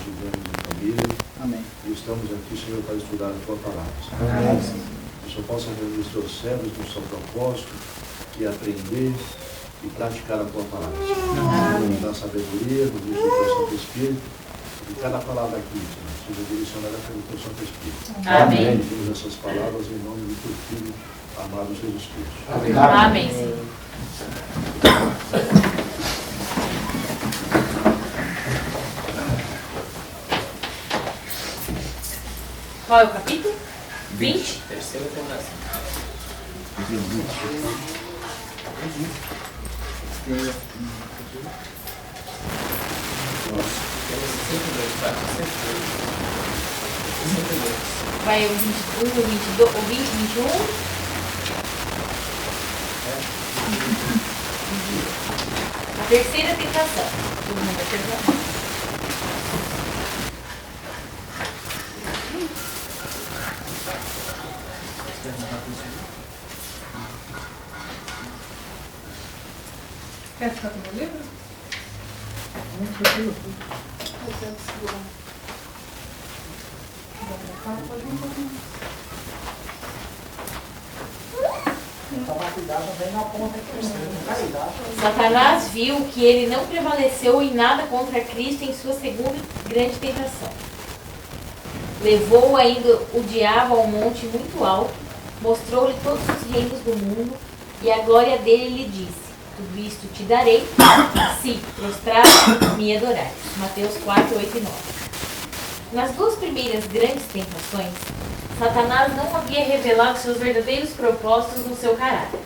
estivemos em família. Amém. E estamos aqui, Senhor, para estudar a Tua palavra. Amém. Que o Senhor possa reunir os Teus servos no seu propósito, e aprender e praticar a Tua palavra. Nos dá sabedoria, nos diz o Teu Santo Espírito, e cada palavra aqui, Senhor, seja direcionada pelo Teu Santo Espírito. Amém. Pedimos essas palavras em nome do Teu Filho, amado Jesus Cristo. Amém. Amém, Senhor. Qual é o capítulo? 20? Terceira tentação. Vai o 21, o 22, o 20, 21? A terceira tentação. Todo mundo vai perguntar. Quer ficar com o meu livro? Eu quero segurar. Tomar cuidado também na ponta que não cai, tá? Satanás viu que ele não prevaleceu em nada contra Cristo em sua segunda grande tentação. Levou ainda o diabo a um monte muito alto, mostrou-lhe todos os reinos do mundo, e a glória dele lhe disse: tudo isto te darei, se prostrado me adorares. Mateus 4, 8 e 9. Nas duas primeiras grandes tentações, Satanás não havia revelado seus verdadeiros propósitos no seu caráter.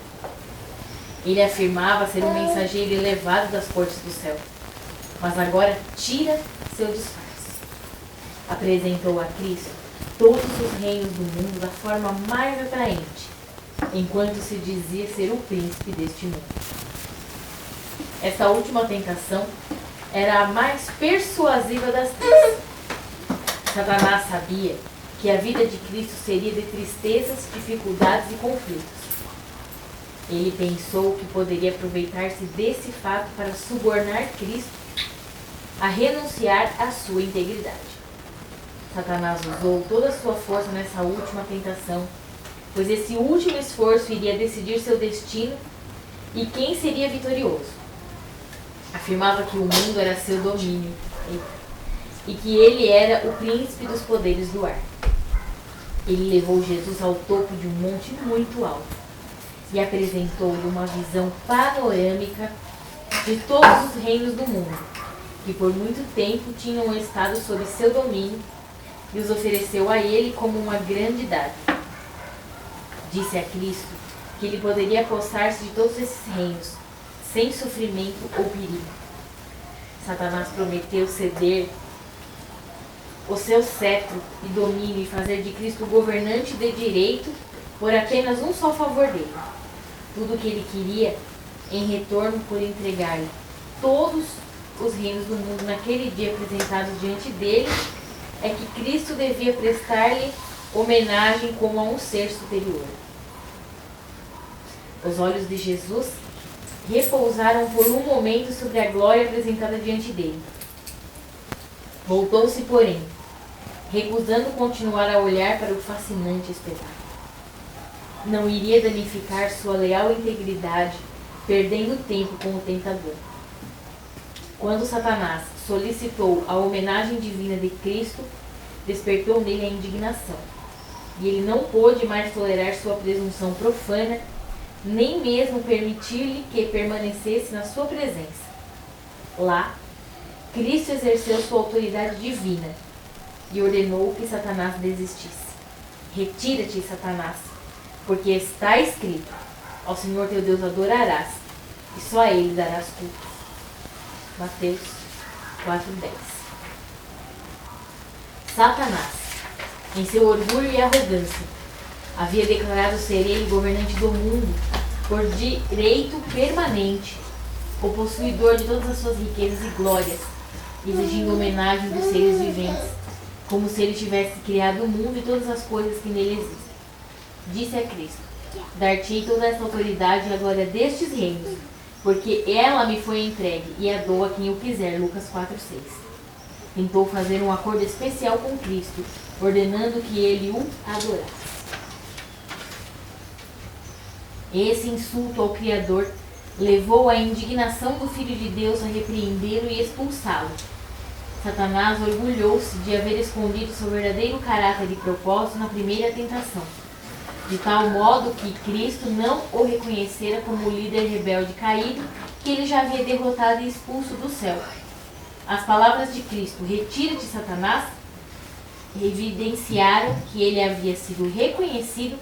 Ele afirmava ser um mensageiro elevado das cortes do céu, mas agora tira seu disfarce. Apresentou a Cristo todos os reinos do mundo da forma mais atraente, enquanto se dizia ser o príncipe deste mundo. Esta última tentação era a mais persuasiva das três. Satanás sabia que a vida de Cristo seria de tristezas, dificuldades e conflitos. Ele pensou que poderia aproveitar-se desse fato para subornar Cristo a renunciar à sua integridade. Satanás usou toda a sua força nessa última tentação, pois esse último esforço iria decidir seu destino e quem seria vitorioso. Afirmava que o mundo era seu domínio e que ele era o príncipe dos poderes do ar. Ele levou Jesus ao topo de um monte muito alto e apresentou-lhe uma visão panorâmica de todos os reinos do mundo, que por muito tempo tinham estado sob seu domínio, e os ofereceu a ele como uma grande dádiva. Disse a Cristo que ele poderia apossar-se de todos esses reinos, sem sofrimento ou perigo. Satanás prometeu ceder o seu cetro e domínio e fazer de Cristo governante de direito por apenas um só favor dele. Tudo o que ele queria em retorno por entregar-lhe todos os reinos do mundo naquele dia apresentados diante dele é que Cristo devia prestar-lhe homenagem como a um ser superior. Os olhos de Jesus repousaram por um momento sobre a glória apresentada diante dele. Voltou-se, porém, recusando continuar a olhar para o fascinante espetáculo. Não iria danificar sua leal integridade, perdendo tempo com o tentador. Quando Satanás solicitou a homenagem divina de Cristo, despertou nele a indignação, e ele não pôde mais tolerar sua presunção profana, nem mesmo permitir-lhe que permanecesse na sua presença. Lá, Cristo exerceu sua autoridade divina e ordenou que Satanás desistisse. Retira-te, Satanás, porque está escrito: ao Senhor teu Deus adorarás, e só a Ele darás culto. Mateus 4:10. Satanás, em seu orgulho e arrogância, havia declarado ser ele governante do mundo por direito permanente, o possuidor de todas as suas riquezas e glórias, exigindo homenagem dos seres viventes, como se ele tivesse criado o mundo e todas as coisas que nele existem. Disse a Cristo: dar-te-ei toda esta autoridade e a glória destes reinos, porque ela me foi entregue e a dou a quem eu quiser. Lucas 4:6. tentou fazer um acordo especial com Cristo, ordenando que ele o adorasse. Esse insulto ao Criador levou a indignação do Filho de Deus a repreendê-lo e expulsá-lo. Satanás orgulhou-se de haver escondido seu verdadeiro caráter e propósito na primeira tentação, de tal modo que Cristo não o reconhecera como o líder rebelde caído que ele já havia derrotado e expulso do céu. As palavras de Cristo, retira-te, Satanás, evidenciaram que ele havia sido reconhecido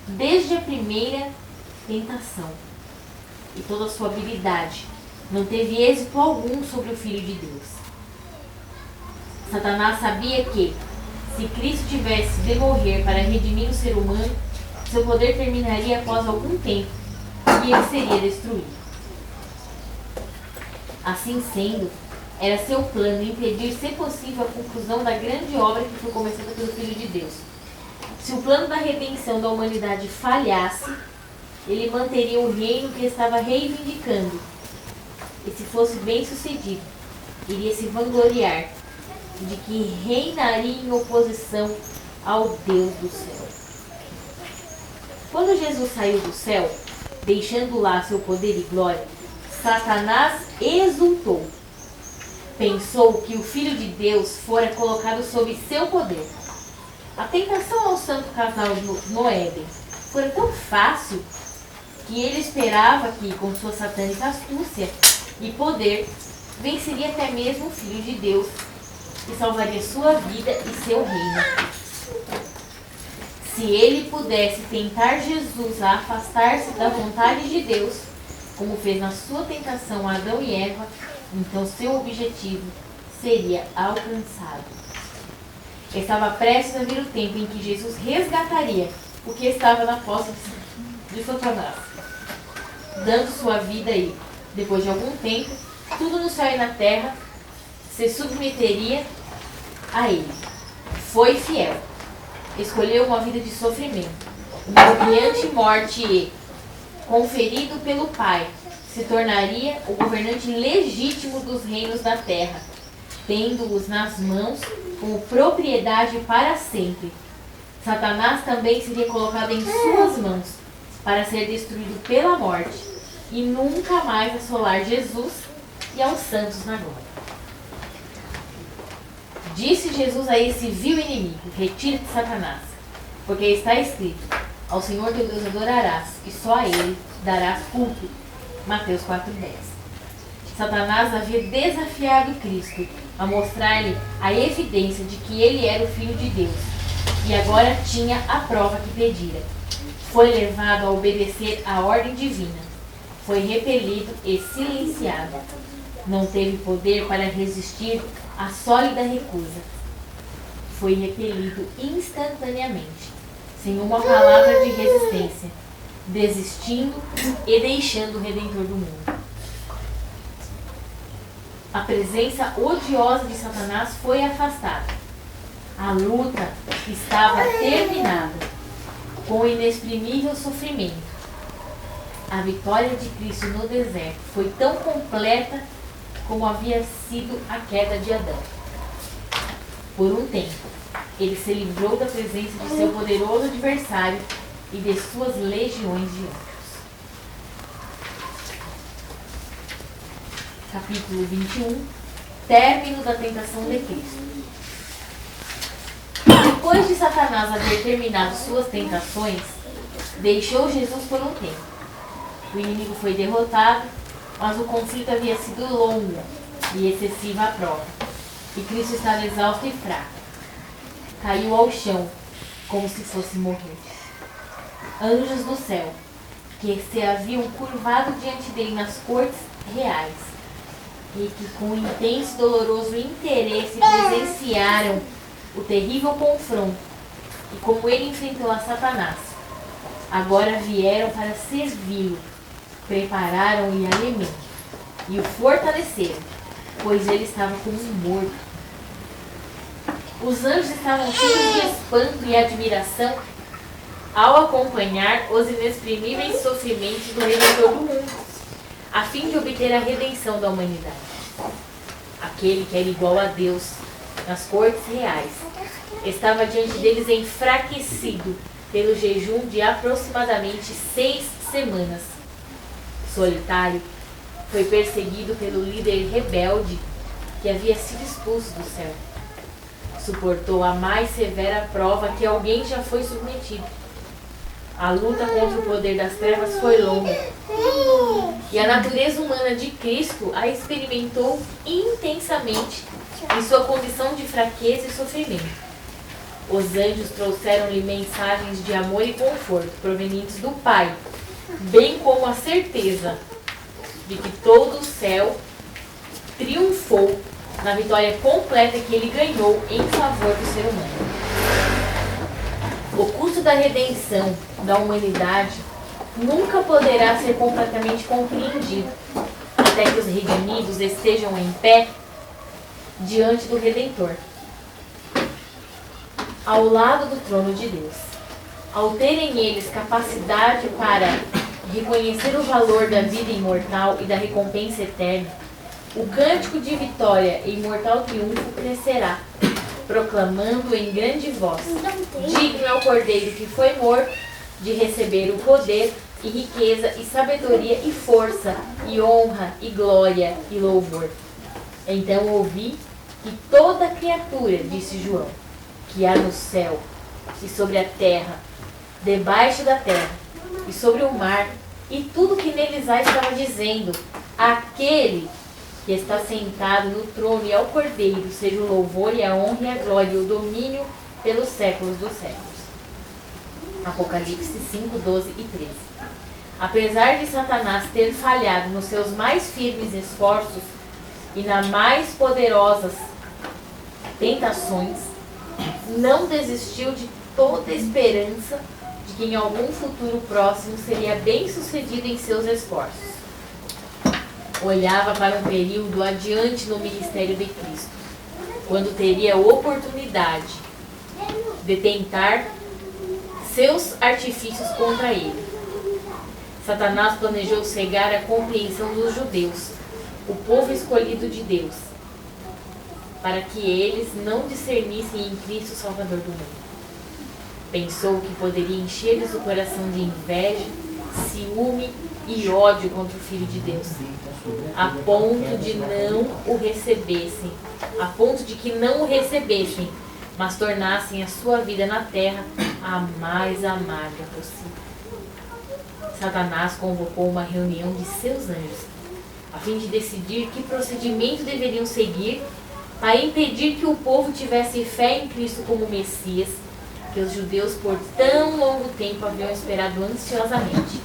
desde a primeira tentação. E toda a sua habilidade não teve êxito algum sobre o Filho de Deus. Satanás sabia que, se Cristo tivesse de morrer para redimir o ser humano, seu poder terminaria após algum tempo e ele seria destruído. Assim sendo, era seu plano impedir, se possível, a conclusão da grande obra que foi começada pelo Filho de Deus. Se o plano da redenção da humanidade falhasse, ele manteria o reino que estava reivindicando. E se fosse bem sucedido, iria se vangloriar de que reinaria em oposição ao Deus do céu. Quando Jesus saiu do céu, deixando lá seu poder e glória, Satanás exultou. Pensou que o Filho de Deus fora colocado sob seu poder. A tentação ao santo casal no Éden foi tão fácil que ele esperava que, com sua satânica astúcia e poder, venceria até mesmo o Filho de Deus e salvaria sua vida e seu reino. Se ele pudesse tentar Jesus a afastar-se da vontade de Deus, como fez na sua tentação a Adão e Eva, então seu objetivo seria alcançado. Estava prestes a vir o tempo em que Jesus resgataria o que estava na posse de Satanás, dando sua vida e, depois de algum tempo, tudo no céu e na terra se submeteria a ele. Foi fiel. Escolheu uma vida de sofrimento, uma humilhante morte e, conferido pelo Pai, se tornaria o governante legítimo dos reinos da terra, tendo-os nas mãos como propriedade para sempre. Satanás também seria colocado em suas mãos para ser destruído pela morte e nunca mais assolar Jesus e aos santos na glória. Disse Jesus a esse vil inimigo: retira-te, Satanás, porque está escrito: ao Senhor teu Deus adorarás e só a ele darás culto. Mateus 4:10. Satanás havia desafiado Cristo a mostrar-lhe a evidência de que ele era o Filho de Deus e agora tinha a prova que pedira. Foi levado a obedecer à ordem divina. Foi repelido e silenciado. Não teve poder para resistir à sólida recusa. Foi repelido instantaneamente, sem uma palavra de resistência, desistindo e deixando o Redentor do mundo. A presença odiosa de Satanás foi afastada. A luta estava terminada, com o inexprimível sofrimento. A vitória de Cristo no deserto foi tão completa como havia sido a queda de Adão. Por um tempo, ele se livrou da presença de seu poderoso adversário e de suas legiões de anjos. Capítulo 21. Término da tentação de Cristo. Depois de Satanás haver terminado suas tentações, deixou Jesus por um tempo. O inimigo foi derrotado, mas o conflito havia sido longo e excessiva a prova, e Cristo estava exausto e fraco. Caiu ao chão, como se fosse morrer. Anjos do céu, que se haviam curvado diante dele nas cortes reais, e que com intenso e doloroso interesse presenciaram o terrível confronto e como ele enfrentou a Satanás, agora vieram para servi-lo, prepararam-lhe alimento e o fortaleceram, pois ele estava como um morto. Os anjos estavam cheios de espanto e admiração ao acompanhar os inexprimíveis sofrimentos do Redentor do mundo, a fim de obter a redenção da humanidade. Aquele que era igual a Deus nas cortes reais. Estava diante deles enfraquecido pelo jejum de aproximadamente 6 semanas. Solitário, foi perseguido pelo líder rebelde que havia sido expulso do céu. Suportou a mais severa prova que alguém já foi submetido. A luta contra o poder das trevas foi longa. E a natureza humana de Cristo a experimentou intensamente em sua condição de fraqueza e sofrimento. Os anjos trouxeram-lhe mensagens de amor e conforto provenientes do Pai, bem como a certeza de que todo o céu triunfou na vitória completa que ele ganhou em favor do ser humano. O custo da redenção da humanidade nunca poderá ser completamente compreendido até que os redimidos estejam em pé diante do Redentor, ao lado do trono de Deus. Ao terem eles capacidade para reconhecer o valor da vida imortal e da recompensa eterna, o cântico de vitória e imortal triunfo crescerá, proclamando em grande voz: digno é o Cordeiro que foi morto de receber o poder e riqueza e sabedoria e força e honra e glória e louvor. Então ouvi que toda criatura, disse João, que há no céu e sobre a terra, debaixo da terra e sobre o mar, e tudo que neles há, estava dizendo: aquele que está sentado no trono e ao Cordeiro, seja o louvor e a honra e a glória e o domínio pelos séculos dos séculos. Apocalipse 5, 12 e 13. Apesar de Satanás ter falhado nos seus mais firmes esforços e nas mais poderosas tentações, não desistiu de toda esperança de que em algum futuro próximo seria bem sucedido em seus esforços. Olhava para um período adiante no ministério de Cristo, quando teria oportunidade de tentar seus artifícios contra ele. Satanás planejou cegar a compreensão dos judeus, o povo escolhido de Deus, para que eles não discernissem em Cristo o Salvador do mundo. Pensou que poderia encher-lhes o coração de inveja, ciúme e ódio contra o Filho de Deus, a ponto de que não o recebessem, mas tornassem a sua vida na terra a mais amarga possível. Satanás convocou uma reunião de seus anjos, a fim de decidir que procedimento deveriam seguir para impedir que o povo tivesse fé em Cristo como Messias, que os judeus por tão longo tempo haviam esperado ansiosamente.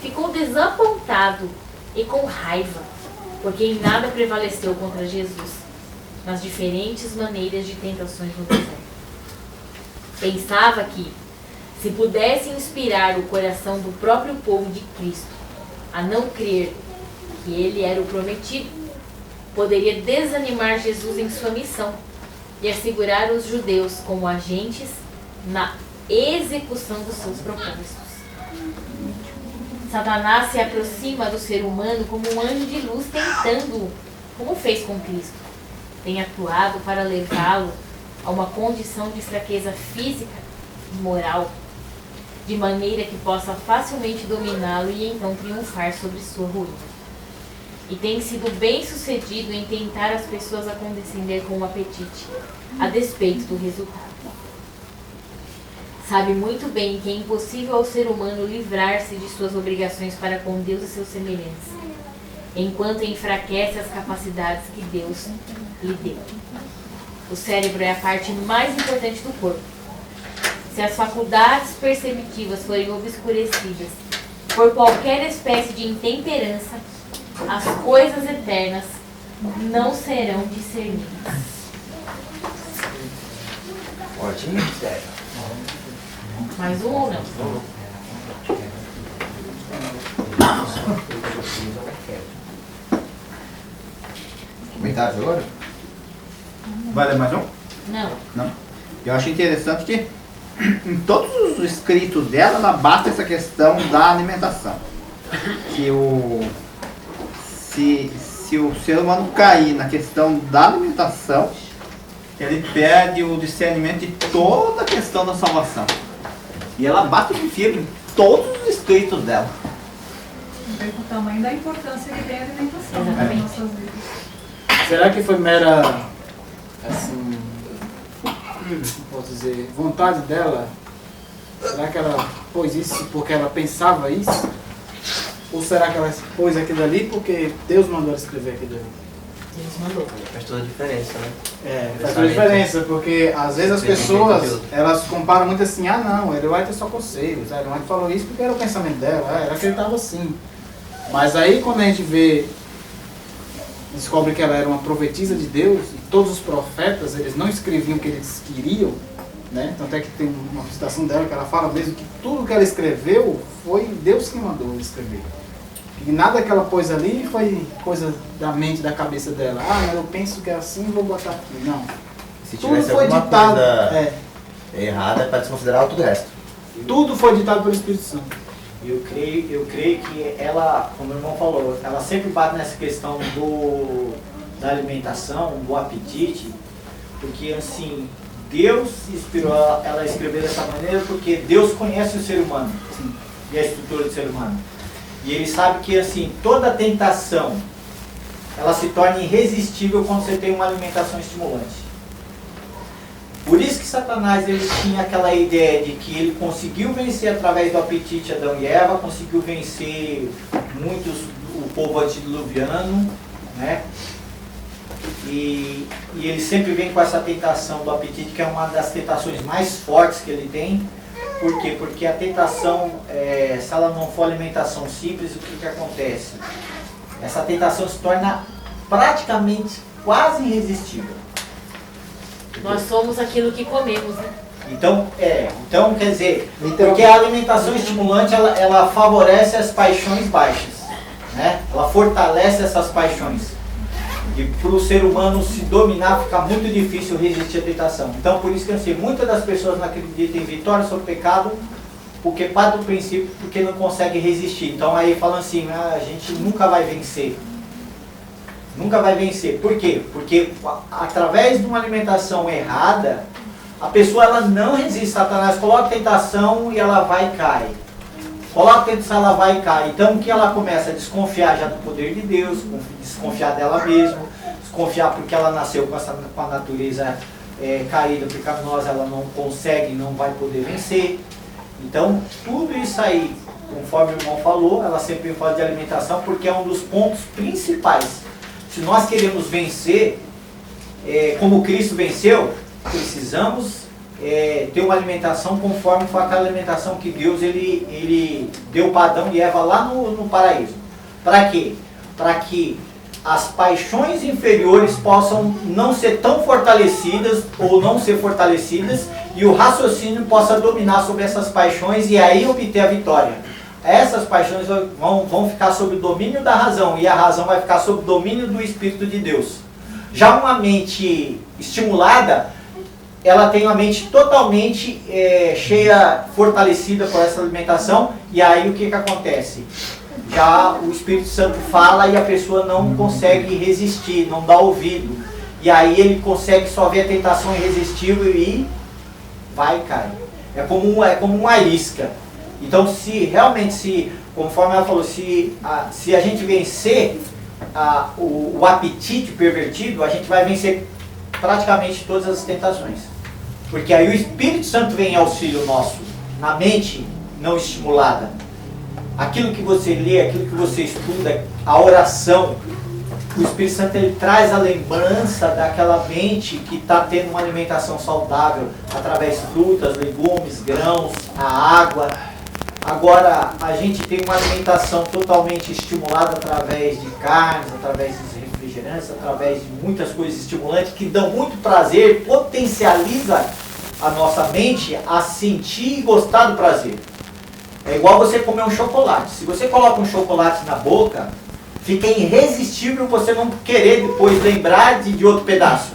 Ficou desapontado e com raiva, porque em nada prevaleceu contra Jesus nas diferentes maneiras de tentações no deserto. Pensava que, se pudesse inspirar o coração do próprio povo de Cristo a não crer que ele era o prometido, poderia desanimar Jesus em sua missão e assegurar os judeus como agentes na execução dos seus propósitos. Satanás se aproxima do ser humano como um anjo de luz tentando, como fez com Cristo. Tem atuado para levá-lo a uma condição de fraqueza física e moral, de maneira que possa facilmente dominá-lo e então triunfar sobre sua ruína. E tem sido bem sucedido em tentar as pessoas a condescender com o apetite, a despeito do resultado. Sabe muito bem que é impossível ao ser humano livrar-se de suas obrigações para com Deus e seus semelhantes, enquanto enfraquece as capacidades que Deus lhe deu. O cérebro é a parte mais importante do corpo. Se as faculdades perceptivas forem obscurecidas por qualquer espécie de intemperança, as coisas eternas não serão discernidas. Ótimo. Mais um ou não? Comentários agora? Vai ler mais um? Não. Não. Eu acho interessante que em todos os escritos dela, ela bate essa questão da alimentação. Se o ser humano cair na questão da alimentação, ele perde o discernimento de toda a questão da salvação. E ela bate de firme em todos os escritos dela. Vê o tamanho da importância que tem a alimentação nas Exatamente. nossas vidas. Será que foi mera, assim, posso dizer, vontade dela? Será que ela pôs isso porque ela pensava isso? Ou será que ela pôs aquilo ali porque Deus mandou ela escrever aquilo ali? Deus mandou. Faz toda a diferença, né? Faz toda a diferença, porque às vezes as pessoas, elas comparam muito assim, ah não, ele vai ter só conselhos, ele vai falou isso porque era o pensamento dela, ela acreditava assim. Mas aí quando a gente vê, descobre que ela era uma profetisa de Deus, e todos os profetas, eles não escreviam o que eles queriam, né? Tanto é que tem uma citação dela que ela fala mesmo que tudo que ela escreveu foi Deus que mandou ela escrever. E nada que ela pôs ali foi coisa da mente, da cabeça dela. Ah, mas eu penso que é assim, vou botar aqui. Não. Se Tudo tivesse foi alguma ditado. coisa errada, é para desconsiderar tudo o resto. Tudo foi ditado pelo Espírito Santo. Eu creio que ela, como o irmão falou, ela sempre bate nessa questão da alimentação, do apetite, porque assim, Deus inspirou ela a escrever dessa maneira porque Deus conhece o ser humano e a estrutura do ser humano. E ele sabe que assim, toda tentação, ela se torna irresistível quando você tem uma alimentação estimulante. Por isso que Satanás ele tinha aquela ideia de que ele conseguiu vencer através do apetite Adão e Eva, conseguiu vencer o povo antediluviano, né? E ele sempre vem com essa tentação do apetite, que é uma das tentações mais fortes que ele tem. Por quê? Porque a tentação, se ela não for alimentação simples, o que acontece? Essa tentação se torna praticamente quase irresistível. Nós somos aquilo que comemos, né? Então quer dizer, porque a alimentação estimulante ela favorece as paixões baixas, né? Ela fortalece essas paixões. E para o ser humano se dominar fica muito difícil resistir à tentação. Então por isso que eu sei, muitas das pessoas não acreditam em vitória sobre o pecado, porque parte do princípio porque não consegue resistir. Então aí falam assim, a gente nunca vai vencer. Nunca vai vencer. Por quê? Porque através de uma alimentação errada, a pessoa ela não resiste. Satanás coloca tentação e ela vai e cai. Coloca tentação, ela vai e cai. Então o que ela começa a desconfiar já do poder de Deus, desconfiar dela mesma, desconfiar porque ela nasceu com a natureza caída, pecaminosa, ela não consegue, não vai poder vencer. Então tudo isso aí, conforme o irmão falou, ela sempre fala de alimentação porque é um dos pontos principais. Se nós queremos vencer, como Cristo venceu, precisamos ter uma alimentação conforme foi aquela alimentação que Deus ele deu para Adão e Eva lá no paraíso. Para quê? Para que as paixões inferiores possam não ser tão fortalecidas ou não ser fortalecidas e o raciocínio possa dominar sobre essas paixões e aí obter a vitória. Essas paixões vão ficar sob o domínio da razão e a razão vai ficar sob o domínio do Espírito de Deus. Já uma mente estimulada, ela tem uma mente totalmente cheia, fortalecida por essa alimentação e aí o que acontece? Já o Espírito Santo fala e a pessoa não consegue resistir, não dá ouvido. E aí ele consegue só ver a tentação irresistível e vai e cai. É como uma isca. Então, se realmente, conforme ela falou, se a gente vencer o apetite pervertido, a gente vai vencer praticamente todas as tentações. Porque aí o Espírito Santo vem em auxílio nosso, na mente não estimulada. Aquilo que você lê, aquilo que você estuda, a oração, o Espírito Santo ele traz a lembrança daquela mente que está tendo uma alimentação saudável, através de frutas, legumes, grãos, a água. Agora, a gente tem uma alimentação totalmente estimulada através de carnes, através de refrigerantes, através de muitas coisas estimulantes que dão muito prazer, potencializa a nossa mente a sentir e gostar do prazer. É igual você comer um chocolate. Se você coloca um chocolate na boca, fica irresistível você não querer depois lembrar de outro pedaço.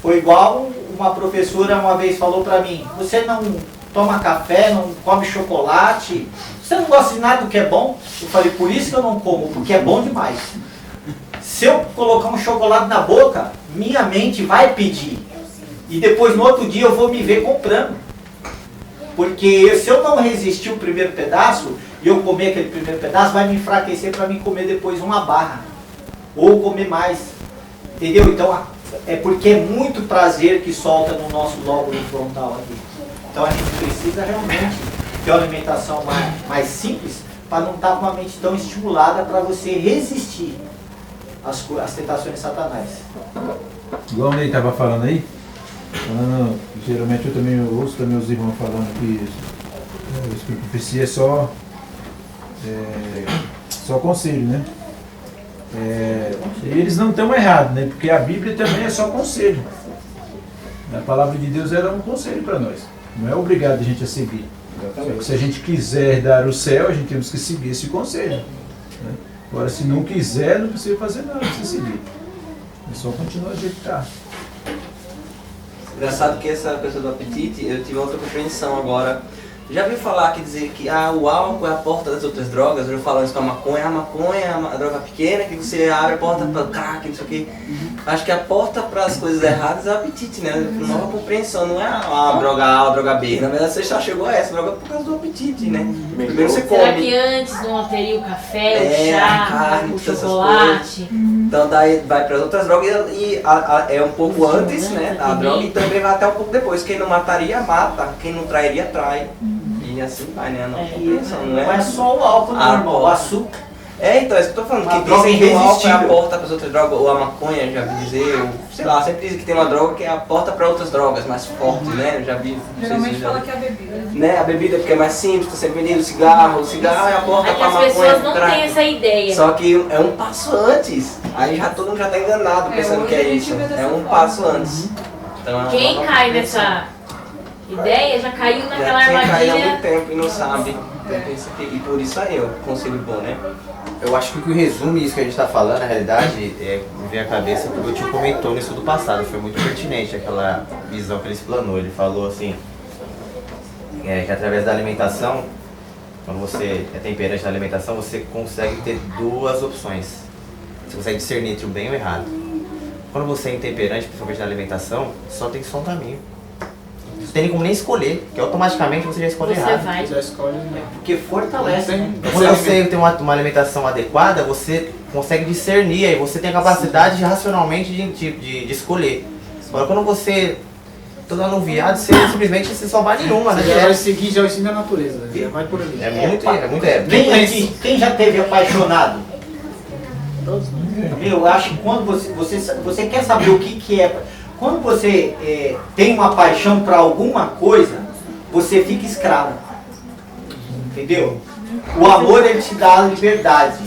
Foi igual uma professora uma vez falou para mim, você não toma café, não come chocolate, você não gosta de nada do que é bom? Eu falei, por isso que eu não como, porque é bom demais. Se eu colocar um chocolate na boca, minha mente vai pedir. E depois no outro dia eu vou me ver comprando. Porque se eu não resistir o primeiro pedaço, e eu comer aquele primeiro pedaço, vai me enfraquecer para mim comer depois uma barra. Ou comer mais. Entendeu? Então é porque é muito prazer que solta no nosso lóbulo frontal aqui. Então a gente precisa realmente ter uma alimentação mais simples para não estar com a mente tão estimulada para você resistir às tentações de Satanás. Igual o Ney estava falando aí, geralmente eu também ouço também os irmãos falando que o Espírito de Profecia é só conselho, né? E eles não estão errados, né? Porque a Bíblia também é só conselho. A palavra de Deus era um conselho para nós. Não é obrigado a gente a seguir. Só que se a gente quiser dar o céu, a gente temos que seguir esse conselho, né? Agora, se não quiser, não precisa fazer nada, não precisa seguir. É só continuar do jeito que está. Engraçado que essa pessoa do apetite, eu tive outra compreensão agora. Já ouviu falar que dizer que o álcool é a porta das outras drogas? Eu já falo isso com a maconha é uma droga pequena, que você abre a porta para o crack, não sei o quê. Acho que a porta para as coisas erradas é o apetite, né? Nova compreensão, não é a droga A ou a droga B. Na verdade, você já chegou a essa droga por causa do apetite, né? Primeiro você come. Será que antes não teria o café, o chá, a carne, o essas chocolate? Então daí vai para as outras drogas e é um pouco antes, né, da droga, e também vai até um pouco depois. Quem não mataria, mata. Quem não trairia, trai. E assim vai, né? Não é só o álcool, não, irmão. O açúcar. Então, é isso que eu tô falando. Uma que droga dizem que o álcool é a irresistível. porta para as outras drogas, ou a maconha, já vi dizer, ou, sei lá, sempre dizem que tem uma droga que é a porta para outras drogas mais fortes, né? Eu já vi. Geralmente fala que é a bebida. Né? A bebida porque é mais simples, tá sempre vendendo o cigarro é a porta É que para a as maconha. pessoas não crack. têm essa ideia. Só que é um passo antes. Aí todo mundo já tá enganado pensando hoje que a é gente isso. vê dessa É um forma. passo antes. Então, é uma Quem nova cai compreensão. nessa ideia já caiu naquela Já tinha caído há muito armadilha. tempo e não sabe. Então, pensa que- E por isso aí é o conselho bom, né? Eu acho que o que resume isso que a gente está falando, na realidade, me vem à cabeça porque o tio comentou no estudo passado, foi muito pertinente aquela visão que ele explanou. Ele falou assim, que através da alimentação, quando você é temperante na alimentação, você consegue ter duas opções. Você consegue discernir entre o bem e o errado. Quando você é intemperante, principalmente na alimentação, só tem só um caminho. Não tem como nem escolher, porque automaticamente você já escolhe Você errado. vai. Já escolhe, né? Porque fortalece, né? Quando você tem uma alimentação adequada, você consegue discernir, aí você tem a capacidade de racionalmente de escolher. Agora quando você todo anuviado, você simplesmente você só vai nenhuma, né? Você já vai seguir já o ensino da natureza, né? Já vai por ali. Quem aqui, quem já teve apaixonado? Eu acho que quando você quer saber o que é. Quando você tem uma paixão para alguma coisa, você fica escravo. Entendeu? O amor ele te dá a liberdade.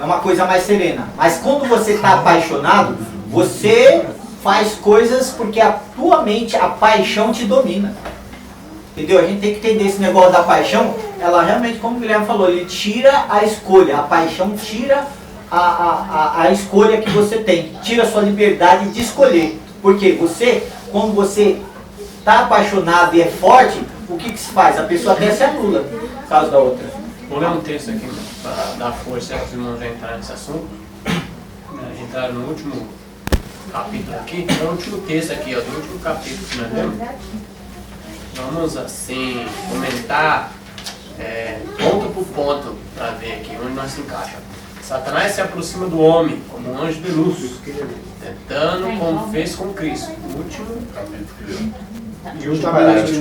É uma coisa mais serena. Mas quando você está apaixonado, você faz coisas porque a tua mente, a paixão te domina. Entendeu? A gente tem que entender esse negócio da paixão. Ela realmente, como o Guilherme falou, ele tira a escolha. A paixão tira a escolha que você tem. Tira a sua liberdade de escolher. Porque você, quando você está apaixonado e é forte, o que se faz? A pessoa até se anula por causa da outra. Vou ler um texto aqui para dar força para os irmãos já entrarem nesse assunto. Entraram no último capítulo aqui, é o último texto aqui, ó, do último capítulo que nós lemos. Vamos assim comentar ponto por ponto para ver aqui onde nós se encaixa. Satanás se aproxima do homem como um anjo de luz, tentando como fez com Cristo. O último capítulo. E o último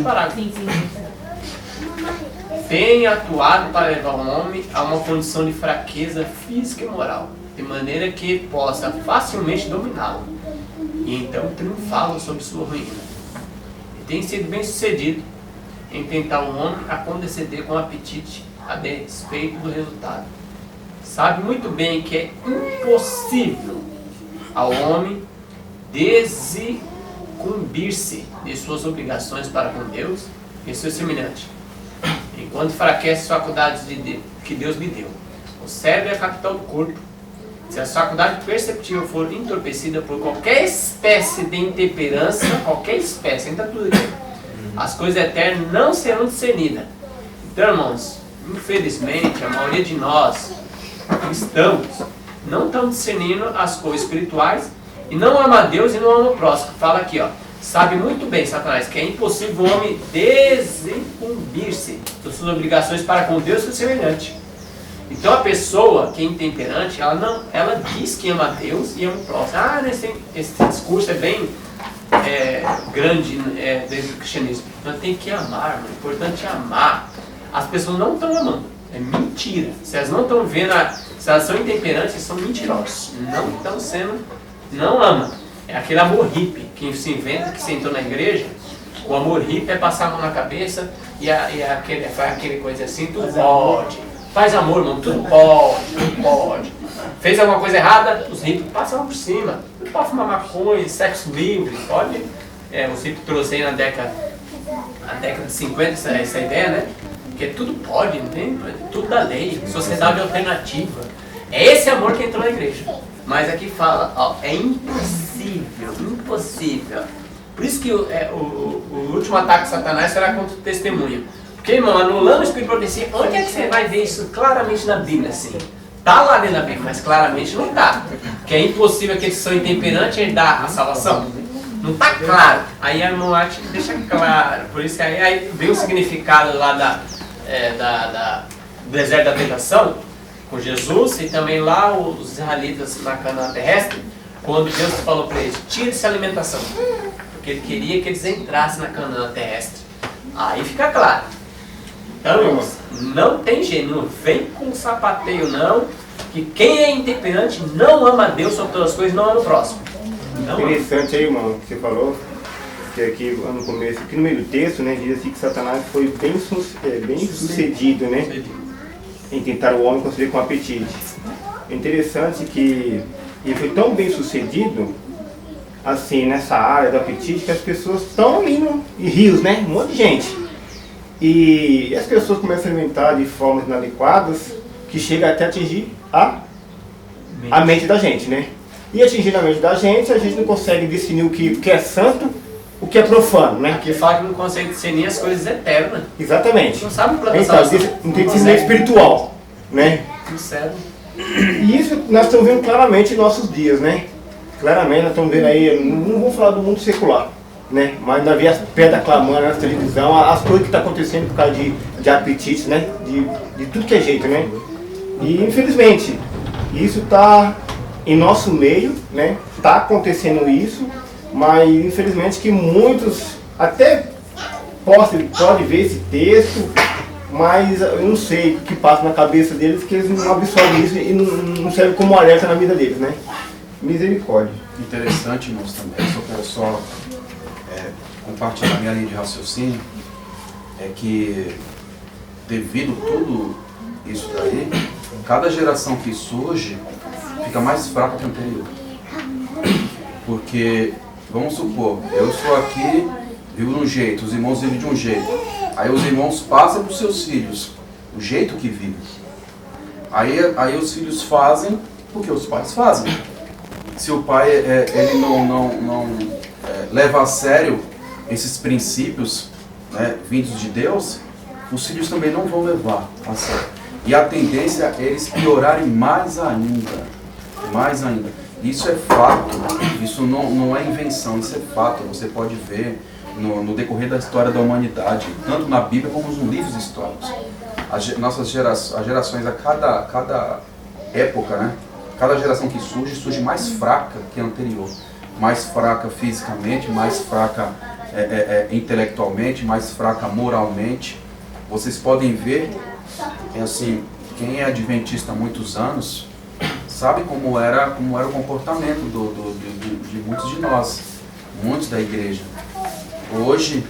parágrafo. Sim, sim. Tem atuado para levar o homem a uma condição de fraqueza física e moral, de maneira que possa facilmente dominá-lo e então triunfá-lo sobre sua ruína. E tem sido bem sucedido em tentar o homem a condescender com apetite a despeito do resultado. Sabe muito bem que é impossível ao homem desincumbir-se de suas obrigações para com Deus e seu semelhante, enquanto enfraquece as faculdades que Deus lhe deu. O cérebro é a capital do corpo. Se a faculdade perceptível for entorpecida por qualquer espécie de intemperança, qualquer espécie, entra tudo aqui, as coisas eternas não serão discernidas. Então, irmãos, infelizmente, a maioria de nós cristãos não estão discernindo as coisas espirituais e não ama a Deus e não ama o próximo. Fala aqui, ó. Sabe muito bem, Satanás, que é impossível o homem desincumbir-se das suas obrigações para com Deus e o semelhante. Então a pessoa que é intemperante, ela diz que ama a Deus e ama o próximo. Esse discurso é bem grande dentro do cristianismo. Nós tem que amar, mano. O importante é amar. As pessoas não estão amando. É mentira. Se elas não estão vendo, se elas são intemperantes, são mentirosos. Não estão sendo, não amam. É aquele amor hippie que se inventa, que sentou na igreja. O amor hippie é passar a mão na cabeça e faz aquele coisa assim, tudo pode. Faz amor, irmão, tudo pode. Fez alguma coisa errada, os hippies passam por cima. Não pode fumar maconha, sexo livre, pode. Os hippies trouxeram na década de 50 essa ideia, né? Que tudo pode, não tem? Tudo da lei, sociedade alternativa. É esse amor que entrou na igreja. Mas aqui fala, ó, é impossível. Por isso que o último ataque de Satanás será contra o testemunho. Porque, irmão, anulando o espírito de profecia, onde é que você vai ver isso claramente na Bíblia, assim? Tá lá dentro da Bíblia, mas claramente não tá. Porque é impossível aqueles que são intemperantes herdar a salvação. Não tá claro. Aí a irmã Ati deixa claro. Por isso que aí vem o significado lá do deserto da tentação, com Jesus, e também lá os israelitas na Canaã terrestre, quando Deus falou para eles, tire essa alimentação. Porque ele queria que eles entrassem na Canaã terrestre. Aí fica claro. Então, não tem jeito, não vem com sapateio não, que quem é intemperante não ama a Deus sobre todas as coisas, não ama o próximo. Não interessante aí, irmão, que você falou, que aqui no começo, aqui no meio do texto, né, diz assim que Satanás foi bem sucedido, né, em tentar o homem conceder com apetite. É interessante que ele foi tão bem sucedido, assim, nessa área do apetite, que as pessoas estão indo em rios, né, um monte de gente. E as pessoas começam a alimentar de formas inadequadas, que chega até a atingir a mente da gente, né? E atingindo a mente da gente, a gente não consegue discernir o que é santo, o que é profano, né? Aqui fala que não consegue discernir as coisas eternas. Exatamente. Não sabe o plano então, não tem discernimento espiritual, né? Sincero. E isso nós estamos vendo claramente em nossos dias, né? Claramente nós estamos vendo aí, não vou falar do mundo secular, né? Mas nós vemos as pedras clamando na televisão, as coisas que estão acontecendo por causa de apetites, né? De tudo que é jeito, né? E infelizmente, isso está em nosso meio, né? Está acontecendo isso, mas infelizmente que muitos até podem ver esse texto, mas eu não sei o que passa na cabeça deles, que eles não absorvem isso e não serve como alerta na vida deles, né? Misericórdia. Interessante, irmãos, também, só quero só compartilhar minha linha de raciocínio, é que devido a tudo isso daí, cada geração que surge fica mais fraca que a anterior. Porque, vamos supor, eu estou aqui, vivo de um jeito, os irmãos vivem de um jeito. Aí os irmãos passam para os seus filhos o jeito que vivem. Aí os filhos fazem o que os pais fazem. Se o pai ele não leva a sério esses princípios, né, vindos de Deus, os filhos também não vão levar a sério. E a tendência é eles piorarem mais ainda. Mais ainda. Isso é fato, isso não é invenção, isso é fato. Você pode ver no decorrer da história da humanidade, tanto na Bíblia como nos livros históricos. As gerações, a cada época, né? Cada geração que surge mais fraca que a anterior. Mais fraca fisicamente, mais fraca intelectualmente, mais fraca moralmente. Vocês podem ver, assim, quem é adventista há muitos anos, sabe como era o comportamento de muitos de nós, muitos da igreja. Hoje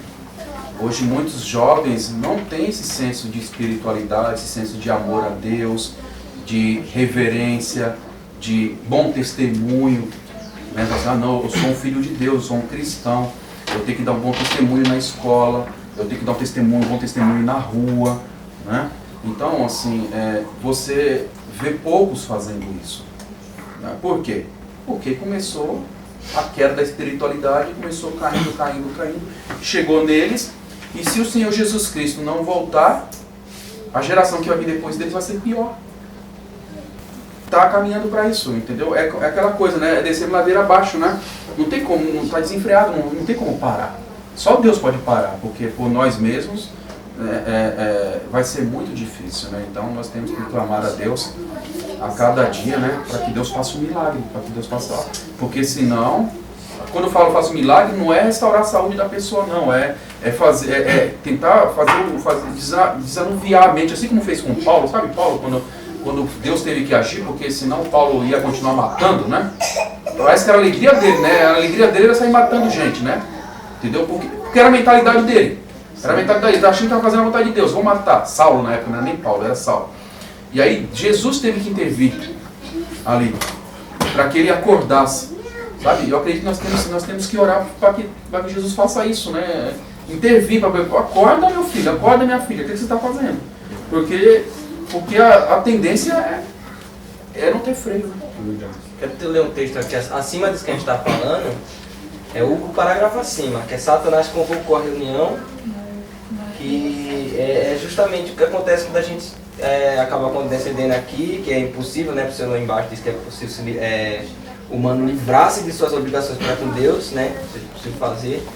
muitos jovens não têm esse senso de espiritualidade, esse senso de amor a Deus, de reverência, de bom testemunho. Né? Não, eu sou um filho de Deus, eu sou um cristão, eu tenho que dar um bom testemunho na escola, eu tenho que dar um bom testemunho na rua. Né? Então, assim, você vê poucos fazendo isso. Né? Por quê? Porque começou a queda da espiritualidade, começou caindo, chegou neles, e se o Senhor Jesus Cristo não voltar, a geração que vai vir depois deles vai ser pior. tá caminhando para isso, entendeu? É aquela coisa, né? É descer ladeira abaixo, né? Não tem como, não tá desenfreado, não tem como parar. Só Deus pode parar, porque por nós mesmos vai ser muito difícil, né? Então nós temos que clamar a Deus a cada dia, né? Para que Deus faça um milagre, para que Deus faça, porque senão, quando eu falo faça um milagre, não é restaurar a saúde da pessoa, não, tentar desanuviar a mente, assim como fez com Paulo, sabe Paulo, quando Deus teve que agir, porque senão Paulo ia continuar matando, né? Parece que era a alegria dele, né? A alegria dele era sair matando gente, né? Entendeu? Porque era a mentalidade dele. Era a mentalidade dele, achando que estava fazendo a vontade de Deus, vou matar. Saulo na época, não era nem Paulo, era Saulo. E aí Jesus teve que intervir ali, para que ele acordasse. Sabe? Eu acredito que nós temos que orar para que Jesus faça isso, né? Intervir, para acorda meu filho, acorda minha filha, o que você está fazendo? Porque a tendência é não ter freio. Né? Quero ler um texto aqui, acima disso que a gente está falando, é o parágrafo acima, que é Satanás convocou a reunião, que é justamente o que acontece quando a gente acaba condescendendo aqui, que é impossível, né? Porque você lá embaixo diz que é possível o humano livrar-se de suas obrigações para com Deus, né? É possível fazer.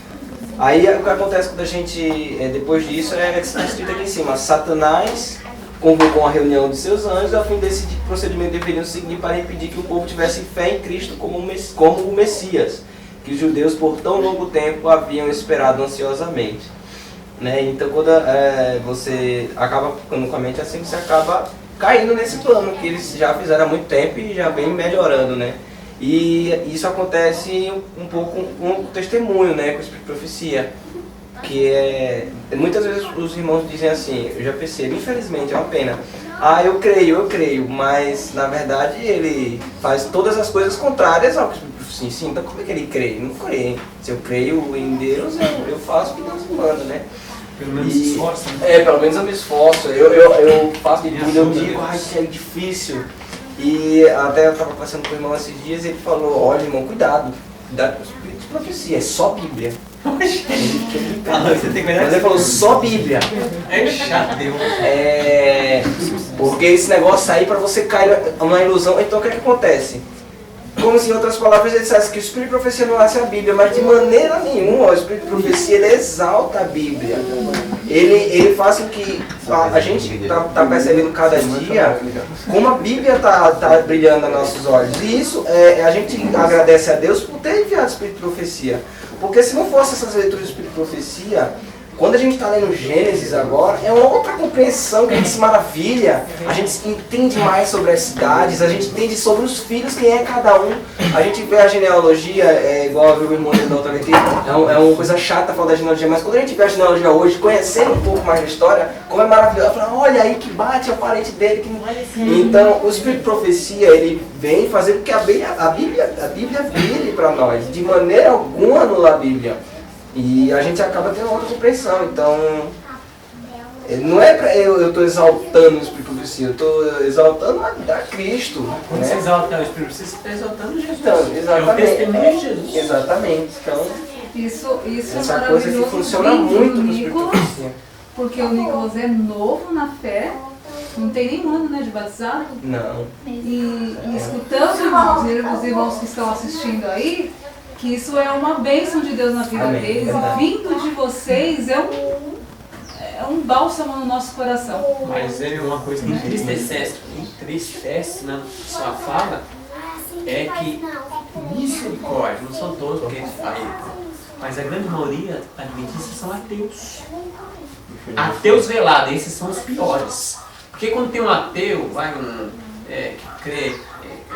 Aí o que acontece quando a gente, depois disso, está escrito aqui em cima, Satanás convocou uma reunião de seus anjos a fim de decidir que procedimento deveriam seguir para impedir que o povo tivesse fé em Cristo como o Messias, que os judeus por tão longo tempo haviam esperado ansiosamente. Né? Então quando você acaba ficando com a mente assim, você acaba caindo nesse plano que eles já fizeram há muito tempo e já vem melhorando, né? E isso acontece um pouco com o testemunho, né? Com o Espírito de Profecia. Que muitas vezes os irmãos dizem assim, eu já percebo, infelizmente, é uma pena. Eu creio, mas na verdade ele faz todas as coisas contrárias ao que o Espírito de Profecia ensina. Então como é que ele crê? Não crê. Se eu creio em Deus, eu faço o que Deus manda, né? Pelo menos se esforça, né? Pelo menos eu me esforço. Eu faço de tudo, eu digo, que é difícil. E até eu estava conversando com o irmão esses dias e ele falou, olha irmão, cuidado com o Espírito de Profecia, é só Bíblia. Você tem que mas ele falou só Bíblia. É chato. Porque esse negócio aí para você cair numa ilusão. Então o que acontece? Como se em outras palavras ele dissesse que o Espírito de Profecia não é a Bíblia, mas de maneira nenhuma o Espírito de Profecia ele exalta a Bíblia. Ele faz com que a gente está percebendo cada dia como a Bíblia está brilhando aos nossos olhos. E isso a gente agradece a Deus por ter enviado o Espírito de Profecia. Porque se não fosse essas leituras do Espírito de Profecia, quando a gente está lendo Gênesis agora, é uma outra compreensão que a gente se maravilha, a gente entende mais sobre as cidades, a gente entende sobre os filhos, quem é cada um, a gente vê a genealogia, igual eu vi o irmão da outra vez, é uma coisa chata falar da genealogia, mas quando a gente vê a genealogia hoje, conhecendo um pouco mais da história, como é maravilhoso, fala, olha aí que bate o parente dele, que não... Então o Espírito de Profecia, ele vem fazer com que a Bíblia brilhe para nós, de maneira alguma anular a Bíblia. E a gente acaba tendo outra compreensão, então não é para eu estou exaltando o Espírito de Profecia, eu estou exaltando a Cristo. Quando você exalta o Espírito de Profecia, você está exaltando Jesus. Então, exatamente. É o testemunho de Jesus. Exatamente. Então, Isso essa é coisa que maravilhoso. funciona muito no Espírito de Profecia. Porque o Nicolas é novo na fé, não tem nem um ano, né, de batizado. Não. E escutando os irmãos que estão assistindo aí, que isso é uma bênção de Deus na vida Amém, deles, verdade. e vindo de vocês é um bálsamo no nosso coração. Mas uma coisa que entristece na sua fala é que misericórdia, não são todos porque eles fazem, mas a grande maioria adventistas são ateus. Ateus velados, esses são os piores. Porque quando tem um ateu, que crê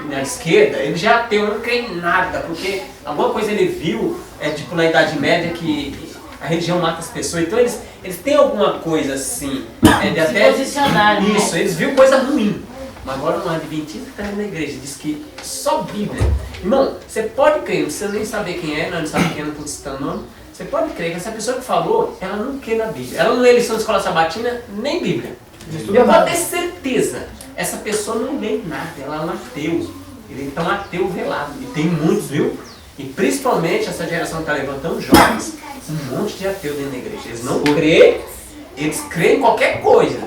na esquerda, ele já é ateu, não crê em nada, porque alguma coisa ele viu, tipo na Idade Média, que a religião mata as pessoas, então eles têm alguma coisa assim, de até posicionar, né? Isso, eles viram coisa ruim. Mas agora um adventista que está na igreja diz que só Bíblia. Irmão, você pode crer, não precisa nem saber quem é, não sabe quem é, não estou citando nome. Você pode crer que essa pessoa que falou, ela não crê na Bíblia. Ela não lê lição de escola sabatina, nem Bíblia. Eu vou ter certeza, essa pessoa não lê nada, ela é um ateu. Ele é um ateu velado. E tem muitos, viu? E principalmente essa geração que está levantando jovens, um monte de ateu dentro da igreja. Eles não crêem eles creem em qualquer coisa.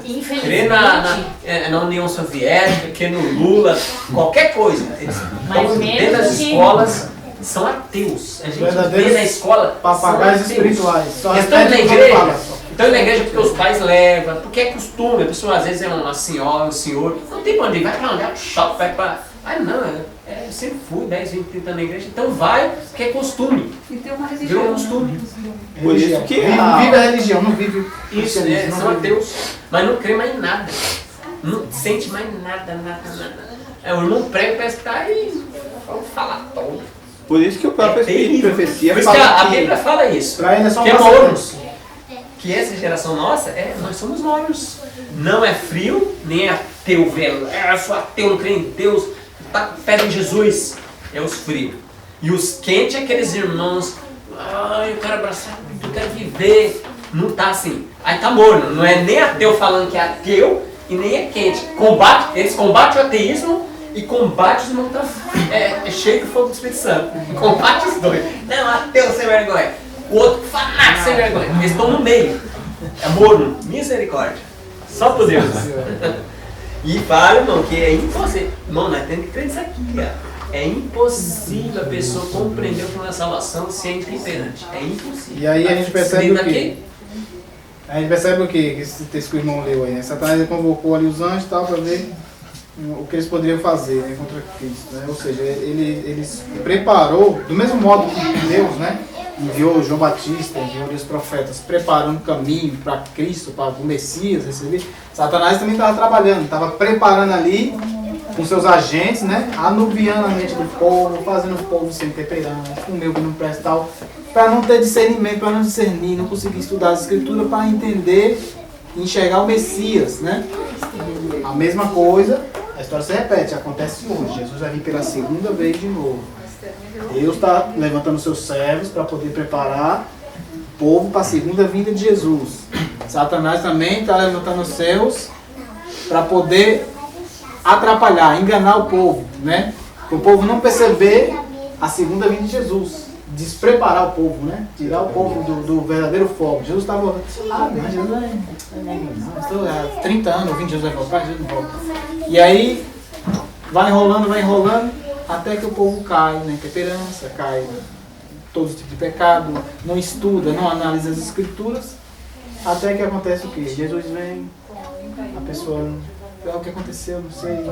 Creem na União Soviética, creem no Lula, qualquer coisa. Eles estão dentro das escolas, são ateus. A gente vê na escola papagaios espirituais. Só estão na igreja. Estão na igreja porque os pais levam, porque é costume. A pessoa às vezes é uma senhora, um senhor, não tem pra onde ir, vai pra onde? Vai pro shopping, vai pra... Ah, não, eu sempre fui 10, 20, 30 anos na igreja, então vai, porque é costume. E tem uma Virou religião. costume. Por isso que vive a religião, não vive Isso, são ateus, mas não crê mais em nada. Não sente mais nada. O irmão prega, parece que tá aí, vamos falar todo. Por isso que o próprio Espírito de Profecia Por isso que a Bíblia fala isso. Pra ele é só que é passatempo. mornos. Que essa geração nossa, nós somos mornos. Não é frio, nem é ateu velho. Eu sou ateu, não creio em Deus, tá com fé em Jesus. É os frios. E os quentes é aqueles irmãos, eu quero abraçar, eu quero viver. Não tá assim. Aí tá morno. Não é nem ateu falando que é ateu e nem é quente. Eles combatem o ateísmo e combatem os irmãos que estão cheios do fogo do Espírito Santo. Combate os dois. Não, ateu sem vergonha. O outro fanático sem vergonha. Eles estão no meio. É morno. Misericórdia. Só por Deus. E fala, irmão, que é impossível. Irmão, nós temos que crer nisso aqui, cara. É impossível a pessoa compreender o que é salvação se é intemperante. É impossível. E aí a gente percebe o quê? A gente percebe o quê? Esse texto que o irmão leu aí, né? Satanás convocou ali os anjos e tal para ver o que eles poderiam fazer, né, contra Cristo, né? Ou seja, ele preparou, do mesmo modo que Deus, né, enviou João Batista, enviou os profetas, preparando o caminho para Cristo, para o Messias receber. Satanás também estava trabalhando, estava preparando ali com seus agentes, né, anuviando a mente do povo, fazendo o povo ser intemperante, comer o que não presta e tal, para não ter discernimento, para não discernir, não conseguir estudar as escrituras para entender e enxergar o Messias, né? A mesma coisa, a história se repete, acontece hoje. Jesus vai vir pela segunda vez de novo. Deus está levantando seus servos para poder preparar o povo para a segunda vinda de Jesus. Satanás também está levantando os seus para poder atrapalhar, enganar o povo, né? Para o povo não perceber a segunda vinda de Jesus. Despreparar o povo, né? Tirar o povo do verdadeiro foco. Jesus estava voltando. Não, Jesus não, estou há 30 anos ouvindo Jesus vai voltar, Jesus não volta. E aí, vai enrolando, até que o povo cai na intemperança, cai em todo tipo de pecado, não estuda, não analisa as escrituras, até que acontece o quê? Jesus vem, a pessoa o que aconteceu, não sei,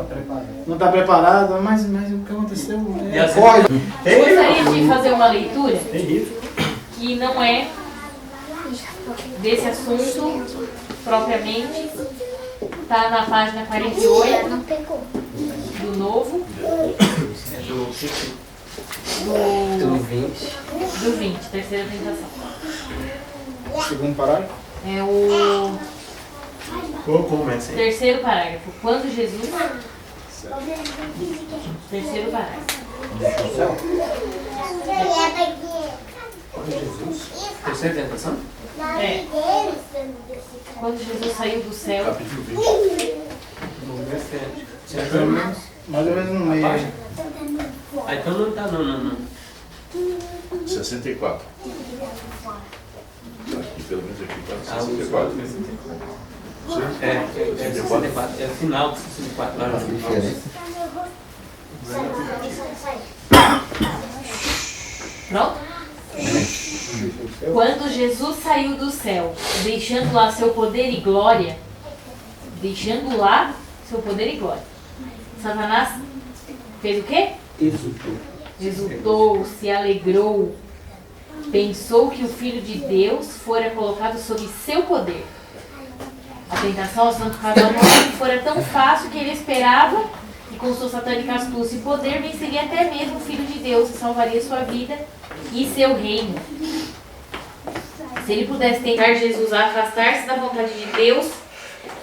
não está preparada, mas o que aconteceu corre. Gostaria de fazer uma leitura que não é desse assunto propriamente, está na página 48 do Novo, do 20, terceira tentação. Segundo parágrafo? É o terceiro parágrafo. Quando Jesus... Terceiro parágrafo. Terceira tentação? É. Quando Jesus saiu do céu. Capítulo 20. Mais ou menos no meio. Ah, então não está não. 64. Aqui, pelo menos aqui está 64. É 64. É o final de 64. Lá Pronto? Quando Jesus saiu do céu, deixando lá seu poder e glória, Satanás fez o quê? Exultou, se alegrou, pensou que o Filho de Deus fora colocado sob seu poder. A tentação ao santo casal fora tão fácil que ele esperava que com sua satânica astúcia e poder venceria até mesmo o Filho de Deus e salvaria sua vida e seu reino. Se ele pudesse tentar Jesus a afastar-se da vontade de Deus,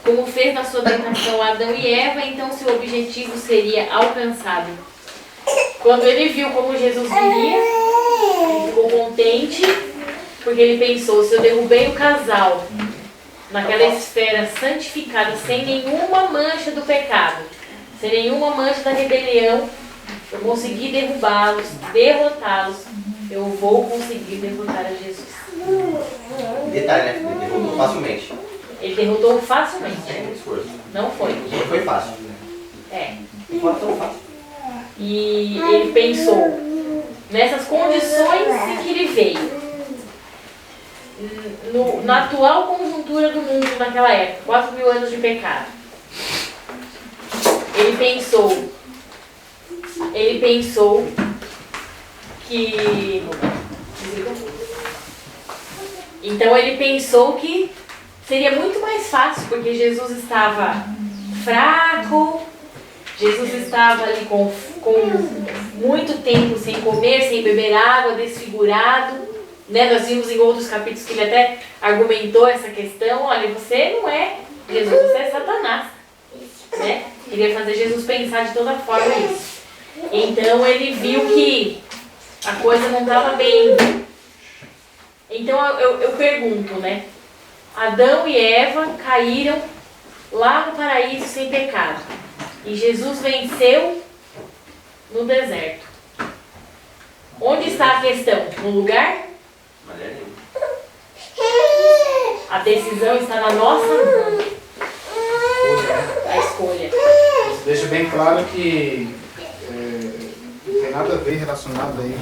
como fez na sua tentação Adão e Eva, então seu objetivo seria alcançado. Quando ele viu como Jesus viria, ele ficou contente, porque ele pensou, se eu derrubei o casal naquela esfera santificada, sem nenhuma mancha do pecado, sem nenhuma mancha da rebelião, eu consegui derrubá-los, derrotá-los, eu vou conseguir derrotar a Jesus. Detalhe, né? Derrubou facilmente. Ele derrotou facilmente. Não foi. Não foi fácil. É. Não foi tão fácil. E ele pensou nessas condições em que ele veio. Na atual conjuntura do mundo naquela época, 4.000 anos de pecado. Ele pensou que... Então ele pensou que seria muito mais fácil, porque Jesus estava fraco, Jesus estava ali com muito tempo sem comer, sem beber água, desfigurado. Né? Nós vimos em outros capítulos que ele até argumentou essa questão. Olha, você não é Jesus, você é Satanás. Né? Queria fazer Jesus pensar de toda forma isso. Então ele viu que a coisa não estava bem. Então eu pergunto, né? Adão e Eva caíram lá no paraíso sem pecado. E Jesus venceu no deserto. Onde está a questão? No lugar? A decisão está na nossa mão. A escolha. Isso deixa bem claro que não tem nada a ver relacionado aí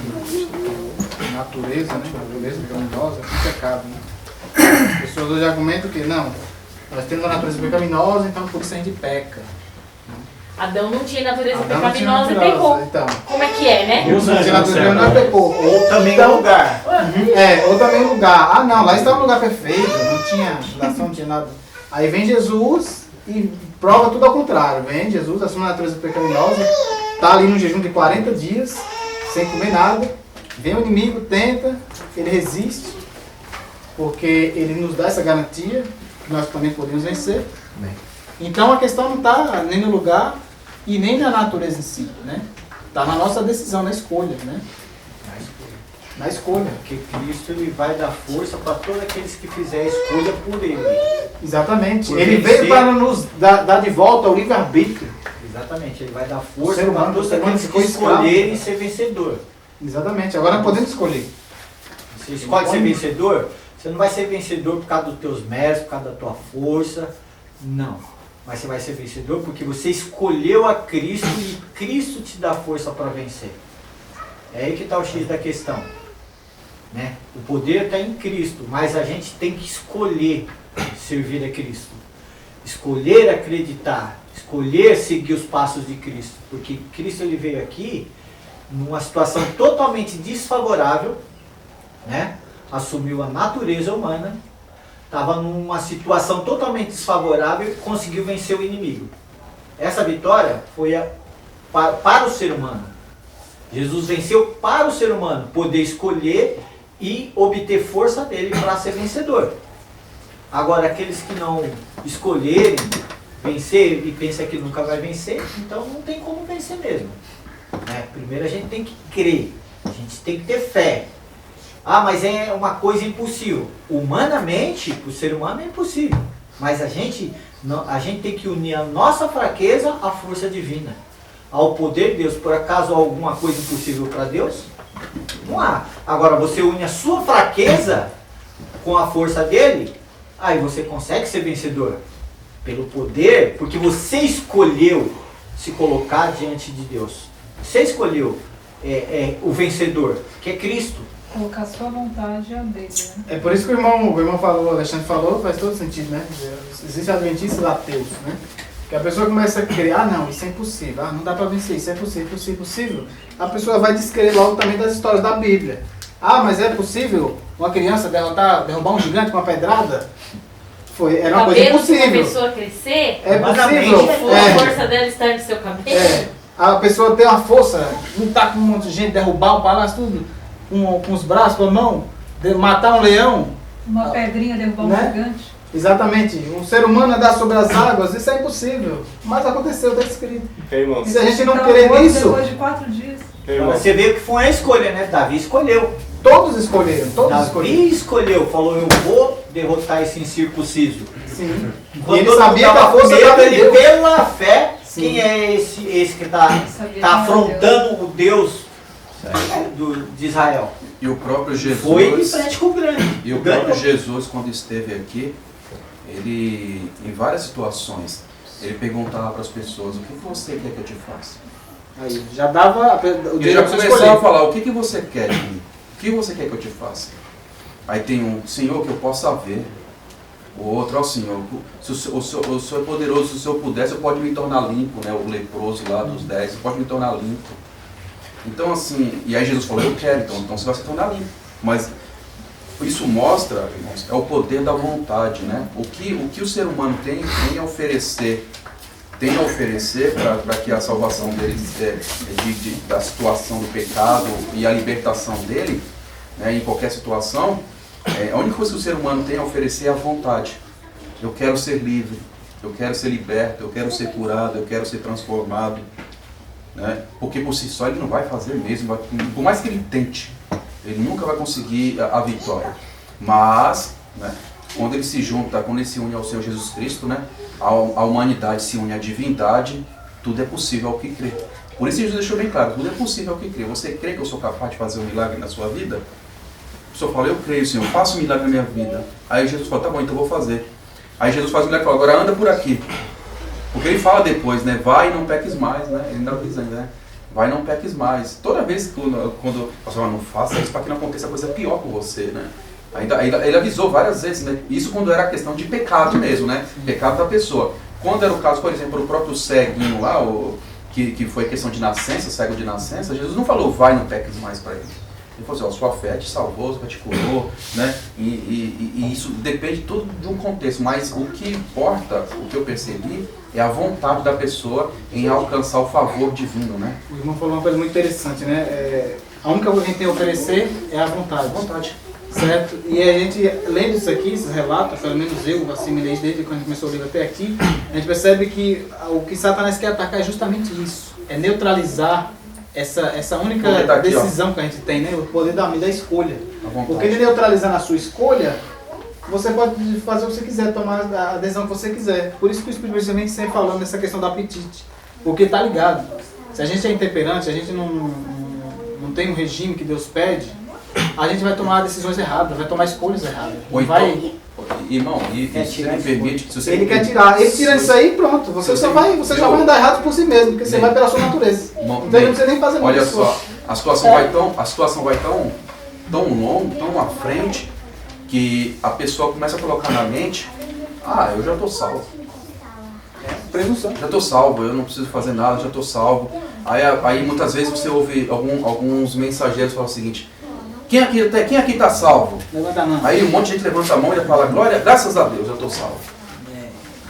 com natureza, né? Natureza pecaminosa com pecado, né? As pessoas hoje argumentam que não, nós temos a natureza pecaminosa, então por isso a gente peca. Adão não tinha natureza Adão pecaminosa e não tinha pecou. então. Como é que é, né? Não tinha natureza não pecou. Ou também no lugar. Ou também lugar. Ah não, lá estava um lugar perfeito, não tinha relação, não tinha nada. Aí vem Jesus e prova tudo ao contrário. Vem Jesus, assume a natureza pecaminosa, está ali no jejum de 40 dias, sem comer nada. Vem o inimigo, tenta, ele resiste, porque ele nos dá essa garantia que nós também podemos vencer. Bem. Então a questão não está nem no lugar e nem na natureza em si, né? Está na nossa decisão, na escolha, né? Na escolha. Porque Cristo ele vai dar força para todos aqueles que fizerem a escolha por Ele. Exatamente. Por Ele vencer. veio para nos dar de volta o livre-arbítrio. Exatamente. Ele vai dar O força ser para humano, todos o ser humano aqueles que ficou escravo. escolherem ser vencedor. Exatamente. Agora podemos escolher. Você escolhe ser vencedor, você não vai ser vencedor por causa dos teus méritos, por causa da tua força. Não. Mas você vai ser vencedor porque você escolheu a Cristo e Cristo te dá força para vencer. É aí que está o X da questão. Né? O poder está em Cristo, mas a gente tem que escolher servir a Cristo. Escolher acreditar, escolher seguir os passos de Cristo. Porque Cristo ele veio aqui numa situação totalmente desfavorável, né? Assumiu a natureza humana, estava numa situação totalmente desfavorável e conseguiu vencer o inimigo. Essa vitória foi para o ser humano. Jesus venceu para o ser humano poder escolher e obter força dele para ser vencedor. Agora, aqueles que não escolherem vencer e pensam que nunca vai vencer, então não tem como vencer mesmo. Né? Primeiro a gente tem que crer, a gente tem que ter fé. Ah, mas é uma coisa impossível. Humanamente, para o ser humano é impossível. Mas a gente tem que unir a nossa fraqueza à força divina. Ao poder de Deus. Por acaso há alguma coisa impossível para Deus? Não há. Agora você une a sua fraqueza com a força dele, aí você consegue ser vencedor. Pelo poder, porque você escolheu se colocar diante de Deus. Você escolheu o vencedor, que é Cristo. Colocar sua vontade a dele, né? É por isso que o irmão falou, o Alexandre falou, faz todo sentido, né? Existem adventistas ateus, né? Que a pessoa começa a crer, não, isso é impossível, não dá para vencer, isso é impossível. A pessoa vai descrever logo também das histórias da Bíblia. Mas é possível uma criança derrubar um gigante com uma pedrada? Era uma coisa impossível. Uma pessoa crescer, é possível. A força dela está no seu cabelo. A pessoa tem uma força, lutar com um monte de gente, derrubar o palácio, tudo, com os braços, com a mão, matar um leão. Uma pedrinha derrubar um gigante. Exatamente. Um ser humano andar sobre as águas, isso é impossível. Mas aconteceu, está escrito. E se a gente não querer isso... Depois de 4 dias. Você vê que foi uma escolha, né? Davi escolheu. Todos escolheram. Davi escolheu. Falou, eu vou derrotar esse incircunciso. Sim. Quando ele sabia que a força dele, pela fé, sim. Quem é esse que está afrontando o Deus de Israel? E o próprio Jesus... Foi em frente com o grande. E o próprio Jesus, quando esteve aqui, ele, em várias situações, ele perguntava para as pessoas, o que você quer que eu te faça? Aí já dava o Ele já começava a falar, o que você quer de mim? O que você quer que eu te faça? Aí tem um, Senhor, que eu possa ver. O outro, ó Senhor, se o Senhor é poderoso, se o Senhor pudesse, eu pode me tornar limpo, né? O leproso lá dos 10, você pode me tornar limpo. Então assim, e aí Jesus falou, eu quero, então você vai se tornar limpo. Mas isso mostra, irmãos, é o poder da vontade, né? O que o ser humano tem a oferecer para que a salvação dele, da situação do pecado e a libertação dele, né, em qualquer situação, a única coisa que o ser humano tem a oferecer é a vontade. Eu quero ser livre, eu quero ser liberto, eu quero ser curado, eu quero ser transformado. Né? Porque por si só ele não vai fazer mesmo, por mais que ele tente, ele nunca vai conseguir a vitória. Mas, né, quando ele se junta, quando ele se une ao Senhor Jesus Cristo, né, a humanidade se une à divindade, tudo é possível ao que crê. Por isso Jesus deixou bem claro, tudo é possível ao que crê. Você crê que eu sou capaz de fazer um milagre na sua vida? A pessoa fala, eu creio, Senhor, faça um milagre na minha vida. Aí Jesus fala, tá bom, então eu vou fazer. Aí Jesus faz o milagre e fala, agora anda por aqui. Porque ele fala depois, né, vai e não peques mais, né, ele ainda dizendo, né, vai e não peques mais. Toda vez quando a pessoa não faça isso para que não aconteça coisa pior com você, né. Ele avisou várias vezes, né, isso quando era questão de pecado mesmo, né, pecado da pessoa. Quando era o caso, por exemplo, o próprio ceguinho lá, que foi questão de nascença, cego de nascença, Jesus não falou, vai e não peques mais para ele. Ele falou assim, ó, sua fé te salvou, sua fé te curou, né? E isso depende tudo de um contexto, mas o que importa, o que eu percebi, é a vontade da pessoa em alcançar o favor divino, né? O irmão falou uma coisa muito interessante, né? A única coisa que a gente tem a oferecer é a vontade. Certo? E a gente, lendo isso aqui, esses relatos, pelo menos eu assimilei desde quando a gente começou o livro até aqui, a gente percebe que o que Satanás quer atacar é justamente isso, é neutralizar essa única decisão que a gente tem, né? O poder da escolha. Porque ele neutralizando a sua escolha, você pode fazer o que você quiser, tomar a decisão que você quiser. Por isso que o Espírito Santo vem sempre falando nessa questão do apetite. Porque está ligado. Se a gente é intemperante, se a gente não tem um regime que Deus pede, a gente vai tomar decisões erradas, vai tomar escolhas erradas. Ou então, irmão, se ele permite... Se você ele quer tirar. Ele tira isso aí e pronto. Você já vai andar errado por si mesmo, porque você vai pela sua natureza. Então ele não precisa nem fazer muito esforço. Olha só, a situação vai tão longe, tão à frente, que a pessoa começa a colocar na mente, eu já estou salvo. Presunção. Já estou salvo, eu não preciso fazer nada, já estou salvo. Aí muitas vezes você ouve alguns mensageiros falam o seguinte, quem aqui está salvo? Levanta a mão. Aí um monte de gente levanta a mão e fala, glória, graças a Deus, eu estou salvo.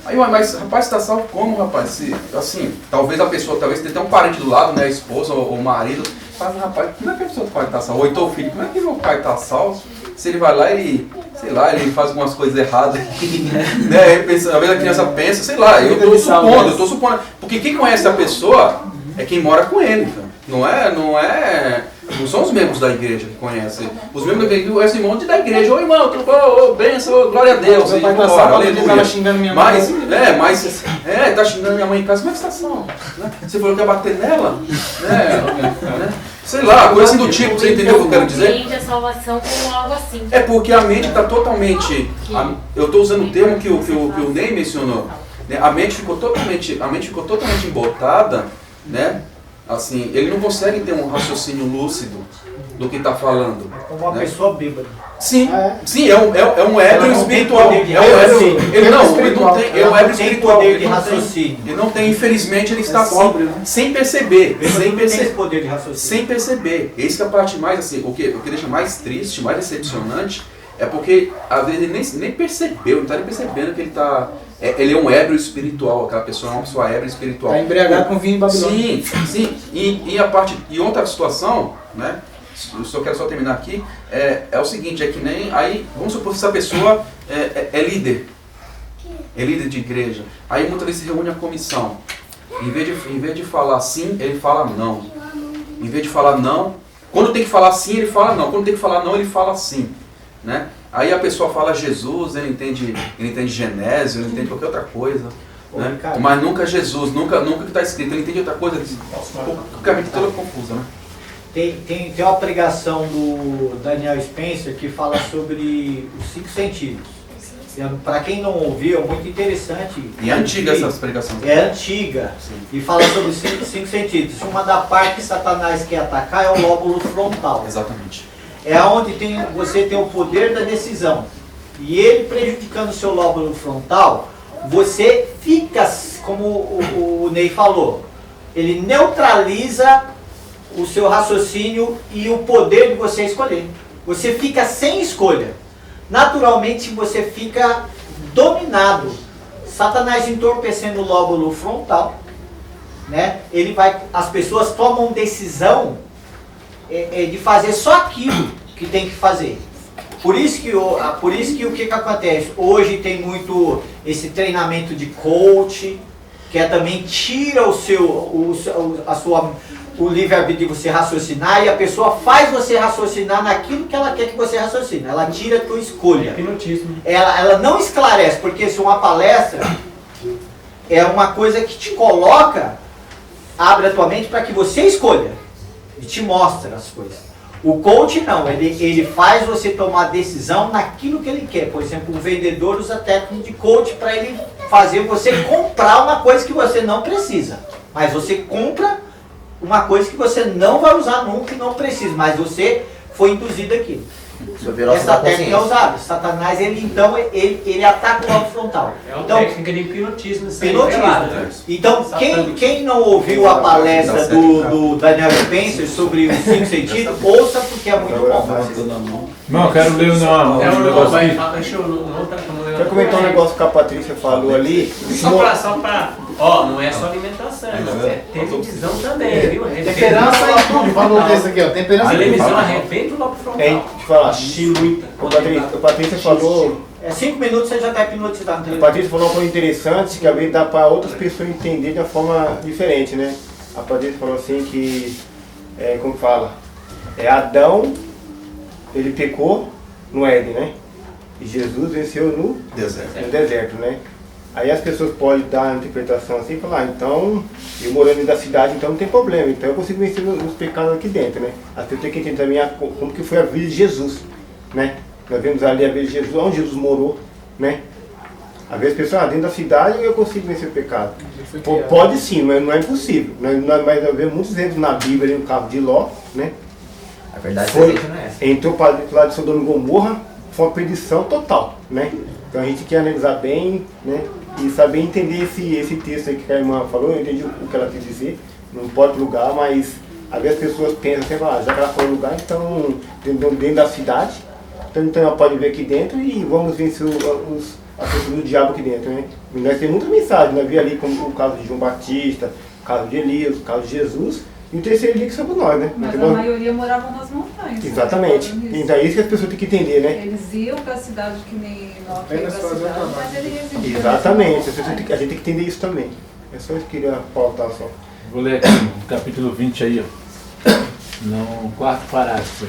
Aí, mas rapaz, está salvo como, rapaz? Assim, talvez a pessoa, talvez tenha um parente do lado, né, a esposa ou o marido, fala, rapaz, como é que a pessoa pode estar salvo? Ou então o filho, como é que meu pai está salvo? Se ele vai lá e, sei lá, ele faz algumas coisas erradas, né? Às vezes a criança pensa, sei lá, eu estou supondo. Porque quem conhece a pessoa é quem mora com ele, cara. Não são os membros da igreja que conhecem. Os membros da igreja conhecem um monte da igreja. Ô irmão, benção, glória a Deus. Meu pai tá salvo, aleluia. Tava xingando minha mãe. Tá xingando minha mãe em casa. Como é que você tá salvo? Você falou que ia bater nela? Sei lá, coisa assim do tipo, você entendeu o que eu quero dizer? Entende a salvação como algo assim. É porque a mente está totalmente... Eu estou usando o termo que o Ney mencionou. Né? A mente ficou totalmente embotada, né? Assim, ele não consegue ter um raciocínio lúcido do que está falando. Como uma pessoa bêbada. Sim, é um ébrio espiritual. É um ébrio. Ele não tem poder de raciocínio. Ele não tem, infelizmente, ele está assim, sem perceber. Poder de raciocínio. Sem perceber. Essa é a parte mais, assim, o que deixa mais triste, mais decepcionante, é porque às vezes ele nem percebeu, não está nem percebendo que ele está... Ele é um ébrio espiritual, aquela pessoa é uma pessoa ébrio espiritual. Está embriagado com vinho em Babilônia. Sim. E outra situação, né? Eu quero só terminar aqui, é o seguinte, é que nem, aí, vamos supor que essa pessoa é líder de igreja, aí muitas vezes se reúne a comissão, em vez de falar sim, ele fala não, em vez de falar não, quando tem que falar sim, ele fala não, quando tem que falar não, ele fala sim, né? Aí a pessoa fala Jesus, ele entende Genésio, ele entende qualquer outra coisa, né? Mas nunca Jesus, nunca que está escrito, ele entende outra coisa, fica a mente toda confusa, né? Tem uma pregação do Daniel Spencer que fala sobre os 5 sentidos. Para quem não ouviu, é muito interessante. E é antiga essas pregações. É antiga. E fala sobre os cinco sentidos. Uma da parte que Satanás quer atacar é o lóbulo frontal. Exatamente. É onde você tem o poder da decisão. E ele prejudicando o seu lóbulo frontal, você fica, como o Ney falou, ele neutraliza o seu raciocínio e o poder de você escolher. Você fica sem escolha. Naturalmente você fica dominado. Satanás entorpecendo o lóbulo frontal, né? As pessoas tomam decisão de fazer só aquilo que tem que fazer. Por isso que o que acontece? Hoje tem muito esse treinamento de coach, que também tira o livre-arbítrio de você raciocinar, e a pessoa faz você raciocinar naquilo que ela quer que você raciocine. Ela tira a tua escolha. Ela não esclarece, porque se uma palestra é uma coisa que te coloca, abre a tua mente para que você escolha e te mostra as coisas. O coach não, ele faz você tomar decisão naquilo que ele quer. Por exemplo, o vendedor usa técnica de coach para ele fazer você comprar uma coisa que você não precisa. Mas você compra uma coisa que você não vai usar nunca e não precisa, mas você foi induzido aqui. Essa técnica é usada. Satanás, ele ataca o lóbulo frontal. É uma Então, técnica de hipnotismo. Então, quem não ouviu a palestra do Daniel Spencer sobre os 5 sentidos, ouça, porque é muito bom. Não, eu quero ler um negócio aqui. Quero comentar um negócio que a Patrícia falou ali. Só pra não é só alimentação, é televisão também, viu? Temperança e tudo. Falou desse aqui, ó. Temperança e televisão arrebenta o lóbulo frontal. Deixa eu falar. A Patrícia falou. 5 minutos você já está hipnotizado. A Patrícia falou uma coisa interessante que às vezes dá para outras pessoas entenderem de uma forma diferente, né? A Patrícia falou assim que, como fala, Adão, ele pecou no Éden, né? E Jesus venceu no deserto, né? Aí as pessoas podem dar uma interpretação assim e falar, então, eu morando dentro da cidade, então não tem problema, então eu consigo vencer os pecados aqui dentro, né? As pessoas têm que entender também como que foi a vida de Jesus, né? Nós vemos ali a vida de Jesus, onde Jesus morou, né? Às vezes as pessoas, dentro da cidade eu consigo vencer o pecado. Pode sim, mas não é impossível. Mas nós vemos muitos exemplos na Bíblia, no caso de Ló, né? A verdade não é essa. Entrou para dentro lá de Sodoma e Gomorra, foi uma perdição total, né? Então a gente quer analisar bem, né? E saber entender esse texto aí que a irmã falou, eu entendi o que ela quis dizer, não pode lugar, mas às vezes as pessoas pensam assim, já que ela falou lugar, então dentro da cidade, então ela pode vir aqui dentro e vamos vencer as pessoas do diabo aqui dentro, né? E nós temos muita mensagem, nós vimos ali como o caso de João Batista, o caso de Elias, o caso de Jesus, e o terceiro dia que somos nós, né? Mas a maioria morava nas montanhas. Exatamente. Então é isso que as pessoas têm que entender, né? Eles iam para a cidade que nem nós íamos para a cidade, mas eles residiam. Exatamente. A gente tem que entender isso também. É só isso que eu queria pautar só. Vou ler aqui no capítulo 20 aí, ó. No quarto parágrafo.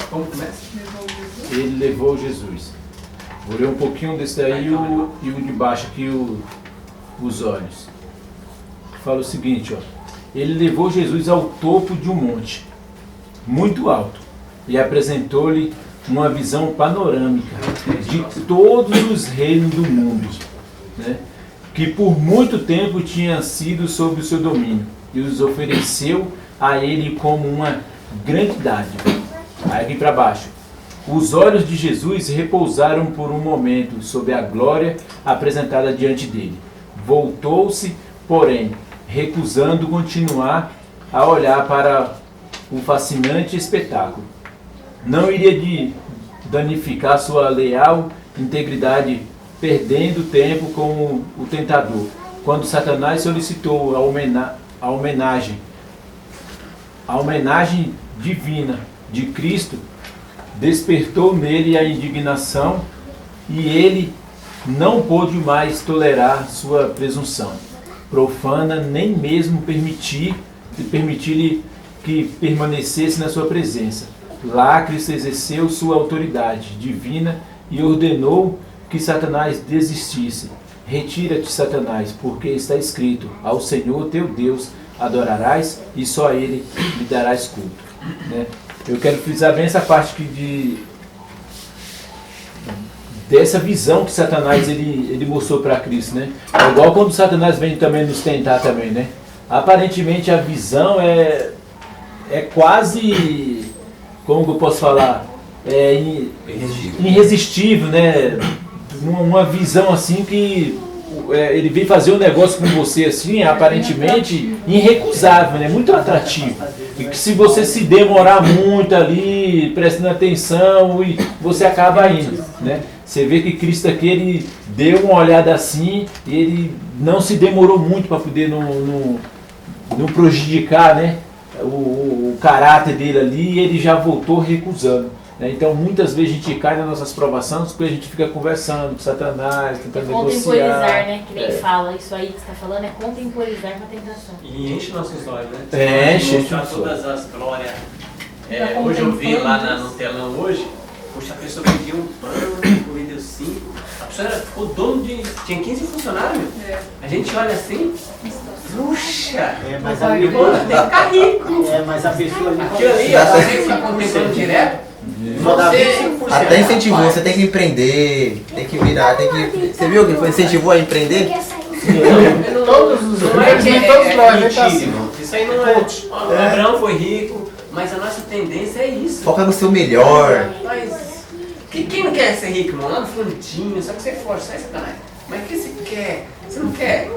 Como começa? Ele levou Jesus. Vou ler um pouquinho desse daí e o de baixo aqui, os olhos. Fala o seguinte, ó. Ele levou Jesus ao topo de um monte, muito alto, e apresentou-lhe uma visão panorâmica de todos os reinos do mundo, né, que por muito tempo tinham sido sob o seu domínio, e os ofereceu a ele como uma grande dádiva. Aí aqui para baixo. Os olhos de Jesus repousaram por um momento sobre a glória apresentada diante dele. Voltou-se, porém, recusando continuar a olhar para o fascinante espetáculo. Não iria danificar sua leal integridade, perdendo tempo com o tentador. Quando Satanás solicitou a homenagem divina de Cristo, despertou nele a indignação e ele não pôde mais tolerar sua presunção profana, nem mesmo permitir-lhe que permanecesse na sua presença. Lá Cristo exerceu sua autoridade divina e ordenou que Satanás desistisse. Retira-te, Satanás, porque está escrito, ao Senhor teu Deus adorarás e só a Ele lhe darás culto. Né? Eu quero frisar bem essa parte aqui dessa visão que Satanás ele mostrou para Cristo, né? É igual quando Satanás vem também nos tentar também, né? Aparentemente a visão é quase, como que eu posso falar, irresistível, né? Uma visão assim que ele vem fazer um negócio com você assim, aparentemente irrecusável, né? Muito atrativo. E que se você se demorar muito ali, prestando atenção, você acaba indo, né? Você vê que Cristo aqui, ele deu uma olhada assim, e ele não se demorou muito para poder não prejudicar, né? O caráter dele ali, e ele já voltou recusando. Então, muitas vezes a gente cai nas nossas provações porque a gente fica conversando com Satanás, tentando negociar. Contemporizar, né? Que nem fala. Isso aí que você está falando é contemporizar com a tentação. E enche nossos olhos, né? Enche todas as glórias. Hoje eu vi lá no telão hoje, poxa, a pessoa pediu um pano, vendeu 5. A pessoa ficou dono de... Tinha 15 funcionários, meu. A gente olha assim... Puxa! Mas tem que ficar rico. Mas a pessoa ali... Aquilo ali, você que está contemplando direto... Até incentivou, você tem que empreender, tem que virar, tem que... Você viu que foi incentivou a empreender? Todos os isso aí não é... O Abraão foi rico, mas a nossa tendência é isso. Foca no seu melhor. Mas quem não quer ser rico, mano? Lá no fundinho, só que você força, sai Satanás. Mas o que você quer? Você não quer,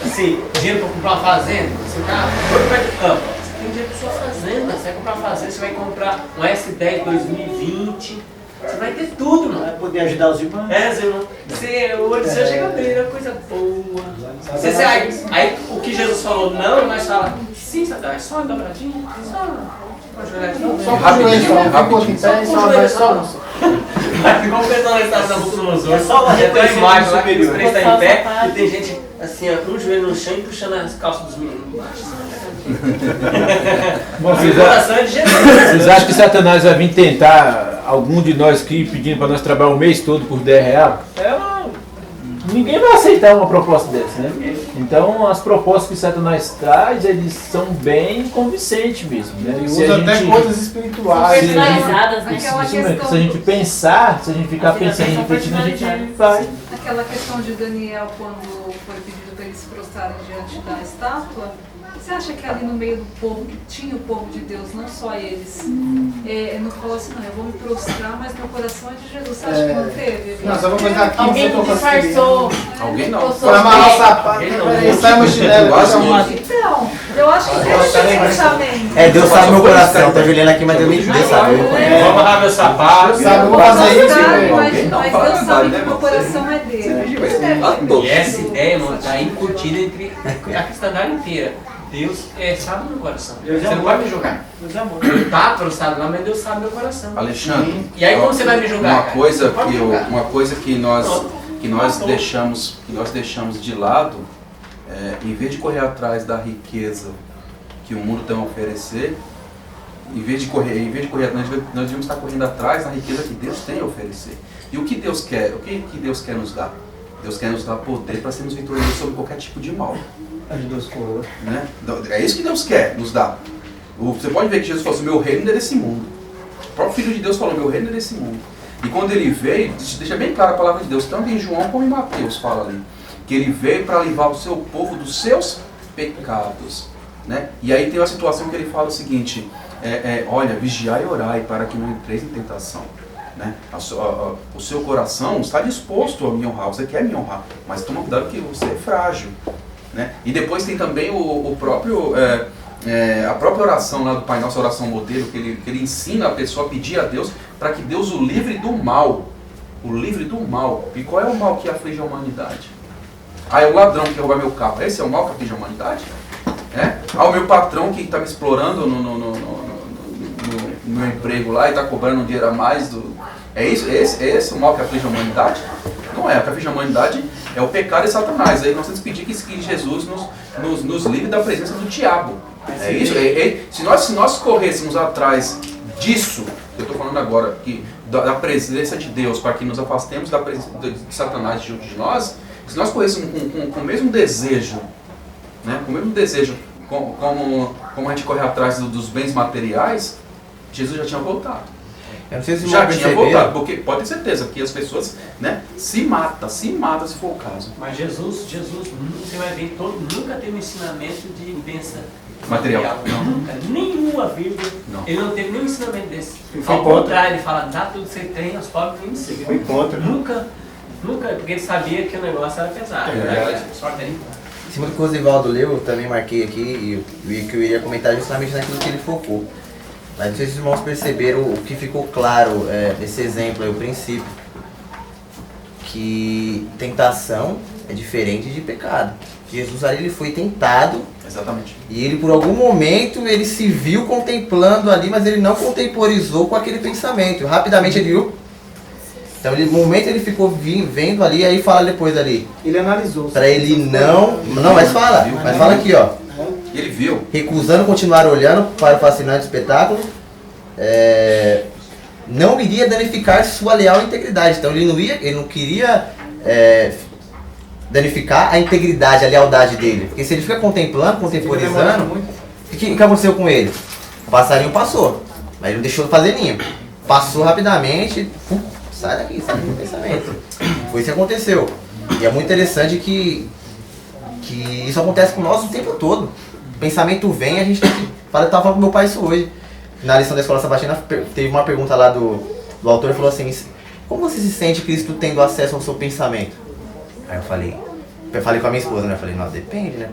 assim, dinheiro pra comprar uma fazenda? Você tá todo perto do campo. Você tem dinheiro pra sua fazenda, você vai comprar uma fazenda, você vai comprar um S10 2020. Você vai ter tudo, mano. Vai poder ajudar os irmãos. Irmão. O olho seu chega a abrir, é coisa boa. Aí o que Jesus falou não, nós falamos, sim, Satanás, só uma dobradinha, só uma joelhadinha. Só com o joelho, só. Mas ficou pensando na estação do Nabucodonosor. É só uma reconhecimento imagem lá que os superior. três estão em pé e tem gente assim, ó, com o joelho no chão e puxando as calças dos meninos embaixo. Vocês acham que Satanás vai vir tentar algum de nós aqui pedindo para nós trabalhar o mês todo por R$10? Ninguém vai aceitar uma proposta dessa, né? Então as propostas que Satanás traz, eles são bem convincentes mesmo, né? Ele usa até coisas espirituais. Personalizadas, né? Se a gente pensar, se a gente ficar pensando e repetindo, a gente vai. Aquela questão de Daniel, quando foi pedido para eles se prostrarem diante da estátua, você acha que ali no meio do povo, que tinha o povo de Deus, não só eles, não falou assim, não, eu vou me prostrar, mas meu coração é de Jesus. Você acha que não teve? Não, só vou coisa aqui. Alguém disfarçou. Alguém não. Foi amarrar o sapato, sai meu chinelo. Então, eu acho que teve esse pensamento. Deus sabe meu coração, tá Juliana aqui, mas Deus sabe. Vou amarrar meu sapato. Sabe, eu vou fazer isso. Mas Deus sabe que meu coração é dele. E essa ideia, mano, tá incutida entre a cristandade inteira. Deus sabe meu coração. Você não vai me julgar. Eu tá prostrado lá, mas Deus sabe meu coração. Alexandre, E aí como você vai me julgar? Uma coisa que nós deixamos de lado, em vez de correr atrás da riqueza que o mundo tem a oferecer, em vez de correr atrás, nós devemos estar correndo atrás da riqueza que Deus tem a oferecer. E o que Deus quer? O que Deus quer nos dar? Deus quer nos dar poder para sermos vitoriosos sobre qualquer tipo de mal. Né? É isso que Deus quer nos dar. Você pode ver que Jesus falou assim, meu reino não é desse mundo. O próprio Filho de Deus falou, meu reino é desse mundo. E quando ele veio, deixa bem clara a palavra de Deus, tanto em João como em Mateus fala ali, que ele veio para livrar o seu povo dos seus pecados. Né? E aí tem uma situação que ele fala o seguinte, olha, vigiai e orai para que não entreis em tentação. Né? O seu coração está disposto a me honrar, você quer me honrar, mas toma cuidado que você é frágil. Né? E depois tem também a própria oração lá do Pai Nosso, a oração modelo, que ele ensina a pessoa a pedir a Deus para que Deus o livre do mal. O livre do mal. E qual é o mal que aflige a humanidade? É o ladrão que rouba meu carro. Esse é o mal que aflige a humanidade? O meu patrão que está me explorando no meu emprego lá e está cobrando um dinheiro a mais. Esse é o mal que aflige a humanidade? Não é. O que aflige a humanidade é o pecado e Satanás. Aí nós temos que pedir que Jesus nos livre da presença do diabo. É isso. Se nós corrêssemos atrás disso, que eu estou falando agora, da presença de Deus, para que nos afastemos da presença de Satanás junto de nós, se nós corrêssemos com o mesmo desejo, né, com o mesmo desejo, como a gente corre atrás dos bens materiais, Jesus já tinha voltado. Eu não sei se vocês Já vão tinha perceber. voltado, porque pode ter certeza que as pessoas, né, se matam se for o caso. Mas Jesus, você vai ver, nunca teve um ensinamento de bênção Material. Não. Nunca, nenhuma vírgula. Não. Ele não teve nenhum ensinamento desse. Foi Ao contra. contrário, ele fala, dá tudo que você tem aos pobres e nem siga. Foi contra. Nunca, porque ele sabia que o negócio era pesado. verdade. Só tem. Em cima do que o Osivaldo leu, eu também marquei aqui e que eu iria comentar justamente naquilo que ele focou. Mas não sei se os irmãos perceberam o que ficou claro desse exemplo aí, o princípio. Que tentação é diferente de pecado. Jesus ali ele foi tentado. Exatamente. E ele por algum momento ele se viu contemplando ali, mas ele não contemporizou com aquele pensamento. Rapidamente ele viu. Então no momento ele ficou vendo ali, aí fala depois ali. Ele analisou. Pra ele não, mas fala aqui, ó. Ele viu. Recusando continuar olhando para o fascinante espetáculo, não iria danificar sua leal integridade. Então ele não queria danificar a integridade, a lealdade dele. Porque se ele fica contemplando, contemporizando, o que aconteceu com ele? O passarinho passou, mas ele não deixou de fazer ninho. Passou rapidamente, sai daqui, sai do pensamento. Foi isso que aconteceu. E é muito interessante que isso acontece com nós o tempo todo. O pensamento vem, a gente tem que... Eu estava falando com meu pai isso hoje. Na lição da Escola Sabatina, teve uma pergunta lá do autor, ele falou assim, como você se sente Cristo tendo acesso ao seu pensamento? Aí eu falei com a minha esposa, né? Eu falei, não, depende, né?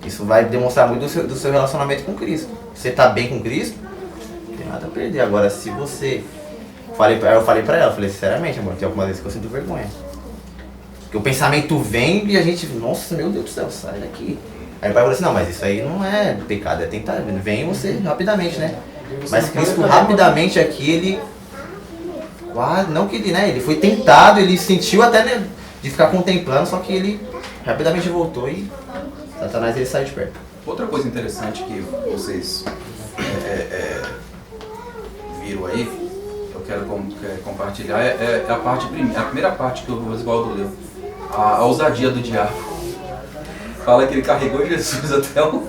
Isso vai demonstrar muito do seu relacionamento com Cristo. Se você está bem com Cristo, não tem nada a perder. Agora, se você... Eu falei pra ela, sinceramente, amor, tem algumas vezes que eu sinto vergonha. Porque o pensamento vem e a gente, nossa, meu Deus do céu, sai daqui. Aí o pai falou assim, não, mas isso aí não é pecado, é tentar, vem você rapidamente, né? Mas Cristo rapidamente aqui, ele quase, não que ele, né, ele foi tentado, ele sentiu até, né, de ficar contemplando, só que ele rapidamente voltou e Satanás ele sai de perto. Outra coisa interessante que vocês viram aí, eu quero compartilhar, é a primeira parte que o Osvaldo leu, a ousadia do diabo. Fala que ele carregou Jesus até o...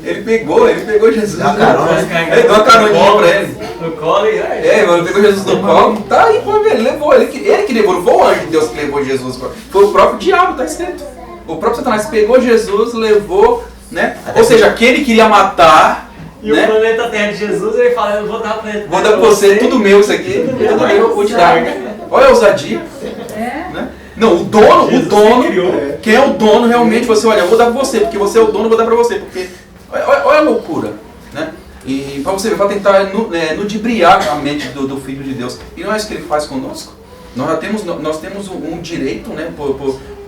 Ele pegou Jesus. Deu uma carona, né? Ele deu uma caroninha pra ele. No colo e aí. Ele pegou Jesus no colo. Tá aí, pô, ele levou. Ele que levou. Não foi o anjo de Deus que levou Jesus. Foi o próprio diabo, tá escrito. O próprio Satanás pegou Jesus, levou, né? Ou seja, aquele queria matar. E né? o planeta Terra de Jesus, ele fala, eu vou dar pra ele. Vou dar pra você, tudo meu isso aqui. Tudo meu, eu vou te dar. Olha a ousadia. Né? Não, o dono, quem é o dono realmente, você olha, eu vou dar pra você, porque você é o dono, eu vou dar pra você, porque olha a loucura, né? E pra você ver, pra tentar ludibriar a mente do Filho de Deus. E não é isso que ele faz conosco. Nós temos um direito, né?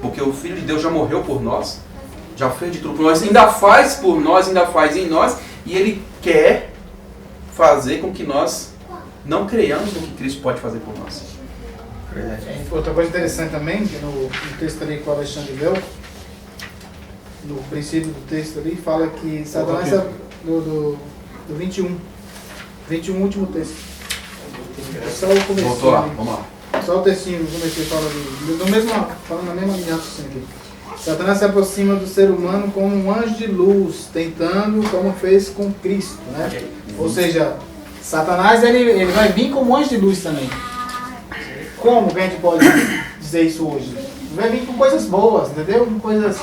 Porque o Filho de Deus já morreu por nós, já fez de tudo por nós, ainda faz por nós, ainda faz em nós, e ele quer fazer com que nós não creiamos no que Cristo pode fazer por nós. Outra coisa interessante também, que no texto ali que o Alexandre leu, no princípio do texto ali, fala que Satanás do 21, último texto. É só o começo. Voltou lá, vamos lá. Só o textinho no começo fala falando na mesma linha aqui. Satanás se aproxima do ser humano como um anjo de luz, tentando como fez com Cristo, né? Ou seja, Satanás ele vai vir como um anjo de luz também. Como que a gente pode dizer isso hoje? Vai vir com coisas boas, entendeu? Com coisas,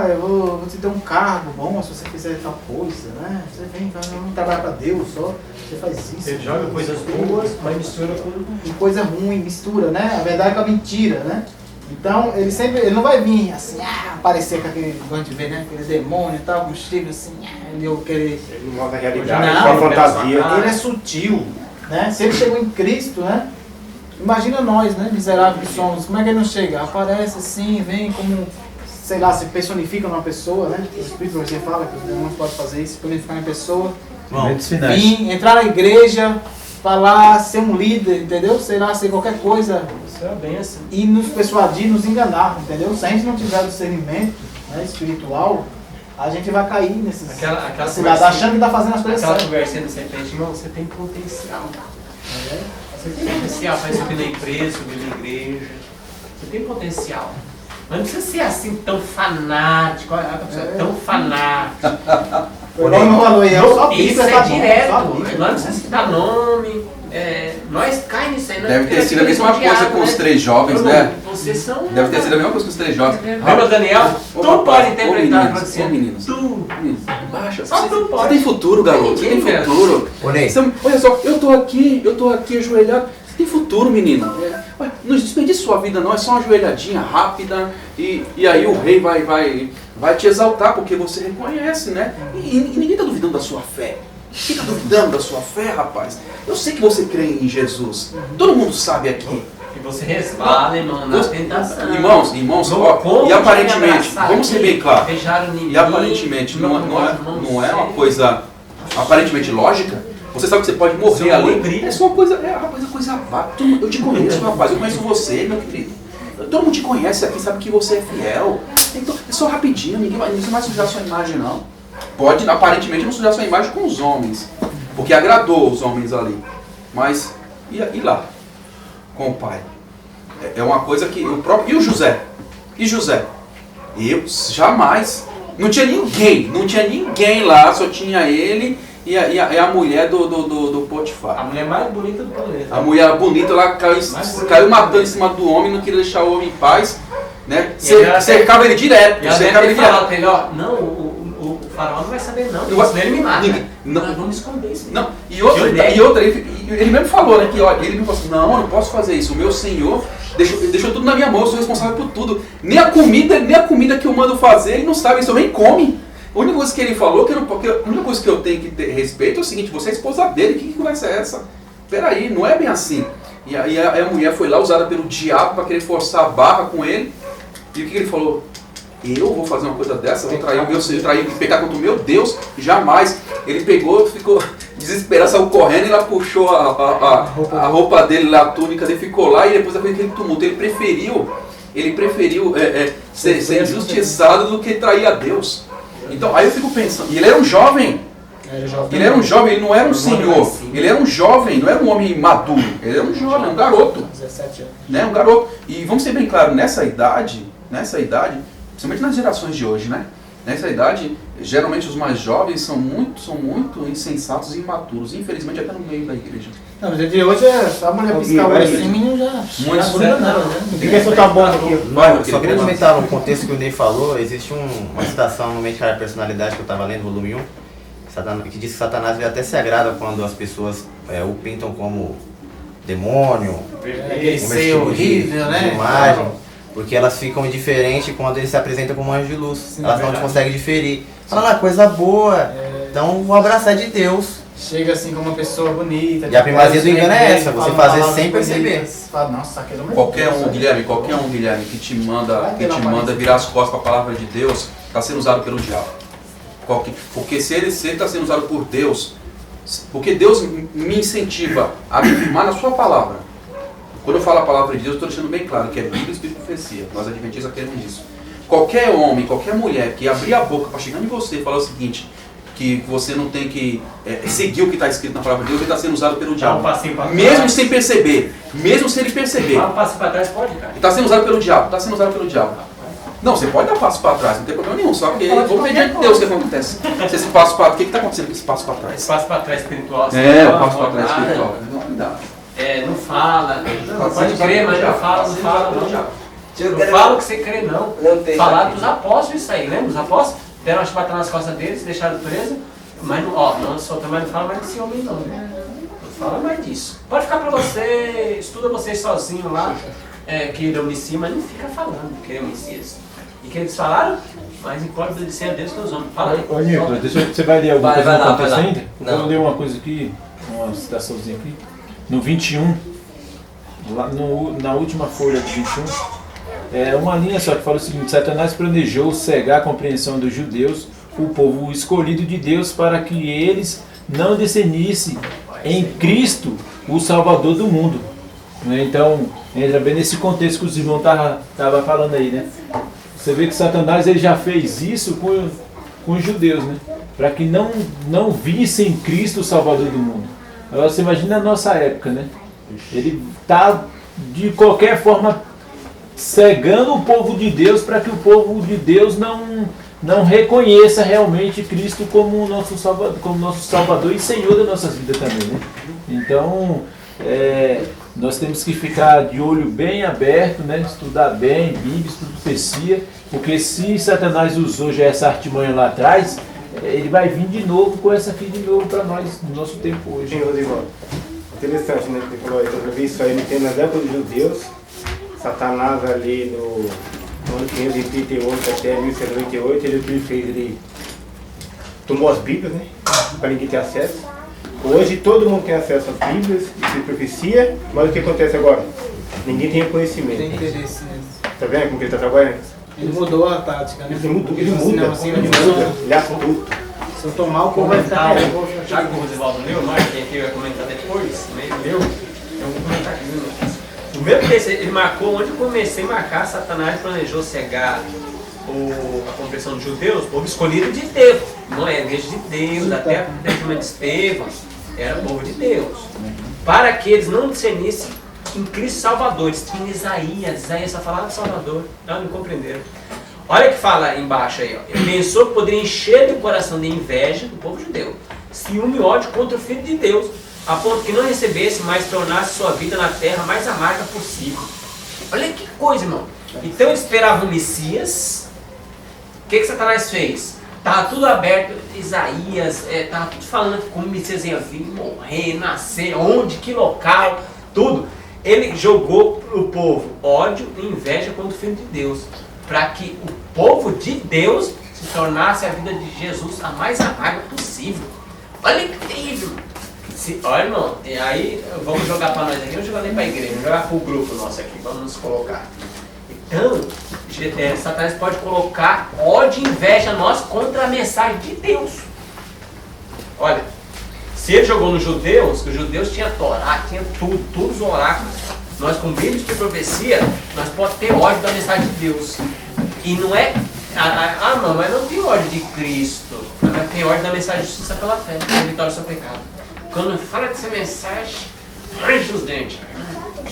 eu vou te dar um cargo bom se você fizer tal coisa, né? Você vem, vamos trabalhar para Deus só, você faz isso. Ele joga coisas boas, mas mistura com coisa ruim, mistura, né? A verdade com a mentira, né? Então, ele não vai vir assim, aparecer com aquele, a gente vê, né? Aquele demônio e tal, com chifre assim, ele querer... Ele não mostra a realidade, só fantasia. Ele é sutil, né? Se ele chegou em Cristo, né? Imagina nós, né, miseráveis que somos, como é que ele não chega? Aparece assim, vem como, sei lá, se personifica numa pessoa, né? O Espírito você fala que o demônio pode fazer isso, personificar em pessoa. Vir, entrar na igreja, falar, ser um líder, entendeu? Sei lá, ser qualquer coisa. Isso é bem assim. E nos persuadir, nos enganar, entendeu? Se a gente não tiver discernimento, né, espiritual, a gente vai cair nesses achando que está fazendo as coisas certas. Aquela conversinha do serpente, irmão, você tem potencial. Você tem potencial para subir na empresa, subir na igreja. Você tem potencial. Mas não precisa ser assim tão fanático. Tão fanático. Como falou aí, só Isso Bíblia, é tá bom, só direto. Bíblia. Não precisa citar nome. Nós cai nisso aí. Deve ter sido a mesma coisa com os 3 jovens, né? Vocês são... Deve ter sido a mesma coisa com os 3 jovens. Lembra, Daniel? Tu pode interpretar. Ô meninos, baixa. Só tu Você pode. tem futuro, garoto. Você tem futuro. Ney. Olha só, eu tô aqui ajoelhado. Você tem futuro, menino. Ué, não desperdice sua vida não, é só uma ajoelhadinha rápida e aí o rei vai te exaltar, porque você reconhece, né? E ninguém tá duvidando da sua fé. Quem tá duvidando da sua fé, rapaz? Eu sei que você crê em Jesus. Todo mundo sabe aqui. E você resvala, irmão, na tentação. Irmãos, ó, e aparentemente, vamos ser bem claros, e aparentemente não é uma coisa aparentemente lógica. Você sabe que você pode morrer ali. É só uma coisa, coisa vaga. Eu te conheço, rapaz, eu conheço você, meu querido. Todo mundo te conhece aqui, sabe que você é fiel. Então, é só rapidinho, ninguém vai sujar sua imagem, não. Pode, aparentemente, não sujar sua imagem com os homens, porque agradou os homens ali. Mas, e lá? Com o pai? É uma coisa que o próprio... E o José? E José? Eu jamais. Não tinha ninguém lá, só tinha ele e a mulher do Potifar. A mulher mais bonita do planeta. A mulher bonita lá caiu matando em cima do homem, não queria deixar o homem em paz, né? Cercava ele direto. E ele falava pra ele, ó, não, o faraó não vai saber não, senão ele me mata. Nós vamos esconder isso. Não, e outra ele mesmo falou, né, que ó, ele me falou assim, não, eu não posso fazer isso, o meu Senhor deixou tudo na minha mão, eu sou responsável por tudo. Nem a comida que eu mando fazer, ele não sabe, isso nem come. A única coisa que ele falou, a única coisa que eu tenho que ter respeito é o seguinte, você é esposa dele, que conversa é essa? Peraí, não é bem assim. E aí a mulher foi lá usada pelo diabo para querer forçar a barra com ele. E o que ele falou? Eu vou fazer uma coisa dessa, vou pecar contra o meu Deus, jamais. Ele pegou, ficou desesperado, saiu correndo e ela puxou a roupa dele, a túnica dele, ficou lá e depois daquele tumulto, ele preferiu ser injustiçado do que trair a Deus. Então, aí eu fico pensando, e ele era um jovem, ele não era um senhor, ele era um jovem, não era um homem maduro, ele era um jovem, um garoto, 17 anos. né, um garoto. E vamos ser bem claros, nessa idade, principalmente nas gerações de hoje, né, nessa idade, geralmente os mais jovens são muito insensatos e imaturos, infelizmente até no meio da igreja. Não, mas de hoje é só a mulher piscar o olho assim, menino já gruda nela, né? Ninguém soltar a bomba aqui. Só queria comentar no contexto que o Ney falou, existe uma citação no Mente, Caráter e Personalidade que eu estava lendo, volume 1, que diz que Satanás vê até se agrada quando as pessoas o pintam como demônio, Ser horrível, né? Imagem, porque elas ficam indiferentes quando ele se apresenta como anjo de luz. Sim, elas não conseguem diferir. Fala, coisa boa, então vou abraçar de Deus. Chega assim como uma pessoa bonita. E a primazia do engano é essa, você fazer sem perceber. Fala, nossa, aquele homem Qualquer um, Guilherme, que te manda virar as costas para a palavra de Deus, está sendo usado pelo diabo. Porque se ele está sendo usado por Deus, porque Deus me incentiva a me firmar na sua palavra. Quando eu falo a palavra de Deus, eu estou deixando bem claro que é Bíblia, Espírito e Profecia. Nós adventistas queremos isso. Qualquer homem, qualquer mulher que abrir a boca para chegar em você e falar o seguinte, que você não tem que seguir o que está escrito na palavra de Deus, ele está sendo usado pelo diabo. Mesmo sem perceber, mesmo sem ele perceber. Dá um passo para trás, pode, cara. Está sendo usado pelo diabo, Não, você pode dar passo para trás, não tem problema nenhum, só que vamos ver diante de Deus o que acontece. Se esse passo para... O que está acontecendo com esse passo para trás? Esse passo para trás espiritual. O passo para trás espiritual. Não fala, não pode crer, mas não fala. Não fala o que você crê, não. Falar dos apóstolos isso aí, lembra? Os apóstolos deram uma chibatada nas costas deles, deixaram preso, mas não solta, mas não fala mais desse homem não. Não fala mais disso. Pode ficar pra você, estuda você sozinho lá, que ele é o Messias, mas não fica falando que ele é o Messias. E que eles falaram, mas importa obedecer a Deus que os homens. Fala aí. Ô Nilton, você vai ler alguma coisa no contexto ainda? Não. Vou ler uma coisa aqui, uma citaçãozinha aqui. No 21, lá na última folha do 21, uma linha só que fala o seguinte: Satanás planejou cegar a compreensão dos judeus, o povo escolhido de Deus, para que eles não discernissem em Cristo o Salvador do mundo. Então, entra bem nesse contexto que os irmãos estavam falando aí, né? Você vê que Satanás ele já fez isso com os judeus, né? Para que não vissem em Cristo o Salvador do mundo. Agora você imagina a nossa época, né? Ele está de qualquer forma cegando o povo de Deus para que o povo de Deus não reconheça realmente Cristo como nosso Salvador e Senhor das nossas vidas também, né? Então, nós temos que ficar de olho bem aberto, né? Estudar bem Bíblia, estudo profecia, porque se Satanás usou já essa artimanha lá atrás, ele vai vir de novo com essa aqui de novo para nós no nosso tempo hoje. Sim, Rodrigo. Interessante, né? Porque falou, eu vi isso aí no tempo das épocas dos judeus, Satanás ali no ano 538 até 1188, o que ele fez? Ele tomou as Bíblias, né? Para ninguém ter acesso. Hoje todo mundo tem acesso às Bíblias, de profecia, mas o que acontece agora? Ninguém tem conhecimento. Tem interesse nisso. Tá vendo como que ele está trabalhando? Ele mudou a tática, né? Ele muda, ele é astuto. Se eu tomar o povo vai ficar. Já que o Rosivaldo leu, mas quem aqui vai comentar depois, eu vou comentar aqui. O primeiro texto, ele marcou, onde eu comecei a marcar, Satanás planejou cegar a compreensão dos judeus, o povo escolhido de Deus, não é a igreja de Deus, até a testemunha de Estevão, era o povo de Deus, para que eles não discernissem em Cristo Salvador. Eles tinham Isaías só falava de Salvador, não compreenderam. Olha que fala embaixo aí, ó. Ele pensou que poderia encher do coração de inveja do povo judeu, ciúme e ódio contra o Filho de Deus, a ponto que não recebesse, mas tornasse sua vida na terra mais amarga possível. Olha que coisa, irmão. Então ele esperava o Messias. O que Satanás fez? Estava tudo aberto, Isaías, estava tudo falando como o Messias ia vir, morrer, nascer, onde, que local, tudo. Ele jogou o povo ódio e inveja contra o Filho de Deus, para que o povo de Deus se tornasse a vida de Jesus a mais amarga possível. Olha que terrível. Olha, irmão, e aí vamos jogar para nós aqui, não jogar nem para a igreja, vamos jogar para o grupo nosso aqui, vamos nos colocar. Então, Satanás pode colocar ódio e inveja nós contra a mensagem de Deus. Olha, se ele jogou nos judeus, que os judeus tinham Torá, tinham tudo, todos os oráculos. Nós, com Bíblia de profecia, nós podemos ter ódio da mensagem de Deus. E não é, não, mas não tem ódio de Cristo, mas tem ódio da mensagem de justiça pela fé, da vitória sobre o pecado. Quando fala dessa mensagem, range os dentes.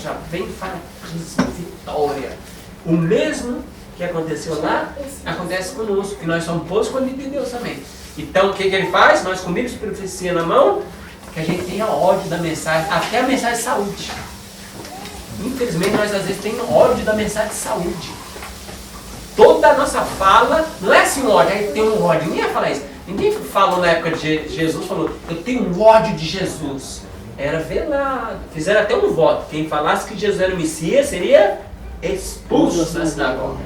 Já vem fanatismo, vitória. O mesmo que aconteceu lá, acontece conosco, que nós somos povos escolhidos de Deus também. Então, o que ele faz? Nós, com Bíblia de profecia na mão, que a gente tenha ódio da mensagem, até a mensagem de saúde. Infelizmente, nós às vezes temos ódio da mensagem de saúde. Toda a nossa fala, não é assim ódio, aí tem um ódio. Ninguém ia falar isso. Ninguém falou na época de Jesus, falou, eu tenho um ódio de Jesus. Era velado. Fizeram até um voto. Quem falasse que Jesus era o Messias seria expulso da sinagoga.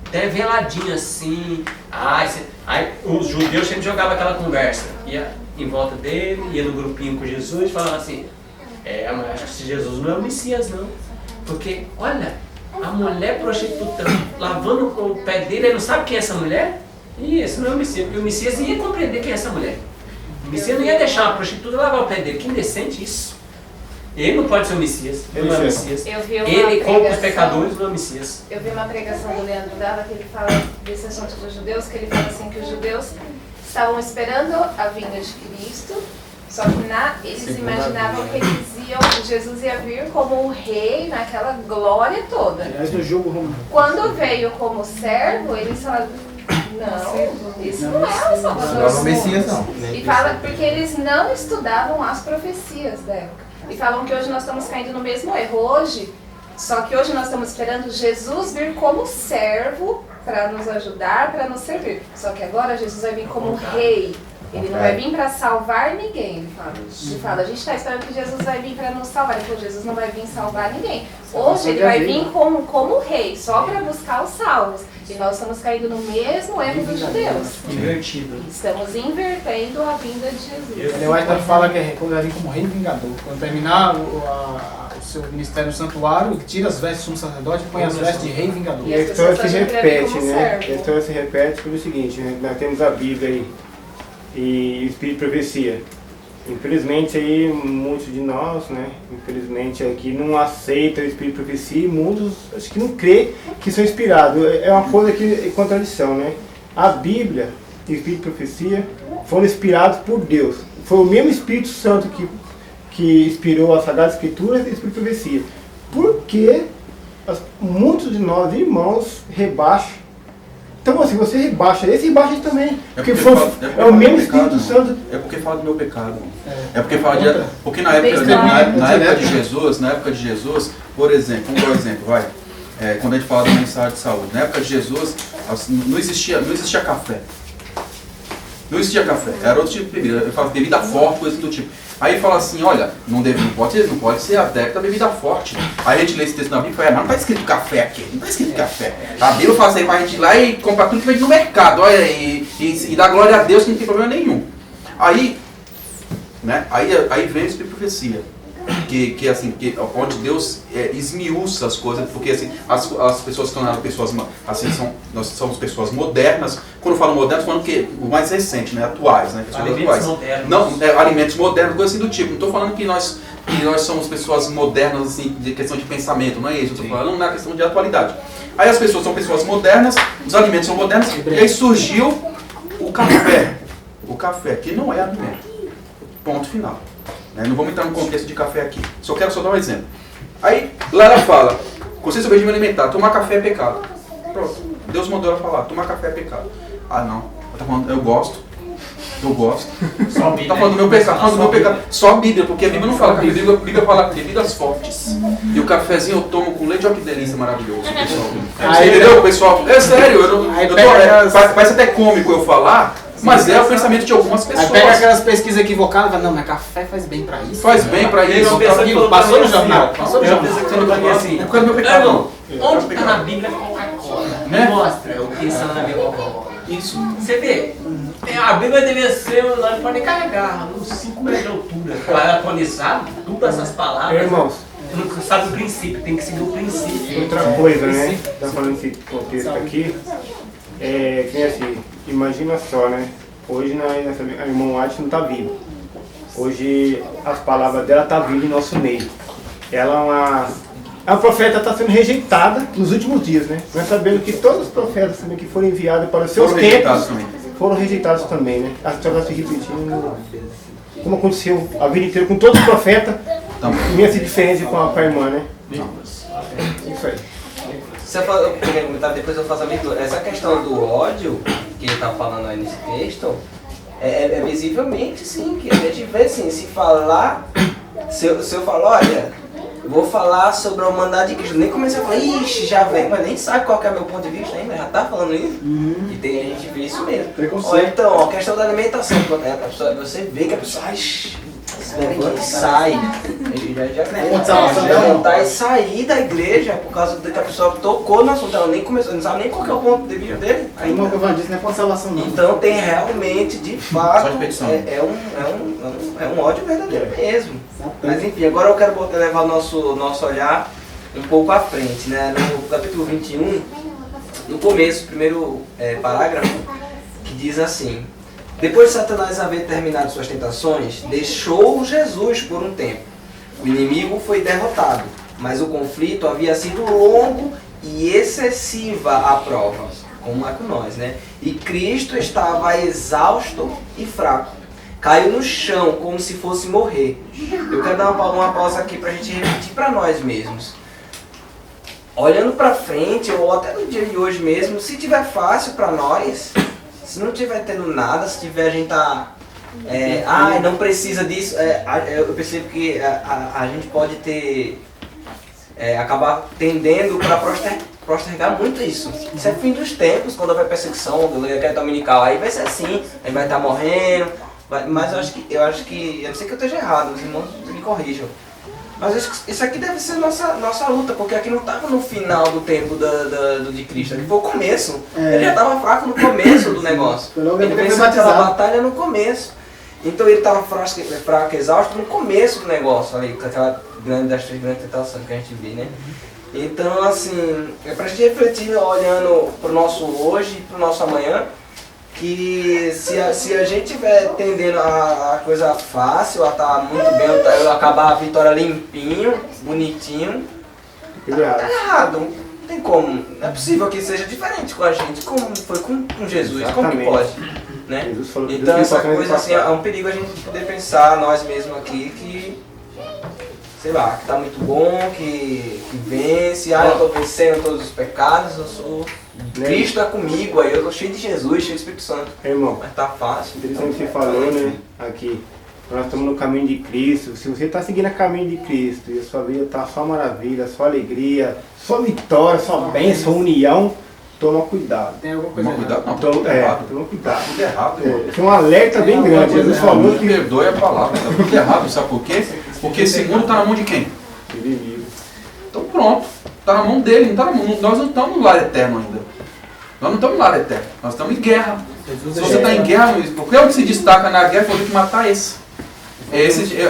Até veladinho assim. Aí os judeus sempre jogavam aquela conversa. Ia em volta dele, ia no grupinho com Jesus e falava assim, mas acho que esse Jesus não é o Messias não. Porque, olha, a mulher prostituta lavando o pé dele, ele não sabe quem é essa mulher? E esse não é o Messias, porque o Messias ia compreender quem é essa mulher. O Messias não ia deixar uma prostituta lavar o pé dele. Que indecente isso. Ele não pode ser o Messias, ele não é o Messias. Ele, como os pecadores, não é o Messias. Eu vi uma pregação do Leandro Dava que ele fala desse assunto dos judeus, que ele fala assim que os judeus estavam esperando a vinda de Cristo, só que eles imaginavam que Jesus ia vir como um rei naquela glória toda. Quando veio como servo, eles falaram, não, isso não é o Salvador. Não é o Messias, não. E fala porque eles não estudavam as profecias da época. E falam que hoje nós estamos caindo no mesmo erro. Só que hoje nós estamos esperando Jesus vir como servo para nos ajudar, para nos servir. Só que agora Jesus vai vir como rei. Ele não vai vir para salvar ninguém, ele fala. A gente está esperando que Jesus vai vir para nos salvar. Ele falou, Jesus não vai vir salvar ninguém. Hoje ele vai vir como rei, só para buscar os salvos. E nós estamos caindo no mesmo erro dos judeus. Invertido. Estamos invertendo a vinda de Jesus. Ele vai fala que ele vai vir como rei vingador. Quando terminar o seu ministério no santuário, tira as vestes do sumo sacerdote e põe as vestes de rei vingador. E a história se repete, né? A história se repete pelo seguinte, né? Nós temos a Bíblia aí e o Espírito de Profecia. Infelizmente aí muitos de nós, né, infelizmente aqui não aceitam o Espírito de Profecia e muitos acho que não crê que são inspirados. É uma coisa que é contradição, né? A Bíblia e o Espírito de Profecia foram inspirados por Deus. Foi o mesmo Espírito Santo que inspirou as Sagradas Escrituras e o Espírito de Profecia. Por que muitos de nós, irmãos, rebaixam Então assim, você rebaixa esse e rebaixa esse também. Porque é o mesmo Espírito Santo. É porque fala do meu pecado. É porque fala de. Porque na época de Jesus, por exemplo, vamos dar um exemplo, vai. Quando a gente fala da mensagem de saúde, na época de Jesus, não existia café. Não existia café, era outro tipo de bebida. Eu falo bebida forte, coisa do tipo. Aí fala assim, olha, não pode ser adepto da bebida forte. Aí a gente lê esse texto na Bíblia e fala, mas não está escrito café aqui, não está escrito café. A Bíblia fala assim pra gente ir lá e comprar tudo que vende no mercado, olha, e dar glória a Deus que não tem problema nenhum. Aí, né, aí vem isso de profecia. Onde Deus esmiuça as coisas, porque assim, as pessoas que tornaram pessoas assim, nós somos pessoas modernas. Quando eu falo modernas, falando que o mais recente, né, atuais, né, pessoas alimentos atuais. Modernos. Não, alimentos modernos, coisa assim do tipo. Não estou falando que nós somos pessoas modernas assim, de questão de pensamento, não é isso. Estou falando na questão de atualidade. Aí as pessoas são pessoas modernas, os alimentos são modernos, e aí surgiu o café. O café, que não é alimento. Ponto final. Não vamos entrar no contexto de café aqui. Quero só dar um exemplo. Aí, lá ela fala, consciência do regime alimentar, tomar café é pecado. Pronto. Deus mandou ela falar, tomar café é pecado. Ah, não. Ela tá falando, eu gosto. Só a Bíblia. Tá falando do meu pecado, falando do meu pecado. Só a Bíblia, porque a Bíblia não fala café. A Bíblia fala bebidas fortes. E o cafezinho eu tomo com leite, olha que delícia maravilhoso, pessoal. Você entendeu, pessoal? É sério, parece até cômico eu falar. Mas é o pensamento de algumas pessoas. Aí pega aquelas pesquisas equivocadas e fala, não, mas café faz bem pra isso. Faz bem pra isso. Passou no jornal. Passou no jornal. Assim, é por causa do meu pecado. Onde está na Bíblia Coca-Cola? Mostra o que está na Bíblia Coca-Cola. Isso. Você vê, a Bíblia deveria ser, nós podemos carregar uns 5 metros de altura. Para quando sabe todas essas palavras. Irmãos. Não sabe o princípio, tem que seguir o princípio. Outra coisa, né? Tá falando esse contexto aqui. Que nem assim, imagina só, né? Hoje a irmã White não está viva. Hoje as palavras dela estão vindo em nosso meio. Ela é uma profeta, está sendo rejeitada nos últimos dias, né? Nós sabemos que todos os profetas também que foram enviados para os seus tempos foram rejeitados também, né? A história está se repetindo, como aconteceu a vida inteira com todos os profetas, imensa diferença com a irmã, né? Isso aí. Depois eu faço a leitura. Essa questão do ódio que ele está falando aí nesse texto é visivelmente sim, que a gente vê assim, se falar, se eu falar, olha, eu vou falar sobre a humanidade de Cristo, nem comecei a falar, ixi, já vem, mas nem sabe qual que é o meu ponto de vista ainda, já tá falando isso, e tem a gente vê isso mesmo. Ou então, a questão da alimentação, você vê que a pessoa, levanta e sai. Já levantar e sair da igreja por causa de que a pessoa tocou no assunto, ela nem começou, não sabe nem qual que é o ponto de vista dele. Aí não é ponto de salvação não. Então tem realmente, de fato, é um ódio verdadeiro mesmo. Mas enfim, agora eu quero levar o nosso olhar um pouco à frente, né? No capítulo 21, no começo, primeiro parágrafo, que diz assim: depois de Satanás haver terminado suas tentações, deixou Jesus por um tempo. O inimigo foi derrotado, mas o conflito havia sido longo e excessiva a prova, como é com nós, né? E Cristo estava exausto e fraco. Caiu no chão como se fosse morrer. Eu quero dar uma pausa aqui para a gente repetir para nós mesmos. Olhando para frente, ou até no dia de hoje mesmo, se tiver fácil para nós, se não tiver tendo nada, se tiver a gente não precisa disso, eu percebo que a gente pode acabar tendendo para postergar muito isso. Isso é fim dos tempos, quando houver perseguição do legado dominical, aí vai ser assim, aí vai estar morrendo, mas eu acho que, eu não sei que eu esteja errado, os irmãos me corrijam. Mas isso aqui deve ser nossa luta, porque aqui não estava no final do tempo de Cristo, aqui foi o começo. Ele já estava fraco no começo do negócio. Ele venceu aquela batalha no começo. Então ele estava fraco, exausto no começo do negócio, ali, com aquela das 3 grandes tentações que a gente vê, né? Então, assim, é pra gente refletir olhando pro nosso hoje e pro nosso amanhã, que se a gente estiver tendendo a coisa fácil, a estar muito bem, acabar a vitória limpinho, bonitinho, tá errado. Não tem como. Não é possível que seja diferente com a gente, como foi com Jesus. Exatamente. Como que pode? Né? Então essa coisa assim, é um perigo a gente poder pensar nós mesmos aqui que, sei lá, que tá muito bom, que vence, eu tô vencendo todos os pecados, eu sou Né? Cristo está comigo, aí eu tô cheio de Jesus, cheio do Espírito Santo. Irmão, Mas tá fácil. interessante que você falou, né? Aqui. Nós estamos no caminho de Cristo. Se você está seguindo o caminho de Cristo e a sua vida está só maravilha, só alegria, só vitória, só bênção, união, toma cuidado. Tem alguma coisa Toma cuidado, não, Toma, tudo errado. toma cuidado. Tudo errado, irmão. Tem um alerta bem grande. Jesus falou Me que perdoe a palavra, tá tudo errado, sabe por quê? Porque esse mundo está na mão de quem? inimigo. Então pronto, está na mão dele, não tá na mão, nós não estamos no lar eterno ainda. Nós não estamos no lar eterno, nós estamos em guerra. Se você está em guerra, qualquer um que se destaca na guerra, eu tenho que matar esse.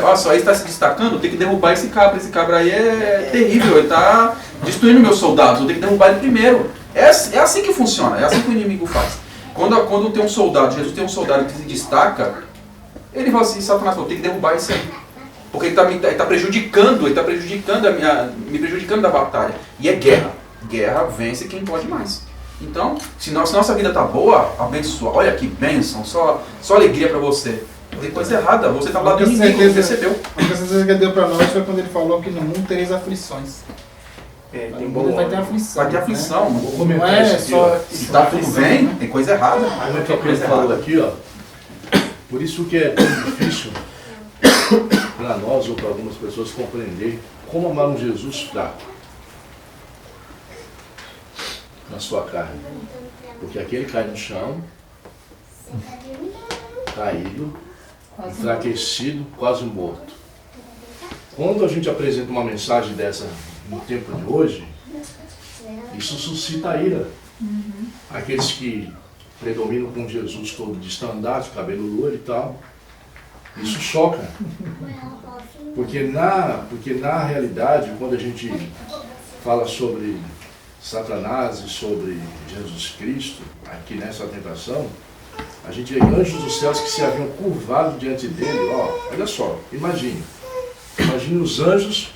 Olha só, esse está se destacando, eu tenho que derrubar esse cabra. Esse cabra aí é terrível, ele está destruindo meus soldados, eu tenho que derrubar ele primeiro. É assim que funciona, é assim que o inimigo faz. Quando tem um soldado, Jesus tem um soldado que se destaca, ele fala assim, Satanás, eu tenho que derrubar esse aí. Porque ele está prejudicando, me prejudicando da batalha. E é guerra. Guerra vence quem pode mais. Então, se nossa vida está boa, abençoa. Olha que bênção, só alegria para você. Tem coisa errada, você está lá do inimigo, você percebeu. A única certeza que ele deu para nós foi quando ele falou que no mundo tereis aflições. Tem bom, vai ter aflição. Vai ter aflição. Né? Vou comentar Não é isso aqui, só. Se está tudo bem, tem coisa errada. Como é que ele falou aqui, ó. Por isso que é tão difícil para nós ou para algumas pessoas compreender como amar um Jesus fraco na sua carne. Porque aqui ele cai no chão, caído, enfraquecido, quase morto. Quando a gente apresenta uma mensagem dessa no tempo de hoje, isso suscita ira. Aqueles que predominam com Jesus todo de estandarte, cabelo loiro e tal, isso choca. Porque na realidade, quando a gente fala sobre Satanás e sobre Jesus Cristo, aqui nessa tentação, a gente vê anjos dos céus que se haviam curvado diante dele. Ó, olha só, imagine os anjos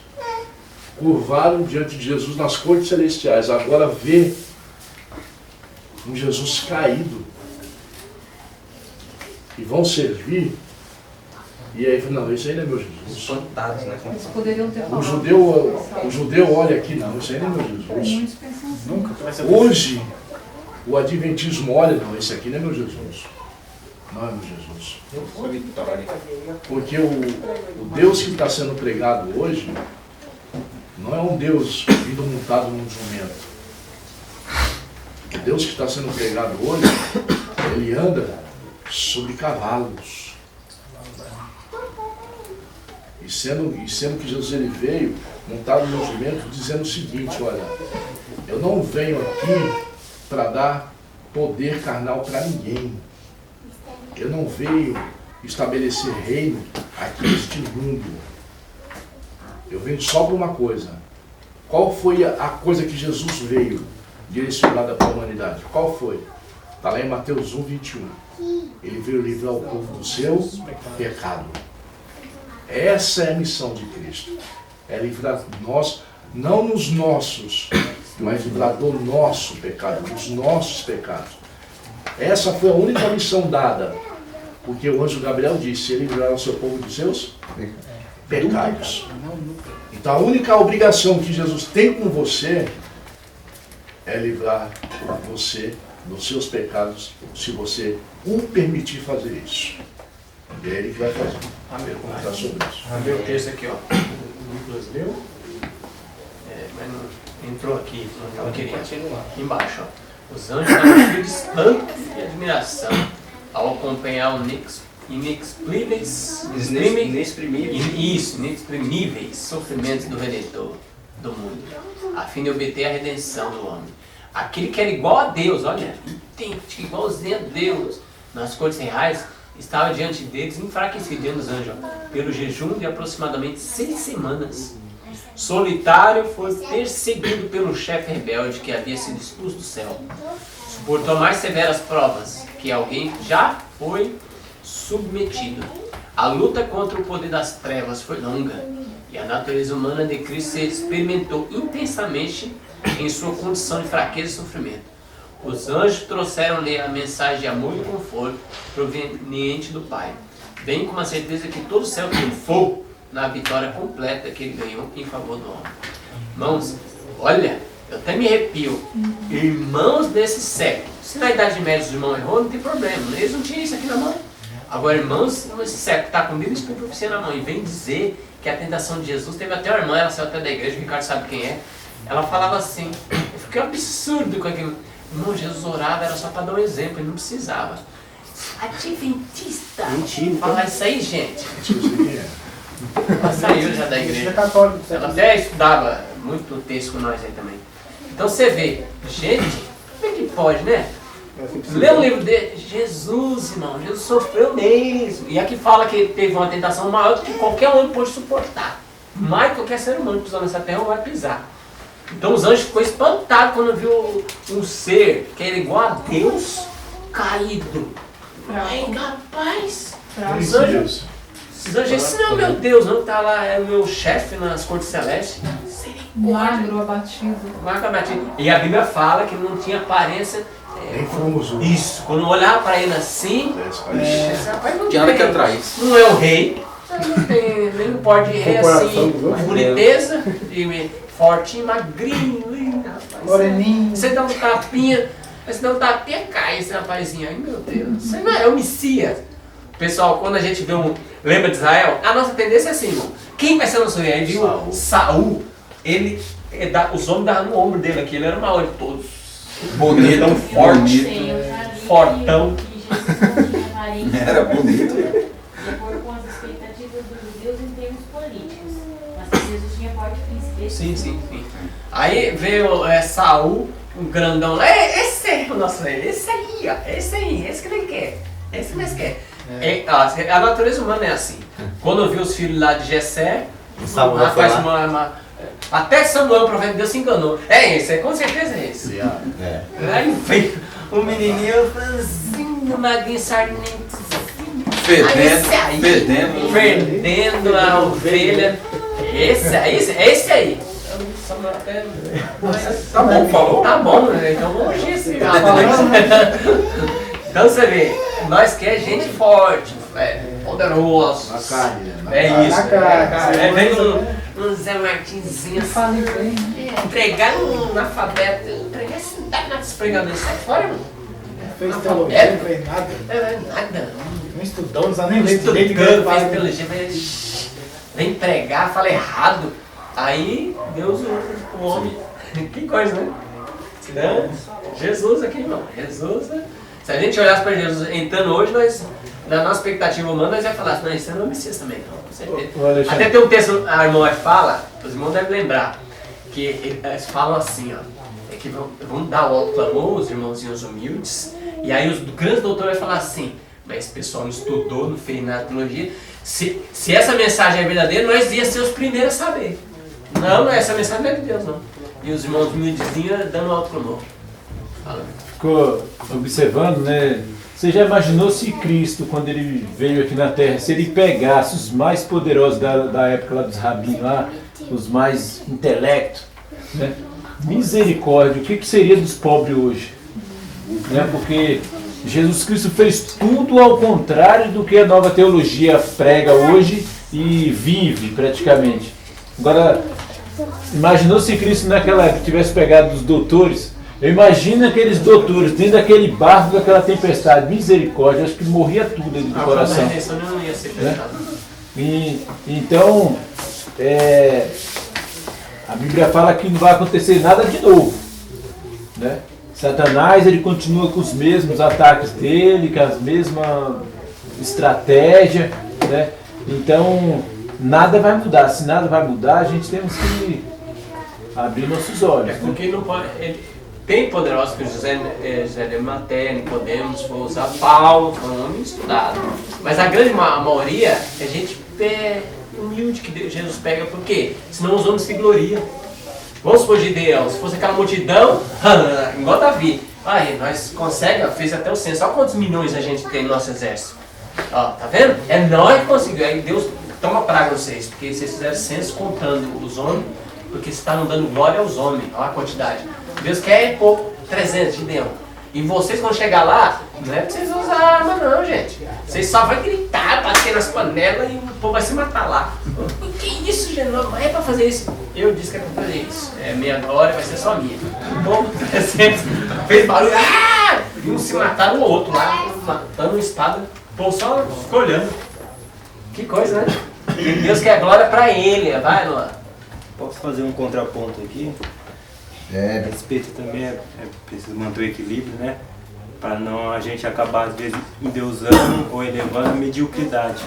curvaram diante de Jesus nas cortes celestiais. Agora vê um Jesus caído e vão servir. E aí, não, esse aí não é meu Jesus. Espantados, né? Eles poderiam ter falado. O judeu olha aqui, não, esse aí não é meu Jesus. Muitos pensam assim. Nunca vai ser Hoje, o adventismo olha, não, esse aqui não é meu Jesus. Não é meu Jesus. Porque o Deus que está sendo pregado hoje não é um Deus vindo montado num jumento. O Deus que está sendo pregado hoje, ele anda sobre cavalos. E sendo que Jesus ele veio montado num jumento, dizendo o seguinte, olha, eu não venho aqui para dar poder carnal para ninguém. Eu não venho estabelecer reino aqui neste mundo. Eu venho só para uma coisa. Qual foi a coisa que Jesus veio direcionada para a humanidade? Qual foi? Está lá em Mateus 1:21. Ele veio livrar o povo do seu pecado. Essa é a missão de Cristo. É livrar nós, não nos nossos, mas livrar do nosso pecado, dos nossos pecados. Essa foi a única missão dada, porque o anjo Gabriel disse, ele livrará o seu povo dos seus pecados. Então a única obrigação que Jesus tem com você é livrar você dos seus pecados, se você o permitir fazer isso. E é ele que vai fazer. Amém. Comentar sobre isso. Amém. O texto aqui, ó. Nicolas leu. Mas não entrou aqui. Não queria. Aqui embaixo, ó. Os anjos estavam cheios de espanto e admiração ao acompanhar o inexprimíveis sofrimentos do Redentor do mundo, a fim de obter a redenção do homem. Aquele que era igual a Deus, olha, idêntico, igualzinho a Deus, nas cortes reais, estava diante deles enfraquecido, diante dos anjos, pelo jejum de aproximadamente 6 semanas. Solitário, foi perseguido pelo chefe rebelde que havia sido expulso do céu. Suportou mais severas provas que alguém já foi submetido. A luta contra o poder das trevas foi longa e a natureza humana de Cristo se experimentou intensamente em sua condição de fraqueza e sofrimento. Os anjos trouxeram-lhe a mensagem de amor e conforto proveniente do Pai, bem como a certeza que todo o céu triunfou na vitória completa que ele ganhou em favor do homem. Irmãos, olha, eu até me arrepio. Irmãos desse século. Se na Idade Média os irmãos errou, não tem problema. Eles não tinham isso aqui na mão. Agora, irmãos, nesse século, está com o Bíblia e profecia na mão e vem dizer que a tentação de Jesus, teve até uma irmã, ela saiu até da igreja, o Ricardo sabe quem é. Ela falava assim, eu fiquei absurdo com aquilo. Irmão, Jesus orava, era só para dar um exemplo, ele não precisava. Adventista. Mentira. Falar isso aí, gente. Ela saiu já da igreja. Ela até estudava muito texto com nós aí também. Então você vê, gente, como é que pode, né? Lê um livro de Jesus, irmão. Jesus sofreu mesmo. E aqui fala que ele teve uma tentação maior do que qualquer homem pôde suportar. Mais que qualquer ser humano que pisou nessa terra vai pisar. Então os anjos ficou espantados quando viu um ser que era igual a Deus caído. Ai, rapaz! Os anjos disseram, não, meu Deus, não tá lá, é o meu chefe nas cortes celestes. Magro abatido. Magro abatido. E a Bíblia fala que não tinha aparência. Isso, quando olhar para ele assim, esse rapaz não tinha nada que atrair. Não é o rei, não pode rei assim, boniteza, fortinho, magrinho, lindo, rapaz. Moreninho. Você dá um tapinha, cai esse rapazinho. Ai meu Deus, você não é o Messias. Pessoal, quando a gente vê lembra de Israel, a nossa tendência é assim, irmão. Quem vai ser nosso rei? Ele viu Saul, os homens davam no ombro dele aqui, ele era o maior de todos. Bonito, forte, fortão. Era bonito. De acordo com as expectativas dos judeus em termos políticos. Mas que Jesus tinha porte príncipe. Sim. Aí veio Saul, um grandão lá. Esse é o nosso rei, esse aí, ó. Esse que ele quer. Esse que nós quer. A natureza humana é assim. Quando eu vi os filhos lá de Jessé, rapaz, até Samuel, o profeta de Deus, se enganou. É esse, com certeza é esse. Aí veio o menininho franzinho, magrinho, sarnento. Fedendo a ovelha. Esse aí. Samuel até... Tá bom, falou? Tá bom, né? Então vamos ungir esse rapaz. Então você vê, nós quer gente forte, poderoso. Na carne, É isso. Vem um Zé Martinzinho assim, pregar no analfabeto, pregar sentado nas pregadores, sai fora, irmão. Fez teologia, não fez nada. Nada. Não estudou, não sabe nem ler Estudando, faz teologia, vem pregar, fala errado. Aí Deus o homem. Que coisa, né? Então, Jesus aqui, irmão. Jesus, né? Se a gente olhasse para Jesus entrando hoje, nós, na nossa expectativa humana, nós ia falar assim, não, isso não é o Messias também, não, com certeza. Até tem um texto, a irmã fala, os irmãos devem lembrar, que eles falam assim, ó, que vão dar o clamor, os irmãozinhos humildes, e aí os grandes doutores vão falar assim, mas esse pessoal não estudou, não fez nada de teologia, se essa mensagem é verdadeira, nós ia ser os primeiros a saber. Não, essa mensagem não é de Deus, não. E os irmãos humildezinhos dando alto clamor. Fala. Ficou observando, né? Você já imaginou se Cristo, quando ele veio aqui na Terra, se ele pegasse os mais poderosos da época lá dos rabinos, lá, os mais intelectos, né? Misericórdia, o que seria dos pobres hoje? Né? Porque Jesus Cristo fez tudo ao contrário do que a nova teologia prega hoje e vive praticamente. Agora, imaginou se Cristo naquela época tivesse pegado os doutores? Eu imagino aqueles doutores dentro daquele barco, daquela tempestade, misericórdia, acho que morria tudo ali do coração. Não ia ser pesado. Então, a Bíblia fala que não vai acontecer nada de novo. Né? Satanás, ele continua com os mesmos ataques dele, com as mesmas estratégias. Né? Então, nada vai mudar. Se nada vai mudar, a gente temos que abrir nossos olhos. Porque não pode... Tem poderosos que José de Maté, Nicodemos, vou usar Paulo, foi um homem estudado. Mas a grande maioria é gente humilde que Jesus pega, por quê? Senão os homens se gloriam. Vamos supor Gideão, se fosse aquela multidão, igual Davi. Aí, nós conseguimos, fez até o censo, olha quantos milhões a gente tem no nosso exército. Ó, tá vendo? É nós que conseguimos. Aí Deus toma praga vocês, porque vocês fizeram censo contando os homens, porque vocês estavam dando glória aos homens, olha a quantidade. Deus quer pouco, 300 de Gideão. E vocês vão chegar lá, não é pra vocês usar arma não, gente. Vocês só vão gritar, bater nas panelas e o povo vai se matar lá. Que isso, gente? Não é pra fazer isso. Eu disse que é pra fazer isso. É minha glória, vai ser só minha. O povo fez barulho. Ah! E um se mataram o outro lá, matando uma espada. O povo só ficou olhando. Que coisa, né? E Deus quer glória pra ele. Vai, Luan. Posso fazer um contraponto aqui? A respeito também é preciso manter o equilíbrio, né? Para não a gente acabar às vezes endeusando ou elevando a mediocridade.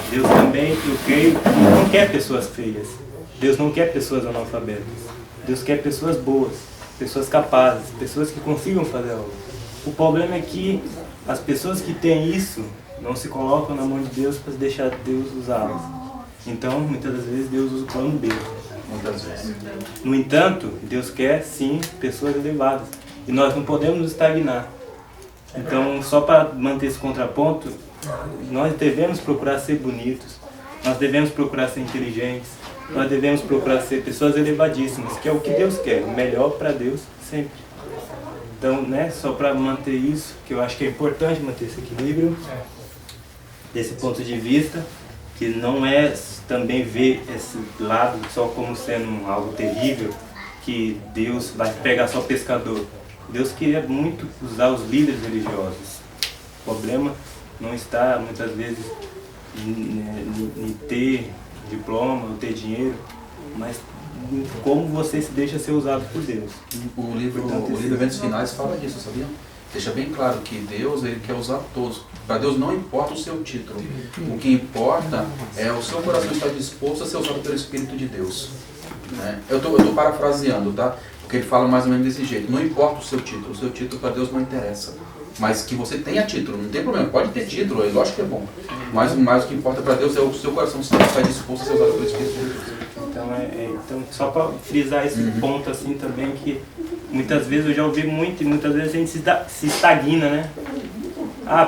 Deus também, eu creio, não quer pessoas feias. Deus não quer pessoas analfabetas. Deus quer pessoas boas, pessoas capazes, pessoas que consigam fazer algo. O problema é que as pessoas que têm isso não se colocam na mão de Deus para deixar Deus usá-las. Então, muitas das vezes, Deus usa o plano B. Muitas vezes. No entanto, Deus quer, sim, pessoas elevadas. E nós não podemos nos estagnar. Então, só para manter esse contraponto, nós devemos procurar ser bonitos. Nós devemos procurar ser inteligentes. Nós devemos procurar ser pessoas elevadíssimas, que é o que Deus quer. O melhor para Deus sempre. Então, né, só para manter isso, que eu acho que é importante manter esse equilíbrio, desse ponto de vista, que não é também ver esse lado só como sendo algo terrível, que Deus vai pegar só pescador. Deus queria muito usar os líderes religiosos. O problema não está, muitas vezes, em ter diploma, ou ter dinheiro, mas em como você se deixa ser usado por Deus. O livro Eventos Finais fala disso, sabia? Deixa bem claro que Deus, ele quer usar todos. Para Deus não importa o seu título. O que importa é o seu coração estar disposto a ser usado pelo Espírito de Deus. Né? Eu tô parafraseando, tá? Porque ele fala mais ou menos desse jeito. Não importa o seu título para Deus não interessa. Mas que você tenha título, não tem problema. Pode ter título, eu acho que é bom. Mas o que importa para Deus é o seu coração estar disposto a ser usado pelo Espírito de Deus. Então só para frisar esse ponto assim também, que muitas vezes eu já ouvi muito e muitas vezes a gente se estagna, né?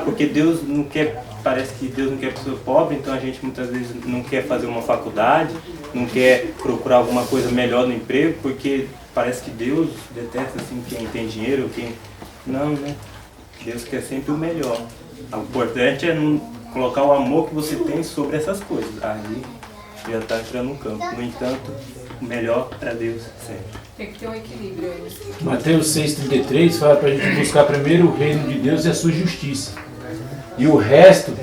Porque Deus não quer, parece que Deus não quer pessoa pobre, então a gente muitas vezes não quer fazer uma faculdade, não quer procurar alguma coisa melhor no emprego, porque parece que Deus detesta assim quem tem dinheiro, quem... Não, né? Deus quer sempre o melhor. O importante é não colocar o amor que você tem sobre essas coisas. Aí já está entrando no campo. No entanto, o melhor para Deus sempre. Tem que ter um equilíbrio aí. Mateus 6,33 fala para a gente buscar primeiro o reino de Deus e a sua justiça. E o resto,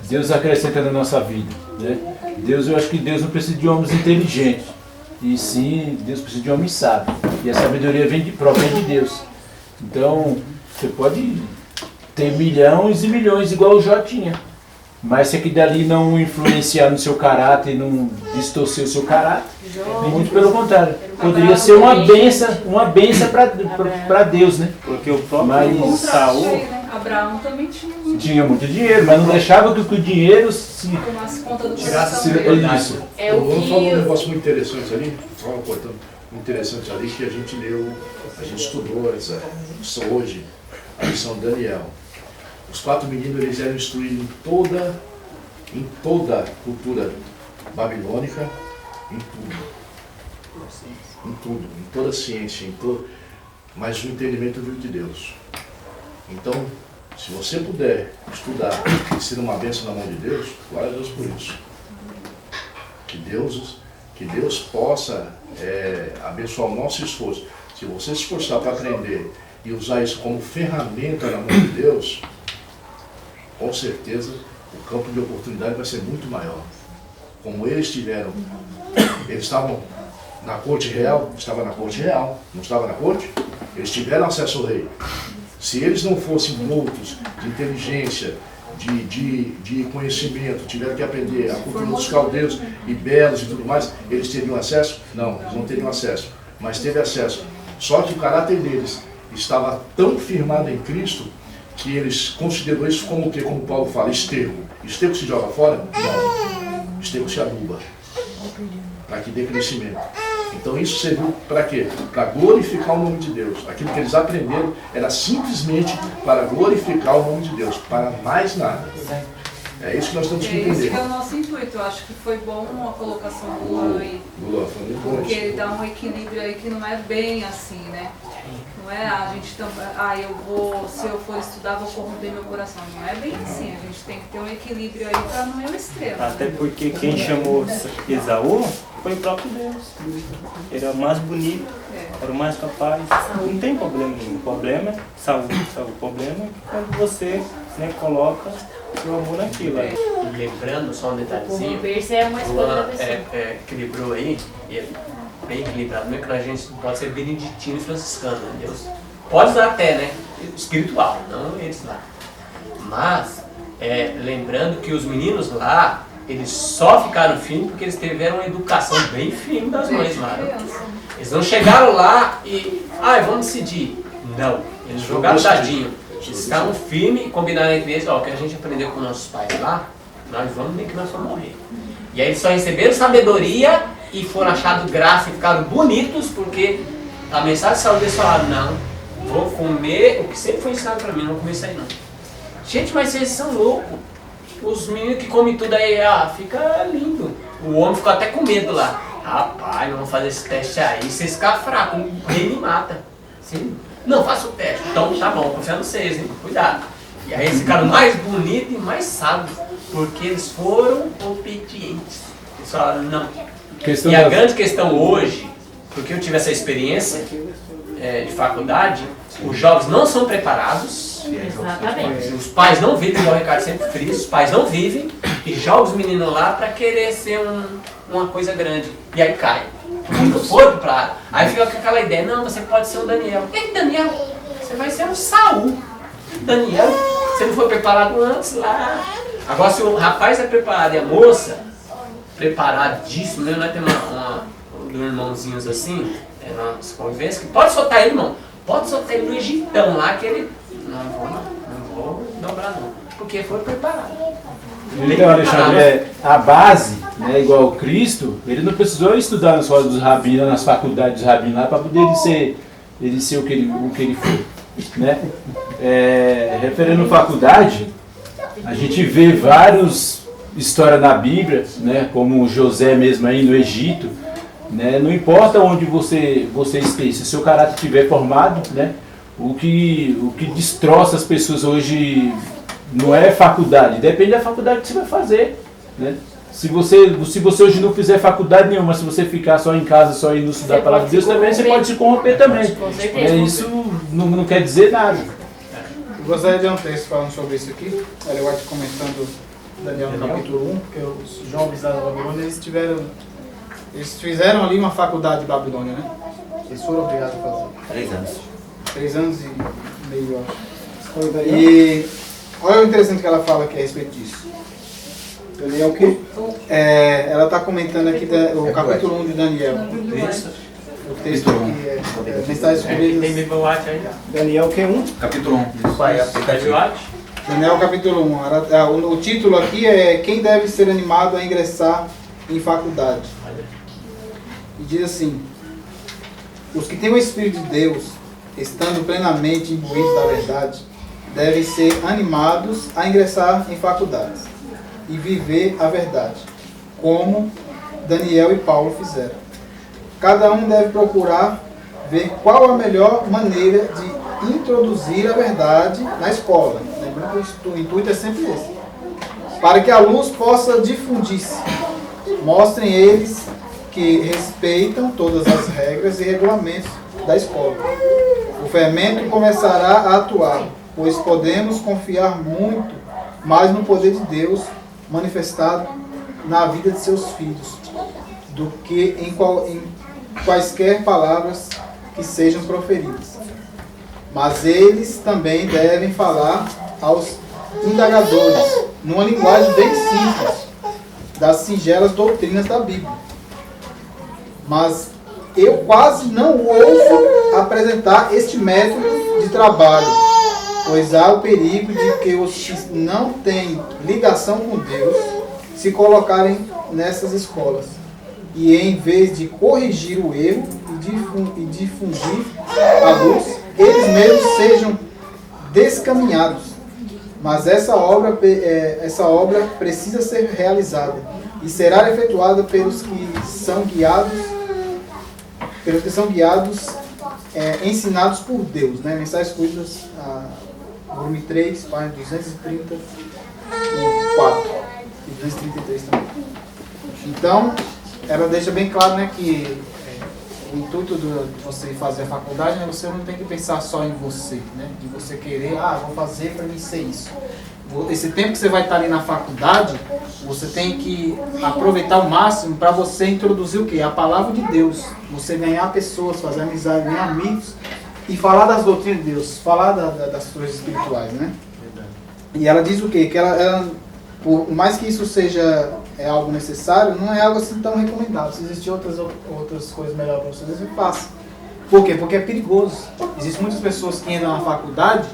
Deus acrescenta na nossa vida. Né? Eu acho que Deus não precisa de homens inteligentes. E sim, Deus precisa de homens sábios. E a sabedoria vem de Deus. Então, você pode ter milhões e milhões igual o Jó tinha. Mas se aqui dali não influenciar no seu caráter e não distorcer o seu caráter, muito pelo contrário. Poderia ser uma benção para Deus, né? Porque o próprio Saul... Abraão também tinha muito dinheiro, mas não deixava que o dinheiro se tirasse isso. Vamos falar um negócio muito interessante ali, muito interessante ali, que a gente leu, a gente estudou isso hoje, a lição de Daniel. Os 4 meninos, eles eram instruídos em toda a cultura babilônica, em toda a ciência, mas o entendimento veio de Deus. Então, se você puder estudar e ser uma bênção na mão de Deus, glória a Deus por isso. Que Deus possa abençoar o nosso esforço. Se você se esforçar para aprender e usar isso como ferramenta na mão de Deus, com certeza o campo de oportunidade vai ser muito maior. Como eles estavam na corte real, não estava na corte, eles tiveram acesso ao rei. Se eles não fossem multos de inteligência, de conhecimento, tiveram que aprender a cultura dos caldeus e belos e tudo mais, eles teriam acesso? Não, eles não teriam acesso, mas teve acesso. Só que o caráter deles estava tão firmado em Cristo que eles consideram isso como o quê? Como Paulo fala, esterco. Esterco se joga fora? Não. Esterco se aduba, para que dê crescimento. Então isso serviu para quê? Para glorificar o nome de Deus. Aquilo que eles aprenderam era simplesmente para glorificar o nome de Deus, para mais nada. É isso que nós temos que entender. Esse que é o nosso intuito. Eu acho que foi bom a colocação do Luan aí. Lula, foi muito bom. Porque ele dá um equilíbrio aí que não é bem assim, né? Não é a gente eu vou, se eu for estudar, vou corromper meu coração. Não é bem assim, a gente tem que ter um equilíbrio aí para não ir ao extremo. Até porque quem chamou Esaú foi o próprio Deus. Ele era o mais bonito, era o mais capaz. Não tem problema nenhum. O problema é saúde. O problema é quando você, né, coloca o amor naquilo. E lembrando, só um detalhezinho, Corromper-se é uma escolha da pessoa. equilibrou aí, e é bem equilibrado, mesmo que a gente pode ser beneditino e franciscano, Deus. Pode usar até, né? Espiritual, não eles lá. Mas, lembrando que os meninos lá, eles só ficaram firmes porque eles tiveram uma educação bem firme das mães lá. Eles não chegaram lá e, vamos decidir. Não, eles jogaram dadinho. Eles estavam firmes e combinaram entre eles, o que a gente aprendeu com nossos pais lá, nós vamos nem que nós vamos morrer. E aí eles só receberam sabedoria e foram achados graça e ficaram bonitos porque a mensagem saiu deles falaram, não, vou comer o que sempre foi ensinado pra mim, não vou comer isso aí não. Gente, mas vocês são loucos. Os meninos que comem tudo aí, fica lindo. O homem ficou até com medo lá. Rapaz, vamos fazer esse teste aí, vocês ficam fracos, o rei me mata. Sim? Não, faça o teste. Então tá bom, confia em vocês, hein? Cuidado. E aí eles ficaram mais bonitos e mais sábios, porque eles foram obedientes. Eles falaram, não. E a grande questão hoje, porque eu tive essa experiência de faculdade, os jovens não são preparados. Exatamente. Os pais não vivem, igual o Ricardo sempre frisa, os pais não vivem e jogam os meninos lá para querer ser uma coisa grande. E aí cai. Muito forte para. Aí fica com aquela ideia, não, você pode ser um Daniel. E Daniel? Você vai ser um Saul. Daniel, você não foi preparado antes lá. Agora se o rapaz é preparado e a moça, preparadíssimo, né? Nós temos um irmãozinhos assim, nas convivências, que pode soltar ele, irmão. Pode soltar ele no Egitão lá, que ele. Não vou dobrar não. Porque foi preparado. Então, Alexandre, a base, né, igual Cristo, ele não precisou estudar na escola dos rabinos, nas faculdades dos rabinos lá, para poder ele ser o que ele foi. Né? Referendo à faculdade, a gente vê várias histórias na Bíblia, né, como José mesmo aí no Egito. Né? Não importa onde você esteja, se o seu caráter estiver formado, né, o que destroça as pessoas hoje não é faculdade, depende da faculdade que você vai fazer. Né? Se você hoje não fizer faculdade nenhuma, se você ficar só em casa, só indo estudar a palavra de Deus, também você pode se corromper também. Com certeza. Isso não quer dizer nada. Eu gostaria de ler um texto falando sobre isso aqui. Ela vai comentando Daniel no capítulo 1, porque os jovens da Babilônia, eles fizeram ali uma faculdade de Babilônia, né? Eles foram obrigados a fazer. 3 anos. 3 anos e meio, eu acho. E olha o interessante que ela fala aqui a respeito disso. Daniel, o quê? Ela está comentando aqui o capítulo 1 de Daniel. O texto aqui é mensagens escolhidas. Daniel, que é 1? Capítulo 1. Daniel, capítulo 1. O título aqui é Quem deve ser animado a ingressar em faculdade. E diz assim: os que têm o Espírito de Deus, estando plenamente imbuídos da verdade, devem ser animados a ingressar em faculdades e viver a verdade, como Daniel e Paulo fizeram. Cada um deve procurar ver qual a melhor maneira de introduzir a verdade na escola. Lembrando que o intuito é sempre esse. Para que a luz possa difundir-se. Mostrem eles que respeitam todas as regras e regulamentos da escola. O fermento começará a atuar, pois podemos confiar muito mais no poder de Deus manifestado na vida de seus filhos do que em quaisquer palavras que sejam proferidas. Mas eles também devem falar aos indagadores numa linguagem bem simples das singelas doutrinas da Bíblia. Mas eu quase não ouço apresentar este método de trabalho, pois há o perigo de que os que não têm ligação com Deus se colocarem nessas escolas e, em vez de corrigir o erro e difundir a luz, eles mesmos sejam descaminhados. Mas essa obra precisa ser realizada e será efetuada pelos que são guiados ensinados por Deus, né? Mensagens Curtas, volume 3, página 234 e 233 também. Então, ela deixa bem claro, né, que o intuito de você fazer a faculdade, né, você não tem que pensar só em você, né? De você querer, vou fazer para mim ser isso. Esse tempo que você vai estar ali na faculdade, você tem que aproveitar ao máximo para você introduzir o quê? A palavra de Deus. Você ganhar pessoas, fazer amizade, ganhar amigos e falar das doutrinas de Deus, falar das coisas espirituais, né? E ela diz o quê? Que ela por mais que isso seja algo necessário, não é algo assim tão recomendado. Se existem outras coisas melhores para vocês, você faça. Por quê? Porque é perigoso. Existem muitas pessoas que entram na faculdade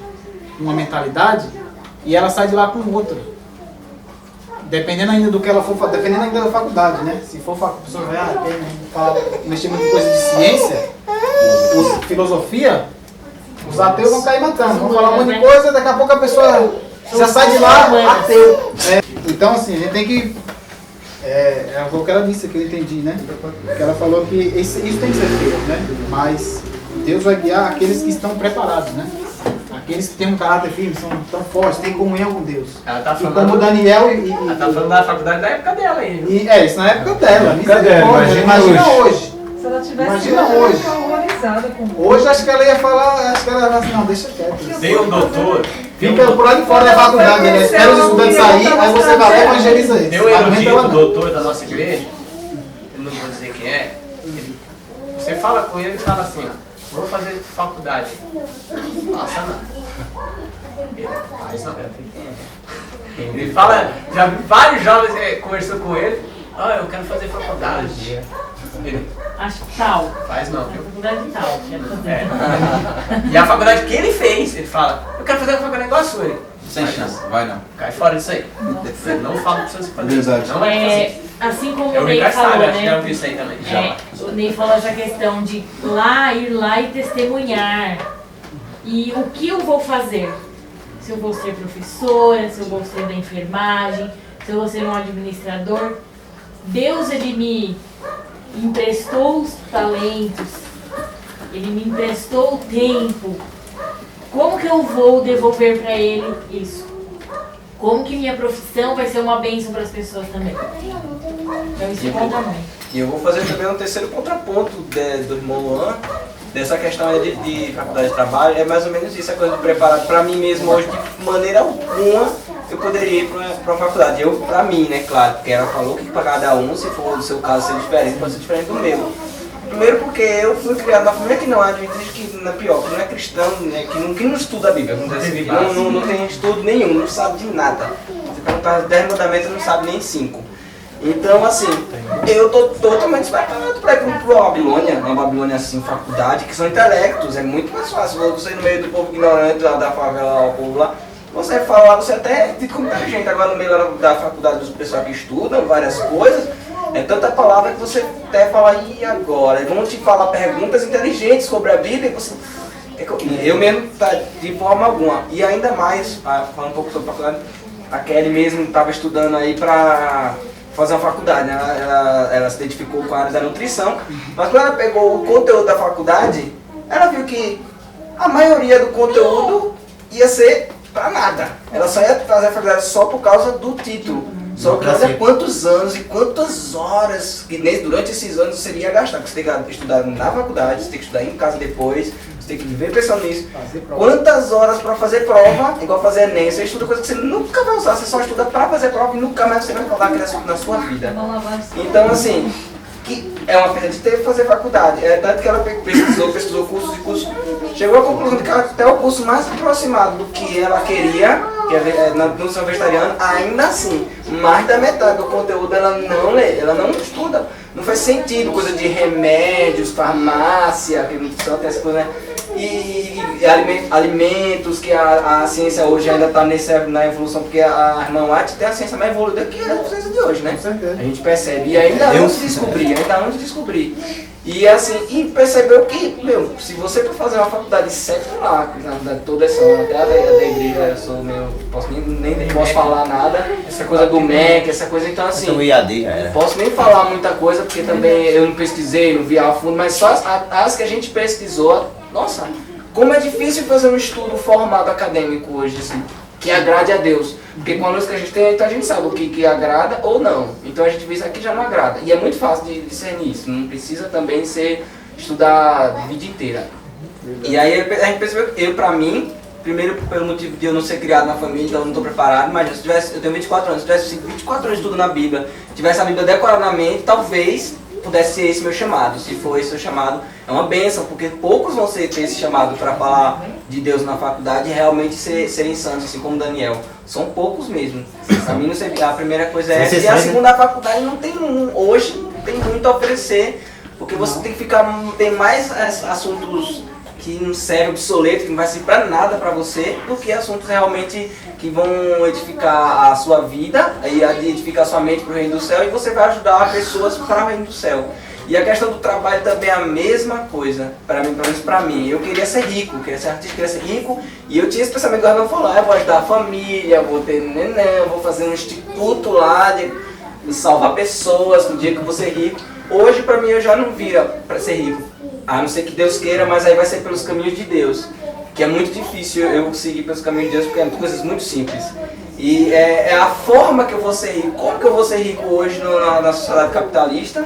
com uma mentalidade e ela sai de lá com outra. Dependendo ainda do que ela for, dependendo ainda da faculdade, né? Se for a pessoa vai mexer muito em coisa de ciência, filosofia, os ateus vão cair matando. Vão falar um monte de coisa, daqui a pouco a pessoa já sai de lá ateu. Então assim, a gente tem que... foi o que ela disse, que eu entendi, né? Que ela falou que isso tem que ser feito, né? Mas Deus vai guiar aqueles que estão preparados, né? Aqueles que têm um caráter firme, são tão fortes, têm comunhão com Deus. Ela tá falando, e como Daniel ela tá falando da faculdade da época dela aí. Isso na época dela. Imagina hoje. Se ela tivesse Imagina hoje. horrorizada com Hoje acho que ela ia falar, acho que ela ia falar assim, não, deixa quieto. Tem um doutor. Fica por lá de fora da faculdade, né? Espera os estudantes sair, aí você vai lá e evangeliza eles. Tem um erudito doutor da nossa igreja, eu não vou dizer quem é, você fala com ele e fala assim, vou fazer faculdade. Passa não. Ele faz não. Ele fala, já vários jovens conversou com ele, eu quero fazer faculdade. Ele, acho que tal. Faz não, viu? Faculdade tal. E a faculdade que ele fez, ele fala, eu quero fazer uma faculdade igual a sua. Ele, sem chance, vai não. Cai fora disso aí. Não fala pra você fazer. Verdade. Não é assim como o Ney falou, né? Já ouvi isso aí também. O Ney falou essa questão de ir lá e testemunhar. E o que eu vou fazer? Se eu vou ser professora, se eu vou ser da enfermagem, se eu vou ser um administrador. Deus, Ele me emprestou os talentos, Ele me emprestou o tempo. Como que eu vou devolver para Ele isso? Como que minha profissão vai ser uma bênção para as pessoas também? Então isso conta muito. E eu vou fazer também um terceiro contraponto do irmão Luan, dessa questão aí de faculdade de trabalho. É mais ou menos isso, a coisa de preparar para mim mesmo hoje, de maneira alguma eu poderia ir para uma faculdade. Eu, para mim, né, claro, porque ela falou que para cada um, se for do seu caso ser diferente, pode ser diferente do meu. Primeiro porque eu fui criado na família que não é adventista, que não é pior, que não é cristão, né, que não estuda a Bíblia, não tem estudo nenhum, não sabe de nada. Você perguntar 10 mandamentos, não sabe nem 5. Então, assim, eu tô totalmente despreparado para ir para uma Babilônia assim, faculdade, que são intelectos, é muito mais fácil você ir no meio do povo ignorante lá da favela, o povo lá, você fala, você até fica com muita gente, agora no meio da faculdade dos pessoal que estudam várias coisas, é tanta palavra que você até fala, e agora? E vão te falar perguntas inteligentes sobre a Bíblia, e você... Eu mesmo, de forma alguma. E ainda mais, falando um pouco sobre a faculdade, a Kelly mesmo estava estudando aí para fazer uma faculdade, né? Ela se identificou com a área da nutrição, mas quando ela pegou o conteúdo da faculdade, ela viu que a maioria do conteúdo ia ser para nada. Ela só ia fazer a faculdade só por causa do título. Só que olha quantos anos e quantas horas que durante esses anos você iria gastar. Porque você tem que estudar na faculdade, você tem que estudar em casa depois, você tem que viver pensando nisso. Quantas horas para fazer prova, igual fazer Enem, você estuda coisa que você nunca vai usar, você só estuda para fazer prova e nunca mais você vai falar aquele assunto na sua vida. Então assim, que é uma pena de ter que fazer faculdade. Tanto que ela pesquisou cursos e cursos, chegou à conclusão de que até o curso mais aproximado do que ela queria, que é na nutrição vegetariana, ainda assim, mais da metade do conteúdo ela não lê, ela não estuda. Não faz sentido, coisa de remédios, farmácia, que nutrição tem essa coisa, né? E alimentos, que a ciência hoje ainda está na evolução, porque a irmã White tem a ciência mais evoluída que a ciência de hoje, né? A gente percebe, e ainda antes de descobrir. E assim, e percebeu que, se você for fazer uma faculdade secular, na verdade toda essa, até a da igreja, eu sou nem posso falar nada, essa coisa do MEC, essa coisa, então assim, posso nem falar muita coisa, porque também eu não pesquisei, não vi a fundo, mas só as que a gente pesquisou, nossa, como é difícil fazer um estudo formado acadêmico hoje, assim, que agrade a Deus. Porque com a luz que a gente tem, então a gente sabe o que agrada ou não. Então a gente vê isso aqui já não agrada. E é muito fácil de discernir isso. Não precisa também estudar a vida inteira. E aí a gente percebeu que pra mim, primeiro pelo motivo de eu não ser criado na família, então eu não estou preparado, mas eu tenho 24 anos, se eu tivesse 24 anos de estudo na Bíblia, tivesse a Bíblia decorada na mente, talvez pudesse ser esse meu chamado. Se for esse o chamado, é uma bênção, porque poucos vão ter esse chamado para falar de Deus na faculdade e realmente serem santos, assim como Daniel. São poucos mesmo. Pra mim, não sei, a primeira coisa é essa. E a segunda, a faculdade não tem hoje não tem muito a oferecer, porque você tem que tem mais assuntos que não serve obsoleto, que não vai servir pra nada pra você, do que assuntos realmente que vão edificar a sua vida e edificar a sua mente pro reino do céu, e você vai ajudar pessoas para o reino do céu. E a questão do trabalho também é a mesma coisa, para mim, pelo menos para mim. Eu queria ser rico, queria ser artista, queria ser rico, e eu tinha esse pensamento que eu falou, eu vou ajudar a família, eu vou ter neném, eu vou fazer um instituto lá de salvar pessoas no dia que eu vou ser rico. Hoje, para mim, eu já não vira para ser rico, a não ser que Deus queira, mas aí vai ser pelos caminhos de Deus, que é muito difícil eu seguir pelos caminhos de Deus, porque é coisas muito simples. E é a forma que eu vou ser rico. Como que eu vou ser rico hoje na sociedade capitalista,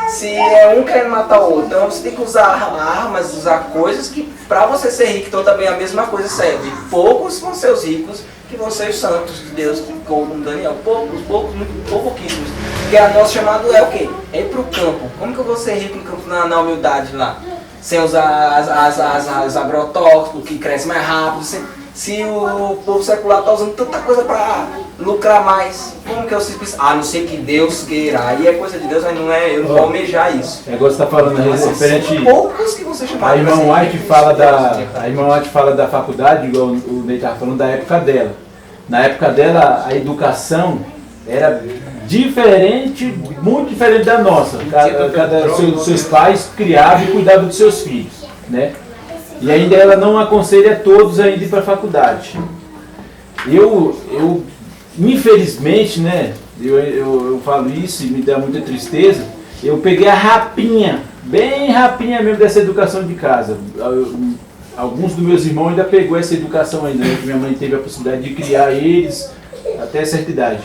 se é um querendo matar o outro? Então você tem que usar armas, usar coisas que para você ser rico, então também a mesma coisa serve. Poucos vão ser os ricos, que vão ser os santos de Deus, como Daniel. Poucos, muito pouquíssimos. Porque o nosso chamado é o quê? É ir pro campo. Como que eu vou ser rico no campo, na humildade lá? Sem usar as agrotóxicos que crescem mais rápido. Se o povo secular está usando tanta coisa para lucrar mais, como que eu sei isso? A não ser que Deus queira. Aí é coisa de Deus, mas não é, eu não vou almejar isso. É igual você está falando, referente. Poucos que você chama. A irmã White fala da faculdade, igual o Ney estava falando, da época dela. Na época dela, a educação era diferente, muito diferente da nossa. Seus pais criavam e cuidavam dos seus filhos, né? E ainda ela não aconselha todos a ir para a faculdade. Eu infelizmente, né, eu falo isso e me dá muita tristeza, eu peguei a rapinha, bem rapinha mesmo dessa educação de casa. Alguns dos meus irmãos ainda pegou essa educação ainda, né, que minha mãe teve a possibilidade de criar eles até certa idade.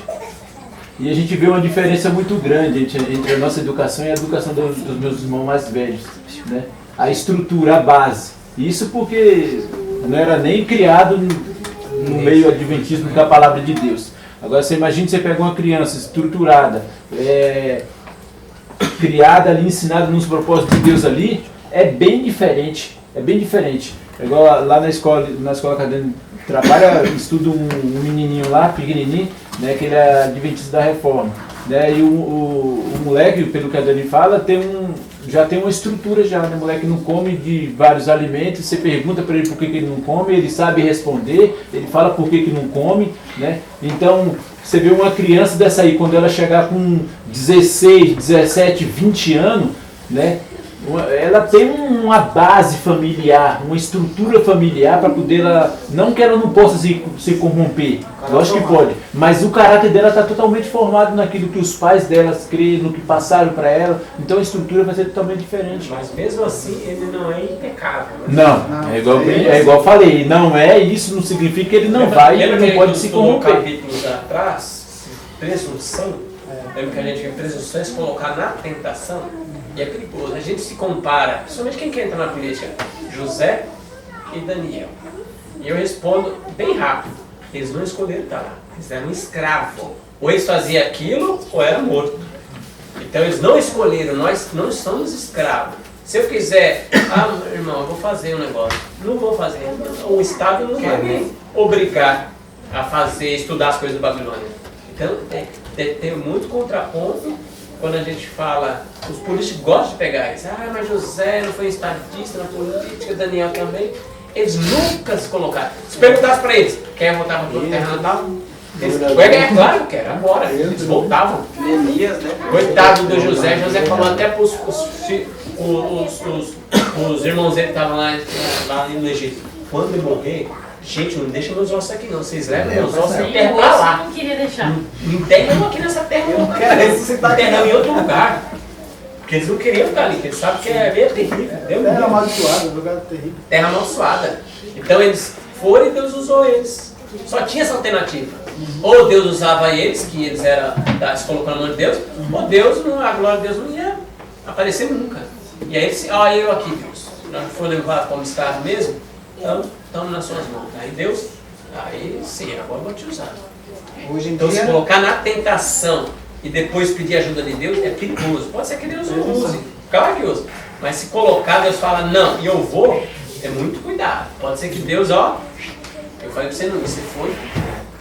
E a gente vê uma diferença muito grande entre a nossa educação e a educação dos meus irmãos mais velhos, né? A estrutura, a base. Isso porque não era nem criado no meio adventismo da palavra de Deus. Agora você imagina, você pega uma criança estruturada, criada ali, ensinada nos propósitos de Deus ali, é bem diferente. É bem diferente. É igual lá na escola que a Dani trabalha, estuda um menininho lá, pequenininho, né, que ele é adventista da Reforma. Né, e o moleque, pelo que a Dani fala, já tem uma estrutura já, né? O moleque não come de vários alimentos, você pergunta para ele por que ele não come, ele sabe responder, ele fala por que não come, né? Então, você vê uma criança dessa aí, quando ela chegar com 16, 17, 20 anos, né? Ela tem uma base familiar, uma estrutura familiar para poder não que ela não possa se corromper, lógico que pode, mas o caráter dela está totalmente formado naquilo que os pais delas creem, no que passaram para ela, então a estrutura vai ser totalmente diferente. Mas mesmo assim ele não é impecável. Não, é igual eu falei, não é, isso não significa que ele não vai, ele não pode se corromper. Capítulos atrás, presunção, lembra que a gente vê presunções colocar na tentação? E é perigoso, a gente se compara, principalmente quem quer entrar na política, José e Daniel. E eu respondo bem rápido, eles não escolheram estar lá, eles eram escravos. Ou eles faziam aquilo, ou era morto. Então eles não escolheram, nós não somos escravos. Se eu quiser, irmão, eu vou fazer um negócio, não vou fazer, o Estado não vai me obrigar a estudar as coisas da Babilônia. Então tem muito contraponto. Quando a gente fala, os políticos gostam de pegar isso. Mas José não foi estadista na política, Daniel também. Eles nunca se colocaram. Se perguntasse para eles, quer voltar para a terra natal? Eles, claro que quero, agora. Eles voltavam. Elias, né? Coitado do José. José falou até para os irmãos dele que estavam lá no Egito. Quando ele morrer, gente, não deixa meus ossos aqui não. Vocês levam meus ossos e enterram pra lá. Não queria deixar. Não enterram aqui nessa terra. Eu não quero ressuscitar. Enterram em outro lugar. Porque eles não queriam ficar ali, porque eles sabem que é meio terrível. Terra amaldiçoada, lugar terrível. Terra amaldiçoada. Então eles foram e Deus usou eles. Só tinha essa alternativa. Ou Deus usava eles, que eles eram, se colocando na mão de Deus, ou Deus, a glória de Deus não ia aparecer nunca. E aí eles, eu aqui, Deus. Nós foi levar como escravo mesmo, então estamos nas suas mãos. Aí Deus, aí sim, agora eu vou te usar. Hoje em Então dia, se colocar na tentação e depois pedir ajuda de Deus é perigoso. Pode ser que Deus use, claro que use. Mas se colocar, Deus fala, não, e eu vou, é muito cuidado. Pode ser que Deus, eu falei pra você não ir, você foi.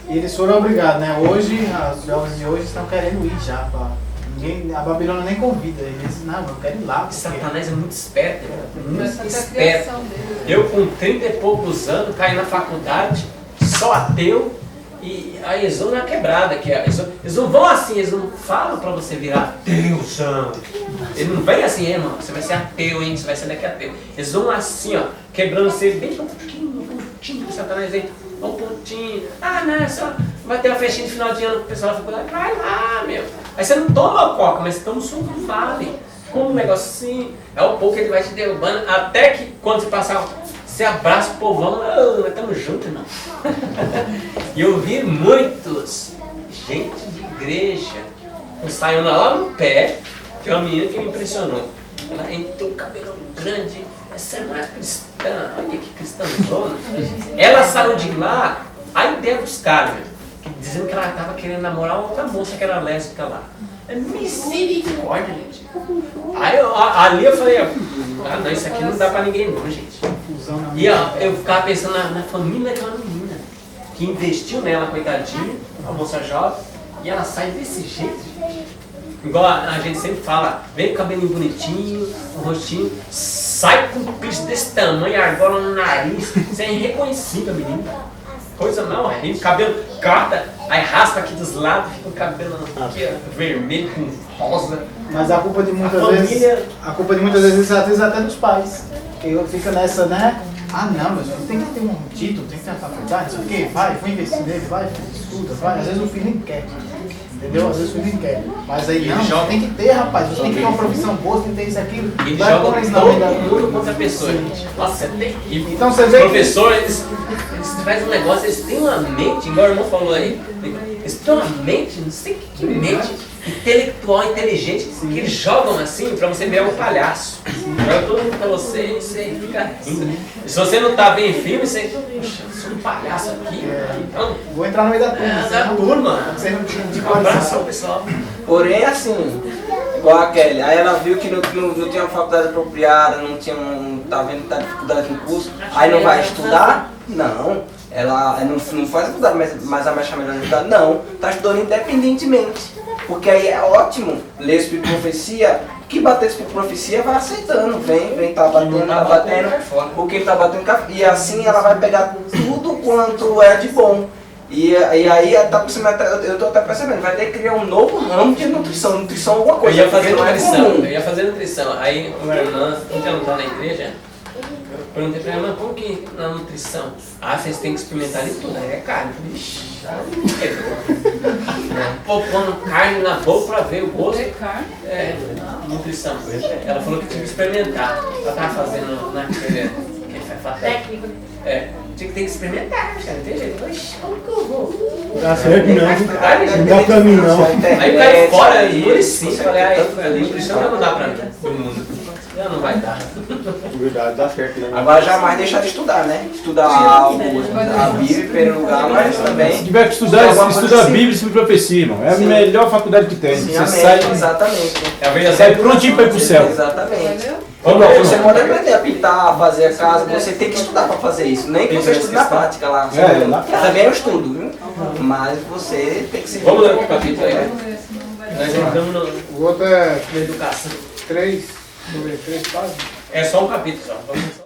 E eles foram obrigados, né? Hoje, os jovens de hoje estão querendo ir já. A Babilônia nem convida. Eles não quero ir lá. Satanás é muito esperto, muito Essa é a esperto. criação dele. Eu com 30 e poucos anos, caí na faculdade, só ateu, e aí eles vão na quebrada. Eles não vão assim, eles não falam pra você virar ateuzão. Eles não vêm assim, irmão, você vai ser ateu, hein? Você vai ser daqui ateu. Eles vão assim, ó, quebrando você bem pontinho, que Satanás vem. Um pontinho. Não, só vai ter uma festinha de final de ano com o pessoal da faculdade. Vai lá, meu. Aí você não toma coca, mas você toma um suco do vale. Com um negócio assim. É o pouco que ele vai te derrubando. Até que quando você passar, você abraça o povão. Nós estamos juntos, irmão. E eu vi muitos, gente de igreja, saindo lá no pé. Tem uma menina que me impressionou. Ela tem um cabelão grande. Essa não é cristã, olha que cristãzona. Ela saiu de lá, a ideia dos caras, dizendo que ela estava querendo namorar outra moça que era lésbica lá. É misericórdia, gente. Aí ali eu falei, não, isso aqui não dá pra ninguém não, gente. E eu ficava pensando na família daquela menina, que investiu nela, coitadinha, a moça jovem, e ela sai desse jeito, gente. Igual a gente sempre fala, vem com o cabelinho bonitinho, o rostinho, sai com um piso desse tamanho, agora no nariz, você é irreconhecível, menino. Coisa mal horrível, cabelo corta, aí raspa aqui dos lados, fica o cabelo aqui, vermelho com rosa. Mas a culpa de muitas vezes até dos pais. Porque fica nessa, né? Não, mas tem que ter um título, tem que ter uma faculdade, não sei o quê, vai, vou investir nele, vai, estuda, vai. Às vezes o filho nem quer. Entendeu? Às vezes o filho nem quer. Mas aí não, tem que ter, rapaz. Você tem que ter uma profissão boa, tem que ter isso, aquilo. Ele joga todo mundo contra a pessoa, gente. Nossa, é terrível. Então você vê. Os professores, eles fazem um negócio, eles têm uma mente, igual o irmão falou aí, eles têm uma mente, não sei que mente, intelectual, inteligente, que eles jogam assim pra você ver um palhaço. Joga todo mundo pra você e você fica rindo. E se você não tá bem firme, você, puxa, eu sou um palhaço aqui. Então, vou entrar no meio da turma. Da turma. Você não tinha de abraço ao pessoal. Porém, assim, igual a Kelly, aí ela viu que não tinha uma faculdade apropriada, não tá vendo que tá dificuldade no curso, aí não vai estudar? Não. Ela não faz faculdade, mas a mais melhor de estudar? Não. Tá estudando independentemente. Porque aí é ótimo ler Espírito de Profecia, que bater Espírito de Profecia vai aceitando, vem, tá batendo, porque ele tá batendo café. E assim ela vai pegar tudo quanto é de bom. E aí eu tô até percebendo, vai ter que criar um novo ramo de nutrição alguma coisa. Eu ia fazer nutrição, aí uma irmã, que já não tá na igreja, eu perguntei pra ela, como que na nutrição? Vocês têm que experimentar de tudo, aí é carne. Ixi, pondo carne na boca pra ver o gosto. Nutrição. Ela falou que tinha que experimentar. Ela tava fazendo naquele técnico. Tinha que ter que experimentar, cara, não tem jeito. Ixi, como que eu vou? Dá certo não dá pra mim não. Aí o cara fora, endurecia, falei, nutrição não dá pra mim, do mundo. Não vai dar. Verdade, dá certo, né? Agora jamais deixar de estudar, né? Estudar a Bíblia em primeiro lugar, mas também. Se tiver que estudar a Bíblia e Espírito de Profecia, irmão. É a melhor faculdade que tem. Sim, você sai, exatamente. Prontinho para ir pro céu. Exatamente. Você pode aprender a pintar, a fazer a casa, você tem que estudar para fazer isso. Nem que você estude na prática lá. Também é um estudo, viu? Mas você tem que se. Vamos ler o capítulo aí. Nós entramos no. O outro é educação. 3 páginas. É só um capítulo só.